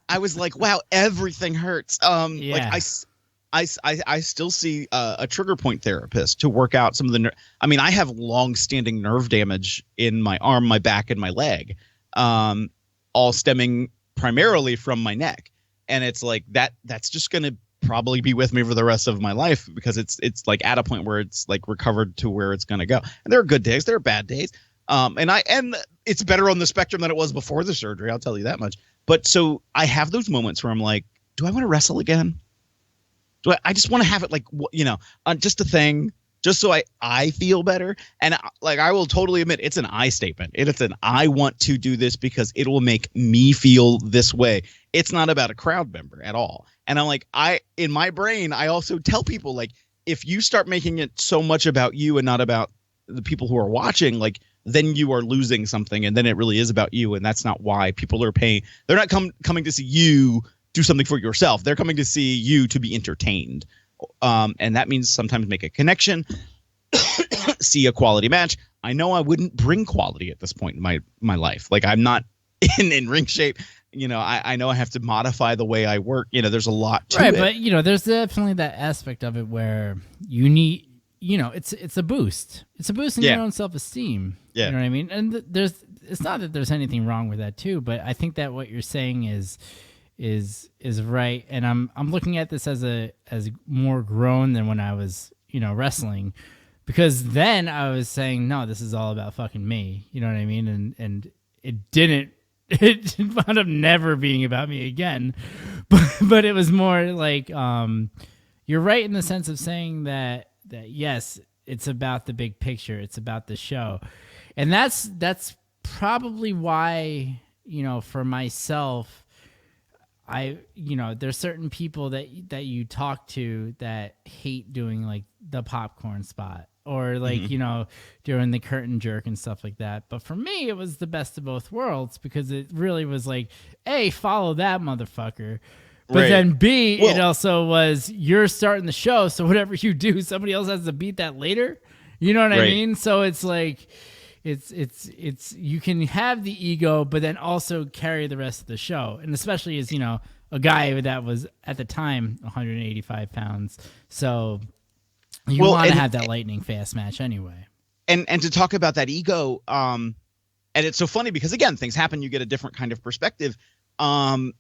D: I was like, wow, everything hurts. Like I still see a trigger point therapist to work out some of the I have long-standing nerve damage in my arm, my back, and my leg, all stemming primarily from my neck. And it's like that's just going to probably be with me for the rest of my life because it's like at a point where it's like recovered to where it's going to go. And there are good days, there are bad days. And it's better on the spectrum than it was before the surgery, I'll tell you that much. But so I have those moments where I'm like, do I want to wrestle again? I just want to have it like, you know, just a thing, just so I feel better. And like, I will totally admit it's an I statement. It's an I want to do this because it will make me feel this way. It's not about a crowd member at all. And I'm like, in my brain, I also tell people, like, if you start making it so much about you and not about the people who are watching, like, then you are losing something, and then it really is about you, and that's not why people are paying. They're not coming to see you do something for yourself. They're coming to see you to be entertained. And that means sometimes make a connection, see a quality match. I know I wouldn't bring quality at this point in my life. Like, I'm not in ring shape. You know, I know I have to modify the way I work. You know, there's a lot to it.
C: Right, but, you know, there's definitely that aspect of it where you need, you know, it's a boost. It's a boost in your own self-esteem.
D: Yeah.
C: You know what I mean? And it's not that there's anything wrong with that too, but I think that what you're saying is right. And I'm looking at this as more grown than when I was, you know, wrestling, because then I was saying, no, this is all about fucking me. You know what I mean? And it wound up never being about me again. But it was more like, you're right in the sense of saying that yes, it's about the big picture. It's about the show. And that's probably why, you know, for myself, there's certain people that you talk to that hate doing like the popcorn spot or like, you know, doing the curtain jerk and stuff like that. But for me, it was the best of both worlds, because it really was like, A, follow that motherfucker. But then B, it also was, you're starting the show, so whatever you do, somebody else has to beat that later. You know what I mean? So it's like, it's you can have the ego, but then also carry the rest of the show. And especially as, you know, a guy that was at the time 185 pounds. So you want to have that lightning fast match anyway.
D: And to talk about that ego, and it's so funny because, again, things happen, you get a different kind of perspective. And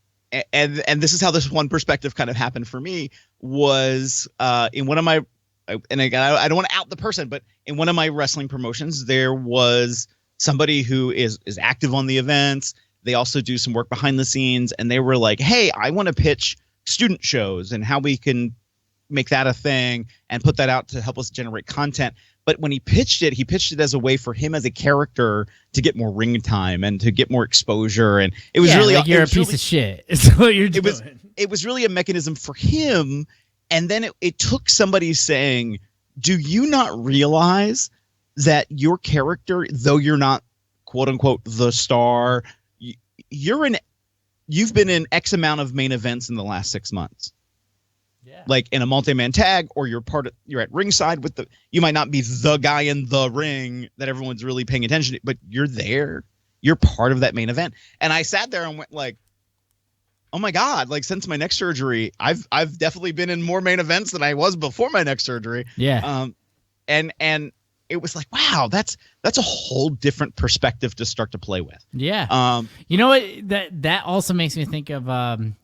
D: this is how this one perspective kind of happened for me, was in one of my, and again, I don't want to out the person, but in one of my wrestling promotions, there was somebody who is active on the events. They also do some work behind the scenes, and they were like, hey, I want to pitch student shows and how we can make that a thing and put that out to help us generate content. But when he pitched it as a way for him as a character to get more ring time and to get more exposure. And it was really
C: like you're a piece of shit. It's what you're doing.
D: It was really a mechanism for him. And then it took somebody saying, do you not realize that your character, though you're not quote unquote the star, you've been in X amount of main events in the last 6 months. Yeah. Like in a multi-man tag, or you're at ringside with you might not be the guy in the ring that everyone's really paying attention to, but you're there. You're part of that main event. And I sat there and went like, oh my God, like since my neck surgery, I've definitely been in more main events than I was before my neck surgery.
C: Yeah.
D: And it was like, wow, that's a whole different perspective to start to play with.
C: Yeah. You know what? That also makes me think of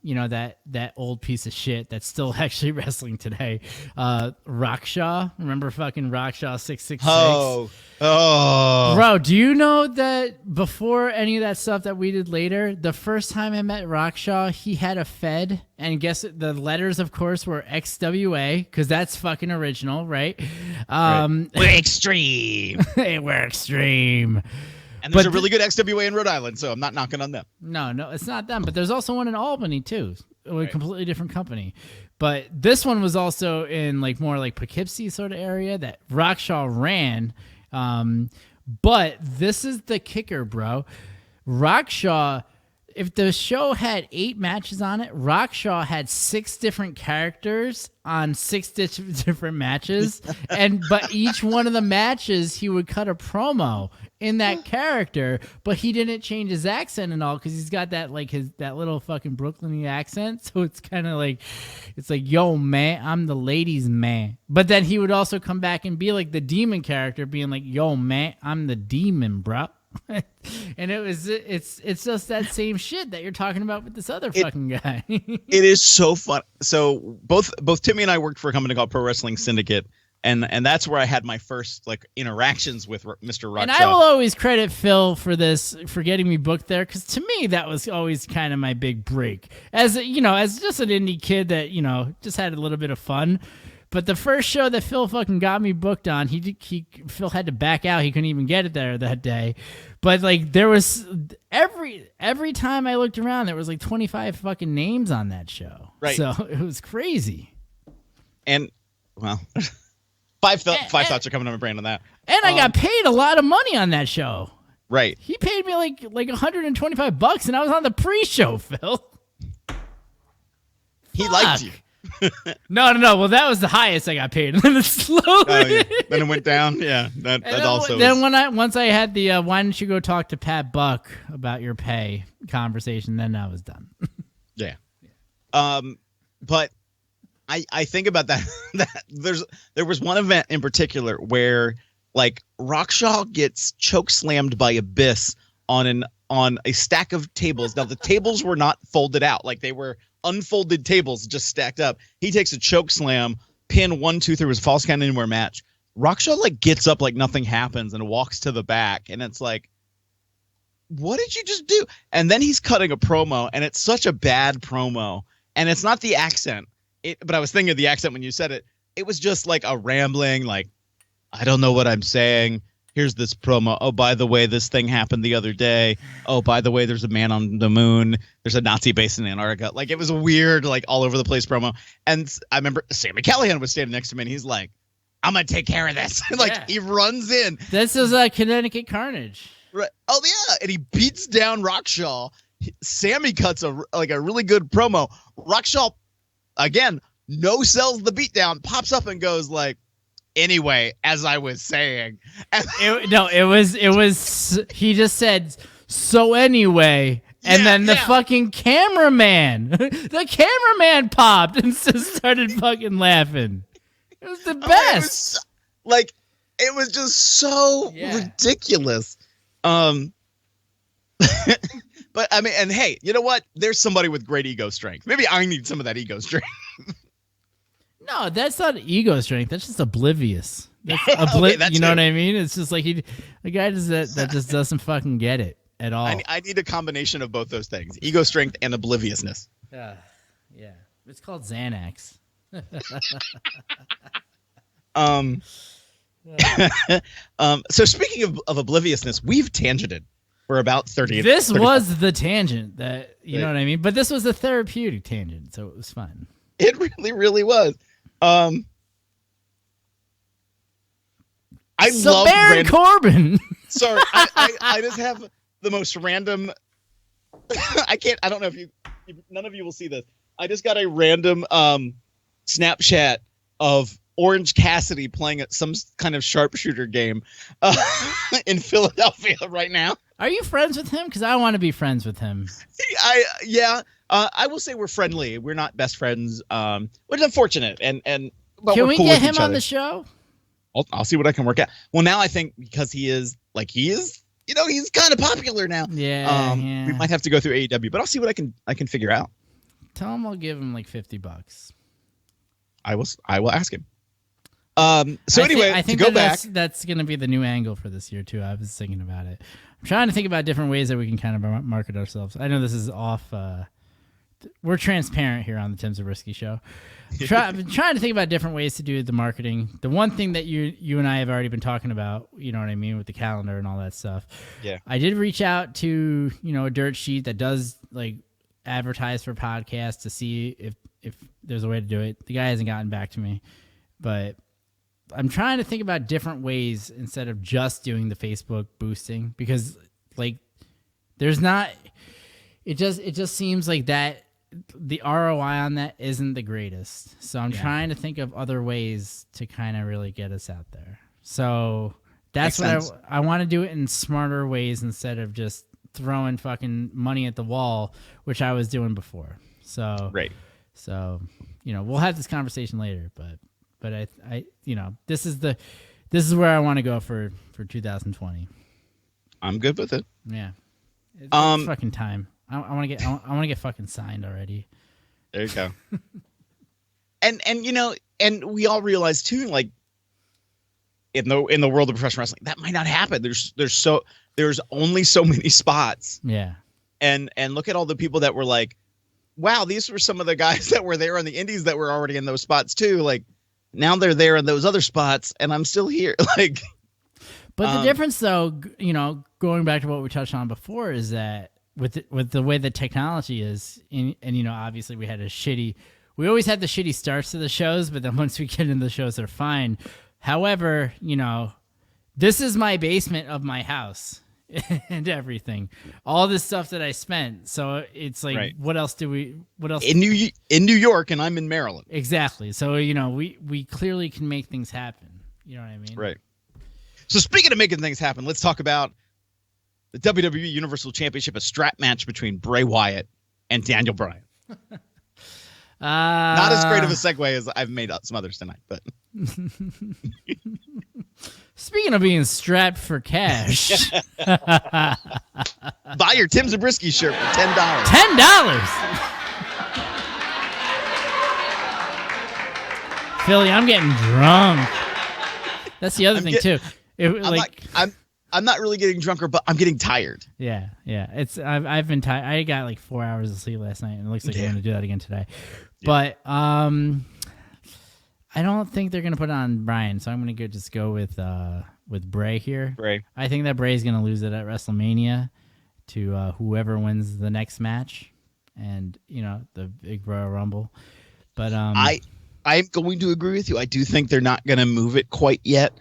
C: you know, that old piece of shit that's still actually wrestling today. Rockshaw. Remember fucking Rockshaw 666?
D: Oh.
C: Bro, do you know that before any of that stuff that we did later, the first time I met Rockshaw, he had a Fed, and guess it, the letters, of course, were XWA, because that's fucking original, right?
D: We're extreme.
C: We're extreme.
D: And there's a really good XWA in Rhode Island, so I'm not knocking on them.
C: No, it's not them. But there's also one in Albany, too. A completely different company. But this one was also in like more like Poughkeepsie sort of area that Rockshaw ran. But this is the kicker, bro. Rockshaw, if the show had 8 matches on it, Rockshaw had 6 different characters on 6 different matches. But each one of the matches, he would cut a promo in that character, but he didn't change his accent and all, because he's got that like that little fucking Brooklyn accent. So it's kind of like, it's like, yo man, I'm the ladies man. But then he would also come back and be like the demon character, being like, yo man, I'm the demon, bro. And it's just that same shit that you're talking about with this other fucking guy.
D: It is so fun. So both Timmy and I worked for a company called Pro Wrestling Syndicate. And that's where I had my first like interactions with Mr. Rockshaw.
C: And I will always credit Phil for getting me booked there, because to me that was always kind of my big break as you know, as just an indie kid that, you know, just had a little bit of fun. But the first show that Phil fucking got me booked on, Phil had to back out. He couldn't even get it there that day. But like there was every time I looked around, there was like 25 fucking names on that show.
D: Right.
C: So it was crazy.
D: And well, five thoughts are coming to my brain on that.
C: And I got paid a lot of money on that show.
D: Right.
C: He paid me like $125, and I was on the pre-show, Phil.
D: He liked you.
C: No. Well, that was the highest I got paid, and then it slowly.
D: Oh, yeah. Then it went down. Yeah, that also.
C: Then once I had the why don't you go talk to Pat Buck about your pay conversation, then I was done.
D: Yeah. But I think about that. There was one event in particular where like Rockshaw gets choke slammed by Abyss on a stack of tables. Now the tables were not folded out, like they were unfolded tables just stacked up. He takes a choke slam, pin 1, 2, 3 was a false count anywhere match. Rockshaw like gets up like nothing happens and walks to the back, and it's like, what did you just do? And then he's cutting a promo, and it's such a bad promo, and it's not the accent. But I was thinking of the accent when you said it. It was just like a rambling, like, I don't know what I'm saying. Here's this promo. Oh, by the way, this thing happened the other day. Oh, by the way, there's a man on the moon. There's a Nazi base in Antarctica. Like, it was a weird, like, all over the place promo. And I remember Sammy Callahan was standing next to me, and he's like, I'm going to take care of this. He runs in.
C: This is Connecticut Carnage.
D: Right. Oh, yeah. And he beats down Rockshaw. Sammy cuts a really good promo. Rockshaw, again, no sells the beatdown, pops up and goes like, anyway, as I was saying.
C: It was he just said, so anyway, and then the fucking cameraman popped and just started fucking laughing. It was the best.
D: It was just so ridiculous. But I mean, and hey, you know what? There's somebody with great ego strength. Maybe I need some of that ego strength.
C: No, that's not ego strength. That's just oblivious. That's you know what I mean? It's just like the guy that just doesn't fucking get it at all.
D: I need a combination of both those things: ego strength and obliviousness.
C: Yeah, it's called Xanax.
D: So speaking of obliviousness, we've tangented for about 30.
C: This was the tangent that you know what I mean. But this was a therapeutic tangent, so it was fun.
D: It really, really was. I love
C: Baron Corbin.
D: Sorry, I just have the most random. I don't know if none of you will see this. I just got a random Snapchat of Orange Cassidy playing at some kind of sharpshooter game in Philadelphia right now.
C: Are you friends with him? Because I want to be friends with him.
D: I will say we're friendly. We're not best friends, which is unfortunate. But
C: can
D: we're
C: we
D: cool
C: get
D: with
C: him
D: each
C: on
D: other.
C: the show?
D: I'll see what I can work out. Well, now I think because he is, he's kind of popular now.
C: Yeah,
D: we might have to go through AEW, but I'll see what I can figure out.
C: Tell him I'll give him like $50.
D: I will ask him. Anyway,
C: I think
D: to go back,
C: that's going to be the new angle for this year too. I was thinking about it. I'm trying to think about different ways that we can kind of market ourselves. I know this is off. We're transparent here on the Tim Zabriskie Show. I've been trying to think about different ways to do the marketing. The one thing that you and I have already been talking about, you know what I mean, with the calendar and all that stuff.
D: Yeah.
C: I did reach out to a dirt sheet that does like advertise for podcasts to see if there's a way to do it. The guy hasn't gotten back to me, but I'm trying to think about different ways instead of just doing the Facebook boosting, because like there's not. It just seems like that. The ROI on that isn't the greatest. So I'm trying to think of other ways to kind of really get us out there. So that's what I want to do it in smarter ways instead of just throwing fucking money at the wall, which I was doing before. So,
D: right.
C: So, we'll have this conversation later, but I this is where I want to go for 2020.
D: I'm good with it.
C: Yeah. It's fucking time. I want to get fucking signed already.
D: There you go. and we all realize too, like in the world of professional wrestling, that might not happen. There's only so many spots.
C: Yeah.
D: And look at all the people that were like, wow, these were some of the guys that were there on the indies that were already in those spots too. Like, now they're there in those other spots, and I'm still here. Like,
C: but the difference, though, going back to what we touched on before, is that with the way the technology is, and obviously we always had the shitty starts to the shows, but then once we get into the shows, they're fine. However, this is my basement of my house and everything, all this stuff that I spent. So it's like, right. What else in
D: New York, and I'm in Maryland.
C: Exactly. So, we clearly can make things happen. You know what I mean?
D: Right. So speaking of making things happen, let's talk about the WWE Universal Championship, a strap match between Bray Wyatt and Daniel Bryan. Not as great of a segue as I've made some others tonight, but
C: speaking of being strapped for cash,
D: buy your Tim Zabriskie shirt for $10.
C: $10. Philly, I'm getting drunk. That's the other thing too.
D: I'm not really getting drunker, but I'm getting tired.
C: Yeah. I've been tired. I got like 4 hours of sleep last night, and it looks like I'm going to do that again today. Yeah. But I don't think they're going to put it on Bryan, so I'm going to just go with Bray here.
D: Bray.
C: I think that Bray's going to lose it at WrestleMania to whoever wins the next match, and the big Royal Rumble. But
D: I'm going to agree with you. I do think they're not going to move it quite yet.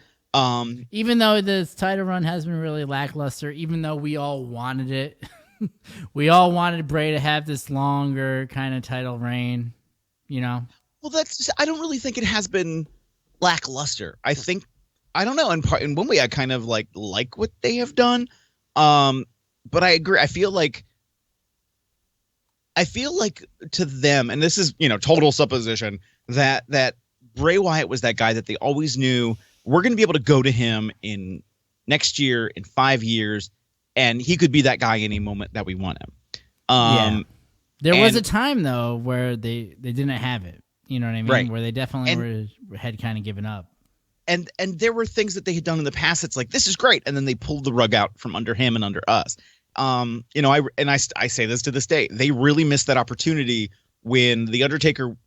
C: Even though this title run has been really lackluster, even though we all wanted it, we all wanted Bray to have this longer kind of title reign, Well,
D: I don't really think it has been lackluster. I don't know. In one way, I kind of like what they have done. But I agree. I feel like to them, and this is, total supposition, that Bray Wyatt was that guy that they always knew, we're going to be able to go to him in next year, in 5 years, and he could be that guy any moment that we want him.
C: There was a time, though, where they didn't have it. You know what I mean? Right. Where they definitely had kind of given up.
D: And there were things that they had done in the past that's like, this is great, and then they pulled the rug out from under him and under us. I say this to this day. They really missed that opportunity when The Undertaker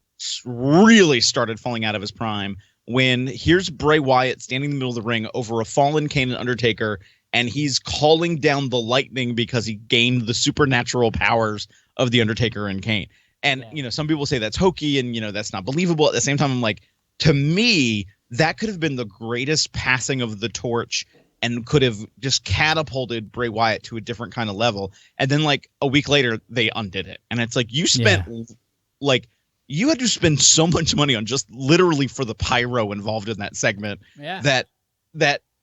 D: really started falling out of his prime, when here's Bray Wyatt standing in the middle of the ring over a fallen Kane and Undertaker, and he's calling down the lightning because he gained the supernatural powers of the Undertaker and Kane. And, some people say that's hokey and, that's not believable. At the same time, I'm like, to me, that could have been the greatest passing of the torch and could have just catapulted Bray Wyatt to a different kind of level. And then like a week later, they undid it. And it's like, you spent you had to spend so much money on just literally for the pyro involved in that segment that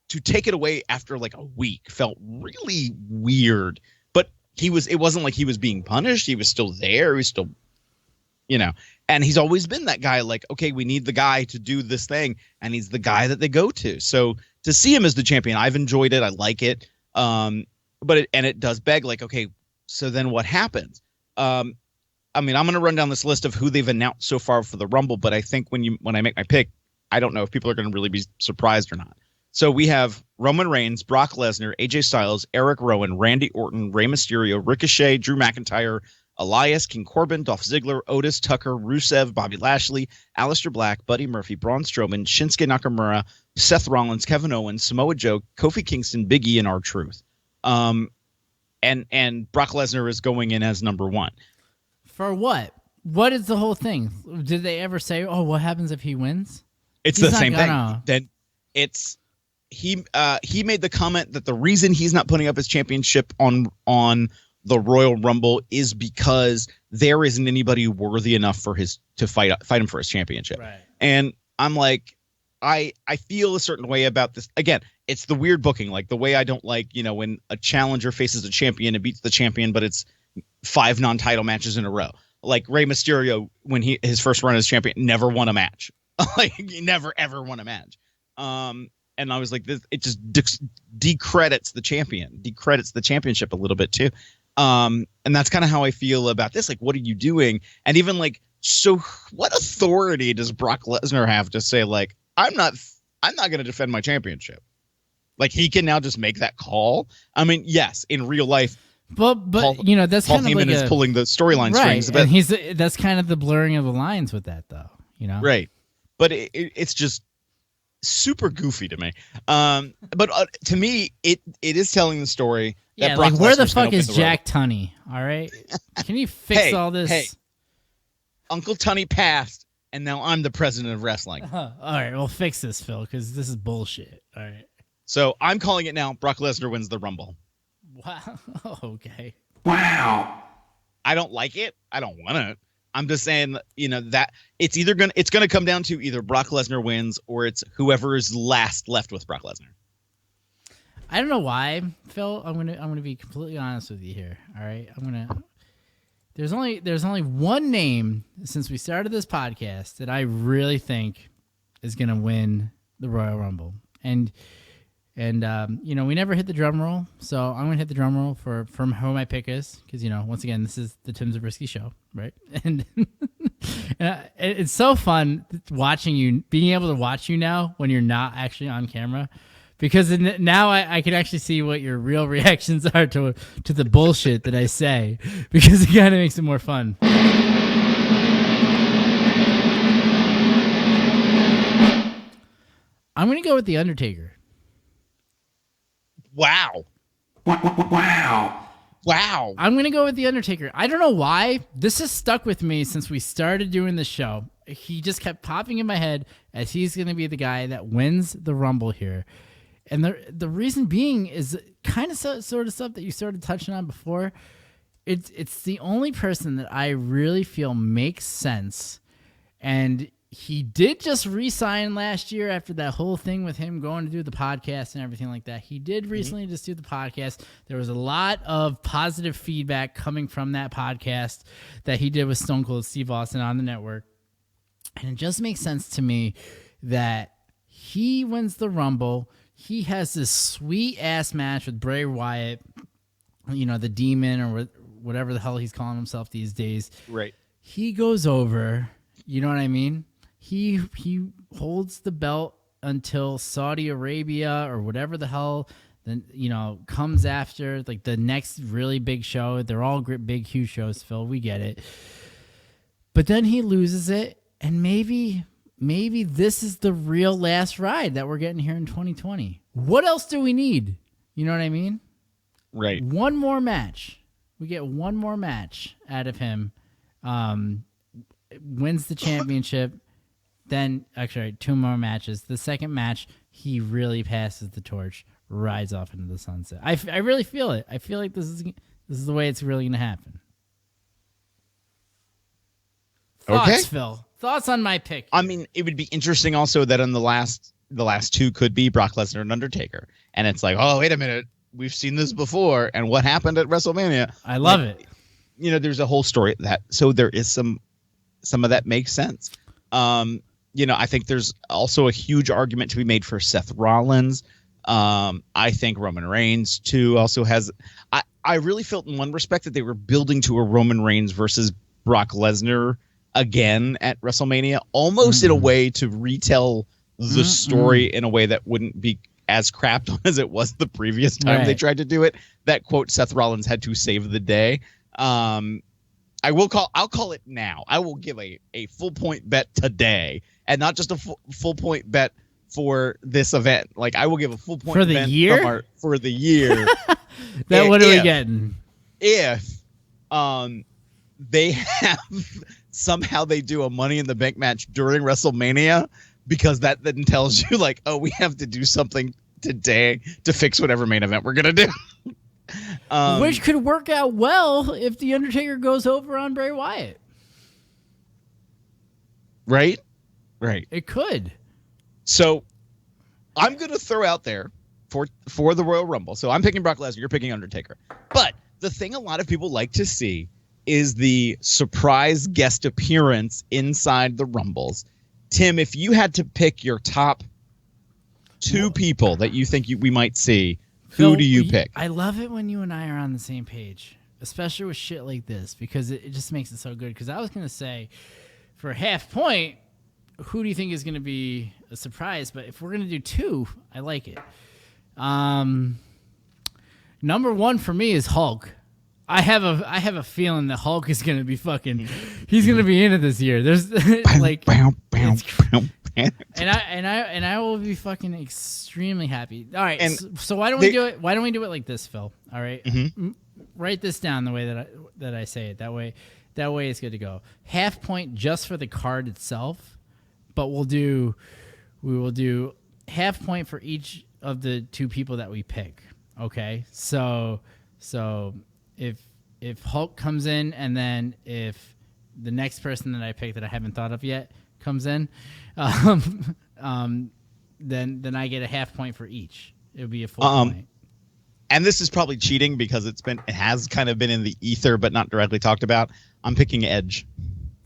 D: to take it away after like a week felt really weird. But it wasn't like he was being punished. He was still there. He was still, and he's always been that guy, like, okay, we need the guy to do this thing. And he's the guy that they go to. So to see him as the champion, I've enjoyed it. I like it. But it does beg like, okay, so then what happens? I'm going to run down this list of who they've announced so far for the Rumble, but I think when I make my pick, I don't know if people are going to really be surprised or not. So we have Roman Reigns, Brock Lesnar, AJ Styles, Eric Rowan, Randy Orton, Rey Mysterio, Ricochet, Drew McIntyre, Elias, King Corbin, Dolph Ziggler, Otis, Tucker, Rusev, Bobby Lashley, Aleister Black, Buddy Murphy, Braun Strowman, Shinsuke Nakamura, Seth Rollins, Kevin Owens, Samoa Joe, Kofi Kingston, Big E, and R-Truth. And Brock Lesnar is going in as number one.
C: For what? What is the whole thing? Did they ever say, "Oh, what happens if he wins"?
D: It's the same thing. Then he made the comment that the reason he's not putting up his championship on the Royal Rumble is because there isn't anybody worthy enough for to fight him for his championship.
C: Right.
D: And I'm like, I feel a certain way about this. Again, it's the weird booking, like the way I don't like, when a challenger faces a champion and beats the champion, but it's 5 non-title matches in a row. Like Rey Mysterio, when his first run as champion, never won a match. Like he never ever won a match. And I was like, it just decredits the champion, decredits the championship a little bit too. And that's kind of how I feel about this. Like, what are you doing? And even like, so what authority does Brock Lesnar have to say, like, I'm not going to defend my championship? Like, he can now just make that call. I mean, yes, in real life,
C: but
D: Paul,
C: that's
D: Paul
C: kind of
D: Heyman
C: like
D: is pulling the storyline strings.
C: Right, and that's kind of the blurring of the lines with that, though.
D: Right. but it's just super goofy to me. But to me, it is telling the story.
C: Yeah,
D: that Brock
C: like where the
D: Lesnar's gonna
C: fuck is
D: win the
C: Jack Tunney? All right, can you fix all this?
D: Hey, Uncle Tunney passed, and now I'm the president of wrestling.
C: All right, well, fix this, Phil, because this is bullshit. All right.
D: So I'm calling it now. Brock Lesnar wins the Rumble.
C: Wow. Okay.
D: Wow. I don't like it. I don't want it. I'm just saying, that it's gonna come down to either Brock Lesnar wins or it's whoever is left with Brock Lesnar.
C: I don't know why, Phil. I'm gonna be completely honest with you here. All right. There's only one name since we started this podcast that I really think is gonna win the Royal Rumble, and we never hit the drum roll, so I'm gonna hit the drum roll from who my pick is, because once again, this is the Tim Zabriskie show, right? And it's so fun being able to watch you now when you're not actually on camera, because now I can actually see what your real reactions are to the bullshit that I say, because it kind of makes it more fun. I'm gonna go with The Undertaker.
D: Wow.
C: I'm going to go with The Undertaker. I don't know why. This has stuck with me since we started doing the show. He just kept popping in my head as he's going to be the guy that wins the Rumble here. And the reason being is kind of sort of stuff that you started touching on before. It's the only person that I really feel makes sense. And he did just re-sign last year after that whole thing with him going to do the podcast and everything like that. He did recently just do the podcast. There was a lot of positive feedback coming from that podcast that he did with Stone Cold Steve Austin on the network. And it just makes sense to me that he wins the Rumble. He has this sweet-ass match with Bray Wyatt, the Demon or whatever the hell he's calling himself these days.
D: Right.
C: He goes over, you know what I mean? He holds the belt until Saudi Arabia or whatever the hell then comes after, like the next really big show. They're all big, huge shows, Phil. We get it. But then he loses it, and maybe this is the real last ride that we're getting here in 2020. What else do we need? You know what I mean?
D: Right.
C: One more match. We get one more match out of him. Wins the championship. Then, actually, two more matches. The second match, he really passes the torch, rides off into the sunset. I really feel it. I feel like this is the way it's really going to happen. Thoughts,
D: Okay.
C: Phil? Thoughts on my pick?
D: I mean, it would be interesting also that on the last two could be Brock Lesnar and Undertaker. And it's like, oh, wait a minute. We've seen this before. And what happened at WrestleMania?
C: I love it.
D: There's a whole story that. So there is some of that makes sense. I think there's also a huge argument to be made for Seth Rollins. I think Roman Reigns too also has. I really felt in one respect that they were building to a Roman Reigns versus Brock Lesnar again at WrestleMania, almost in a way to retell the story in a way that wouldn't be as crapped on as it was the previous time they tried to do it. That quote, Seth Rollins had to save the day. I'll call it now. I will give a full point bet today, and not just a full point bet for this event. Like, I will give a full point
C: for the
D: bet
C: year.
D: For the year.
C: What are we getting?
D: If they have somehow they do a Money in the Bank match during WrestleMania, because that then tells you like, oh, we have to do something today to fix whatever main event we're gonna do.
C: Which could work out well if The Undertaker goes over on Bray Wyatt.
D: Right.
C: It could.
D: So I'm going to throw out there for the Royal Rumble. So I'm picking Brock Lesnar. You're picking Undertaker. But the thing a lot of people like to see is the surprise guest appearance inside the Rumbles. Tim, if you had to pick your top two people that you think we might see, who do you pick?
C: I love it when you and I are on the same page, especially with shit like this, because it just makes it so good. Because I was going to say, for half point, who do you think is going to be a surprise? But if we're going to do two, I like it. Number one for me is Hulk. I have a feeling that Hulk is going to be he's going to be in it this year. There's like, And I will be fucking extremely happy. All right,
D: And
C: so why don't we do it? Why don't we do it like this, Phil? All right, write this down the way that I say it. That way it's good to go. Half point just for the card itself, but we will do half point for each of the two people that we pick. Okay, so if Hulk comes in, and then if the next person that I pick that I haven't thought of yet comes in, then I get a half point for each. It would be a full point.
D: And this is probably cheating because it has kind of been in the ether, but not directly talked about. I'm picking Edge.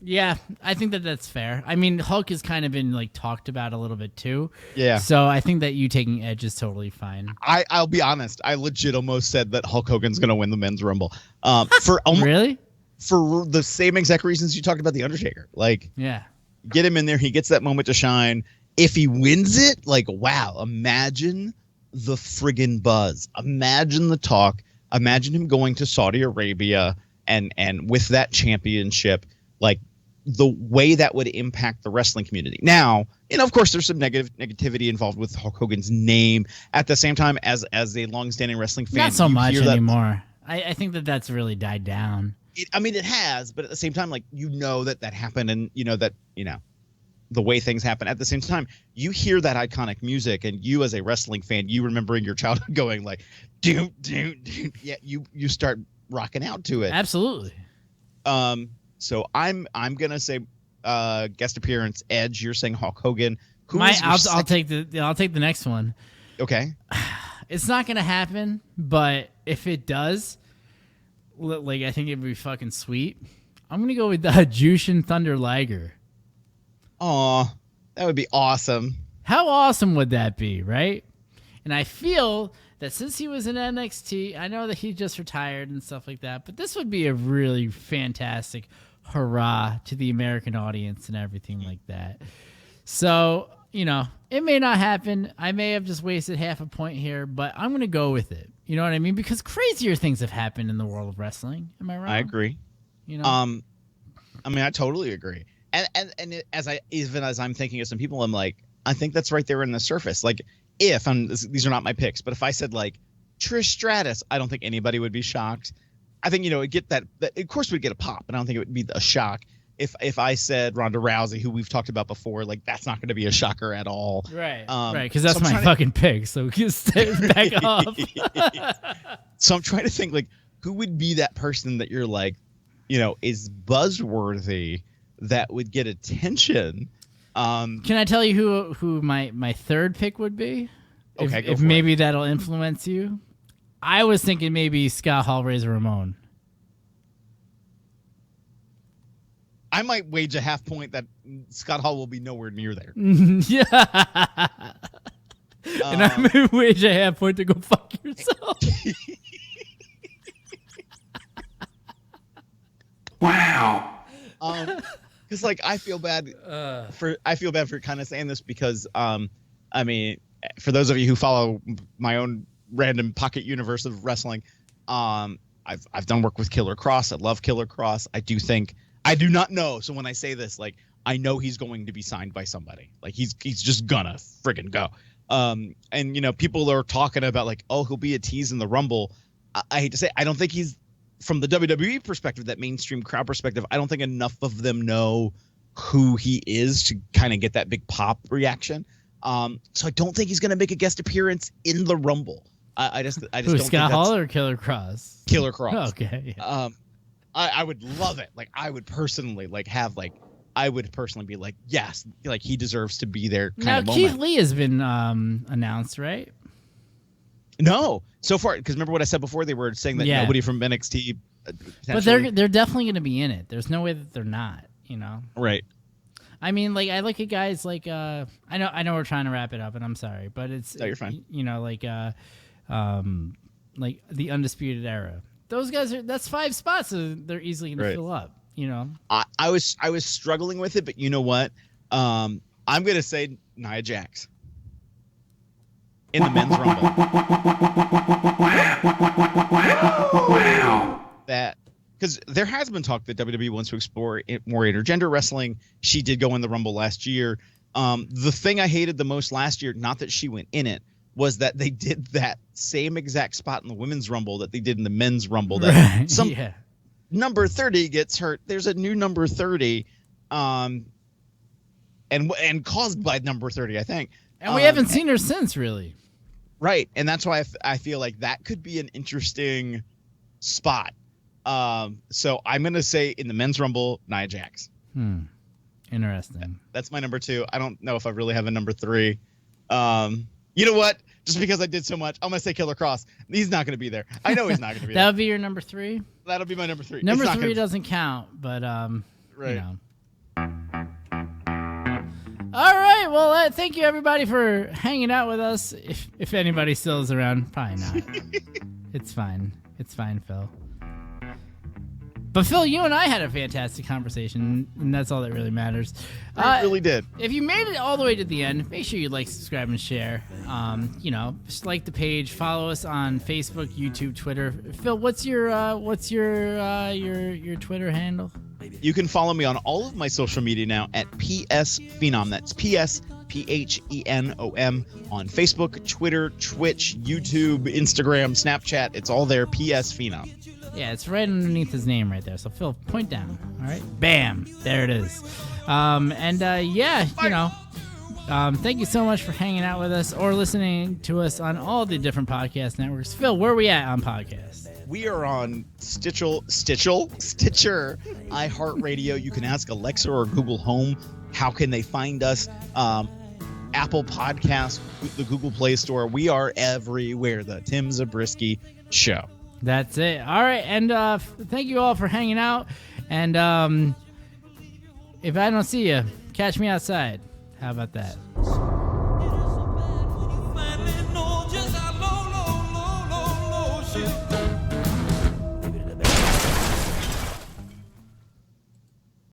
C: Yeah, I think that's fair. I mean, Hulk has kind of been like talked about a little bit too.
D: Yeah.
C: So I think that you taking Edge is totally fine.
D: I'll be honest. I legit almost said that Hulk Hogan's going to win the men's Rumble.
C: Really?
D: For the same exact reasons you talked about the Undertaker. Like,
C: yeah,
D: get him in there. He gets that moment to shine. If he wins it, like, wow! Imagine the friggin' buzz. Imagine the talk. Imagine him going to Saudi Arabia and with that championship, like, the way that would impact the wrestling community. Now, of course, there's some negativity involved with Hulk Hogan's name. At the same time, as a longstanding wrestling fan,
C: not so much anymore. I think that's really died down.
D: It has, but at the same time, like, that happened, and the way things happen. At the same time, you hear that iconic music, and you as a wrestling fan, you remembering your childhood going like, do. Yeah, you start rocking out to it.
C: Absolutely.
D: So I'm gonna say guest appearance Edge. You're saying Hulk Hogan.
C: I'll take the next one.
D: Okay.
C: It's not gonna happen, but if it does, like, I think it'd be fucking sweet. I'm gonna go with Jushin Thunder Liger.
D: Aw, that would be awesome.
C: How awesome would that be, right? And I feel that since he was in NXT, I know that he just retired and stuff like that, but this would be a really fantastic hurrah to the American audience and everything like that. So, it may not happen. I may have just wasted half a point here, but I'm going to go with it. You know what I mean? Because crazier things have happened in the world of wrestling. Am I wrong?
D: I agree. I totally agree. And even as I'm thinking of some people, I'm like, I think that's right there in the surface. Like, these are not my picks, but if I said like Trish Stratus, I don't think anybody would be shocked. I think, it'd get that of course we'd get a pop, but I don't think it would be a shock. If I said Ronda Rousey, who we've talked about before, like, that's not going to be a shocker at all.
C: Right. Right. Because that's my fucking pick. So just stay back off.
D: So I'm trying to think, like, who would be that person that you're like, is buzzworthy that would get attention.
C: Can I tell you who my third pick would be?
D: Okay,
C: if maybe that'll influence you. I was thinking maybe Scott Hall, Razor Ramon.
D: I might wage a half point that Scott Hall will be nowhere near there.
C: Yeah. And I may wage a half point to go fuck yourself.
D: Wow. Because I feel bad for kind of saying this because for those of you who follow my own random pocket universe of wrestling, I've done work with Killer Cross. I love Killer Cross. I do not know. So when I say this, like, I know he's going to be signed by somebody. Like, he's just gonna friggin' go. And people are talking about like, oh, he'll be a tease in the Rumble. I hate to say, I don't think he's, from the WWE perspective, that mainstream crowd perspective, I don't think enough of them know who he is to kind of get that big pop reaction. So I don't think he's going to make a guest appearance in the Rumble. I just don't think
C: Scott Hall or Killer Cross?
D: Killer Cross.
C: Okay. Yeah.
D: I would love it. Like, I would personally be like, yes, like, he deserves to be there.
C: Now, Keith Lee has been announced, right?
D: No, so far, because remember what I said before? They were saying that nobody from NXT.
C: But they're definitely going to be in it. There's no way that they're not.
D: Right.
C: I mean, like, I look at guys like I know we're trying to wrap it up, and I'm sorry, but it's
D: you're fine.
C: Like the Undisputed Era. Those guys that's 5 spots, so they're easily going to fill up.
D: I was struggling with it, but you know what? I'm going to say Nia Jax in the men's Rumble. Wow. That, because there has been talk that WWE wants to explore more intergender wrestling. She did go in the Rumble last year. The thing I hated the most last year, not that she went in it, was that they did that same exact spot in the women's Rumble that they did in the men's Rumble. That number 30 gets hurt. There's a new number 30, and caused by number 30, I think.
C: And we haven't seen her since, really.
D: Right, and that's why I feel like that could be an interesting spot. So I'm going to say in the men's Rumble, Nia Jax.
C: Interesting.
D: That's my number 2. I don't know if I really have a number 3. You know what? Just because I did so much, I'm going to say Killer Cross. He's not going to be there. I know he's not going to be there.
C: That would be your number 3?
D: That'll be my number 3.
C: Number 3 doesn't count, but,
D: right.
C: You know. All right. Well, thank you, everybody, for hanging out with us. If anybody still is around, probably not. It's fine. It's fine, Phil. But Phil, you and I had a fantastic conversation, and that's all that really matters.
D: It really did.
C: If you made it all the way to the end, make sure you like, subscribe, and share. Just like the page, follow us on Facebook, YouTube, Twitter. Phil, what's your Twitter handle?
D: You can follow me on all of my social media now at PS Phenom. That's PSPHENOM on Facebook, Twitter, Twitch, YouTube, Instagram, Snapchat. It's all there. PS Phenom.
C: Yeah, it's right underneath his name right there. So, Phil, point down. All right? Bam. There it is. Thank you so much for hanging out with us or listening to us on all the different podcast networks. Phil, where are we at on podcasts?
D: We are on Stitcher, iHeartRadio. You can ask Alexa or Google Home, how can they find us? Apple Podcasts, the Google Play Store. We are everywhere. The Tim Zabriskie Show.
C: That's it. All right, and thank you all for hanging out. And if I don't see you, catch me outside. How about that?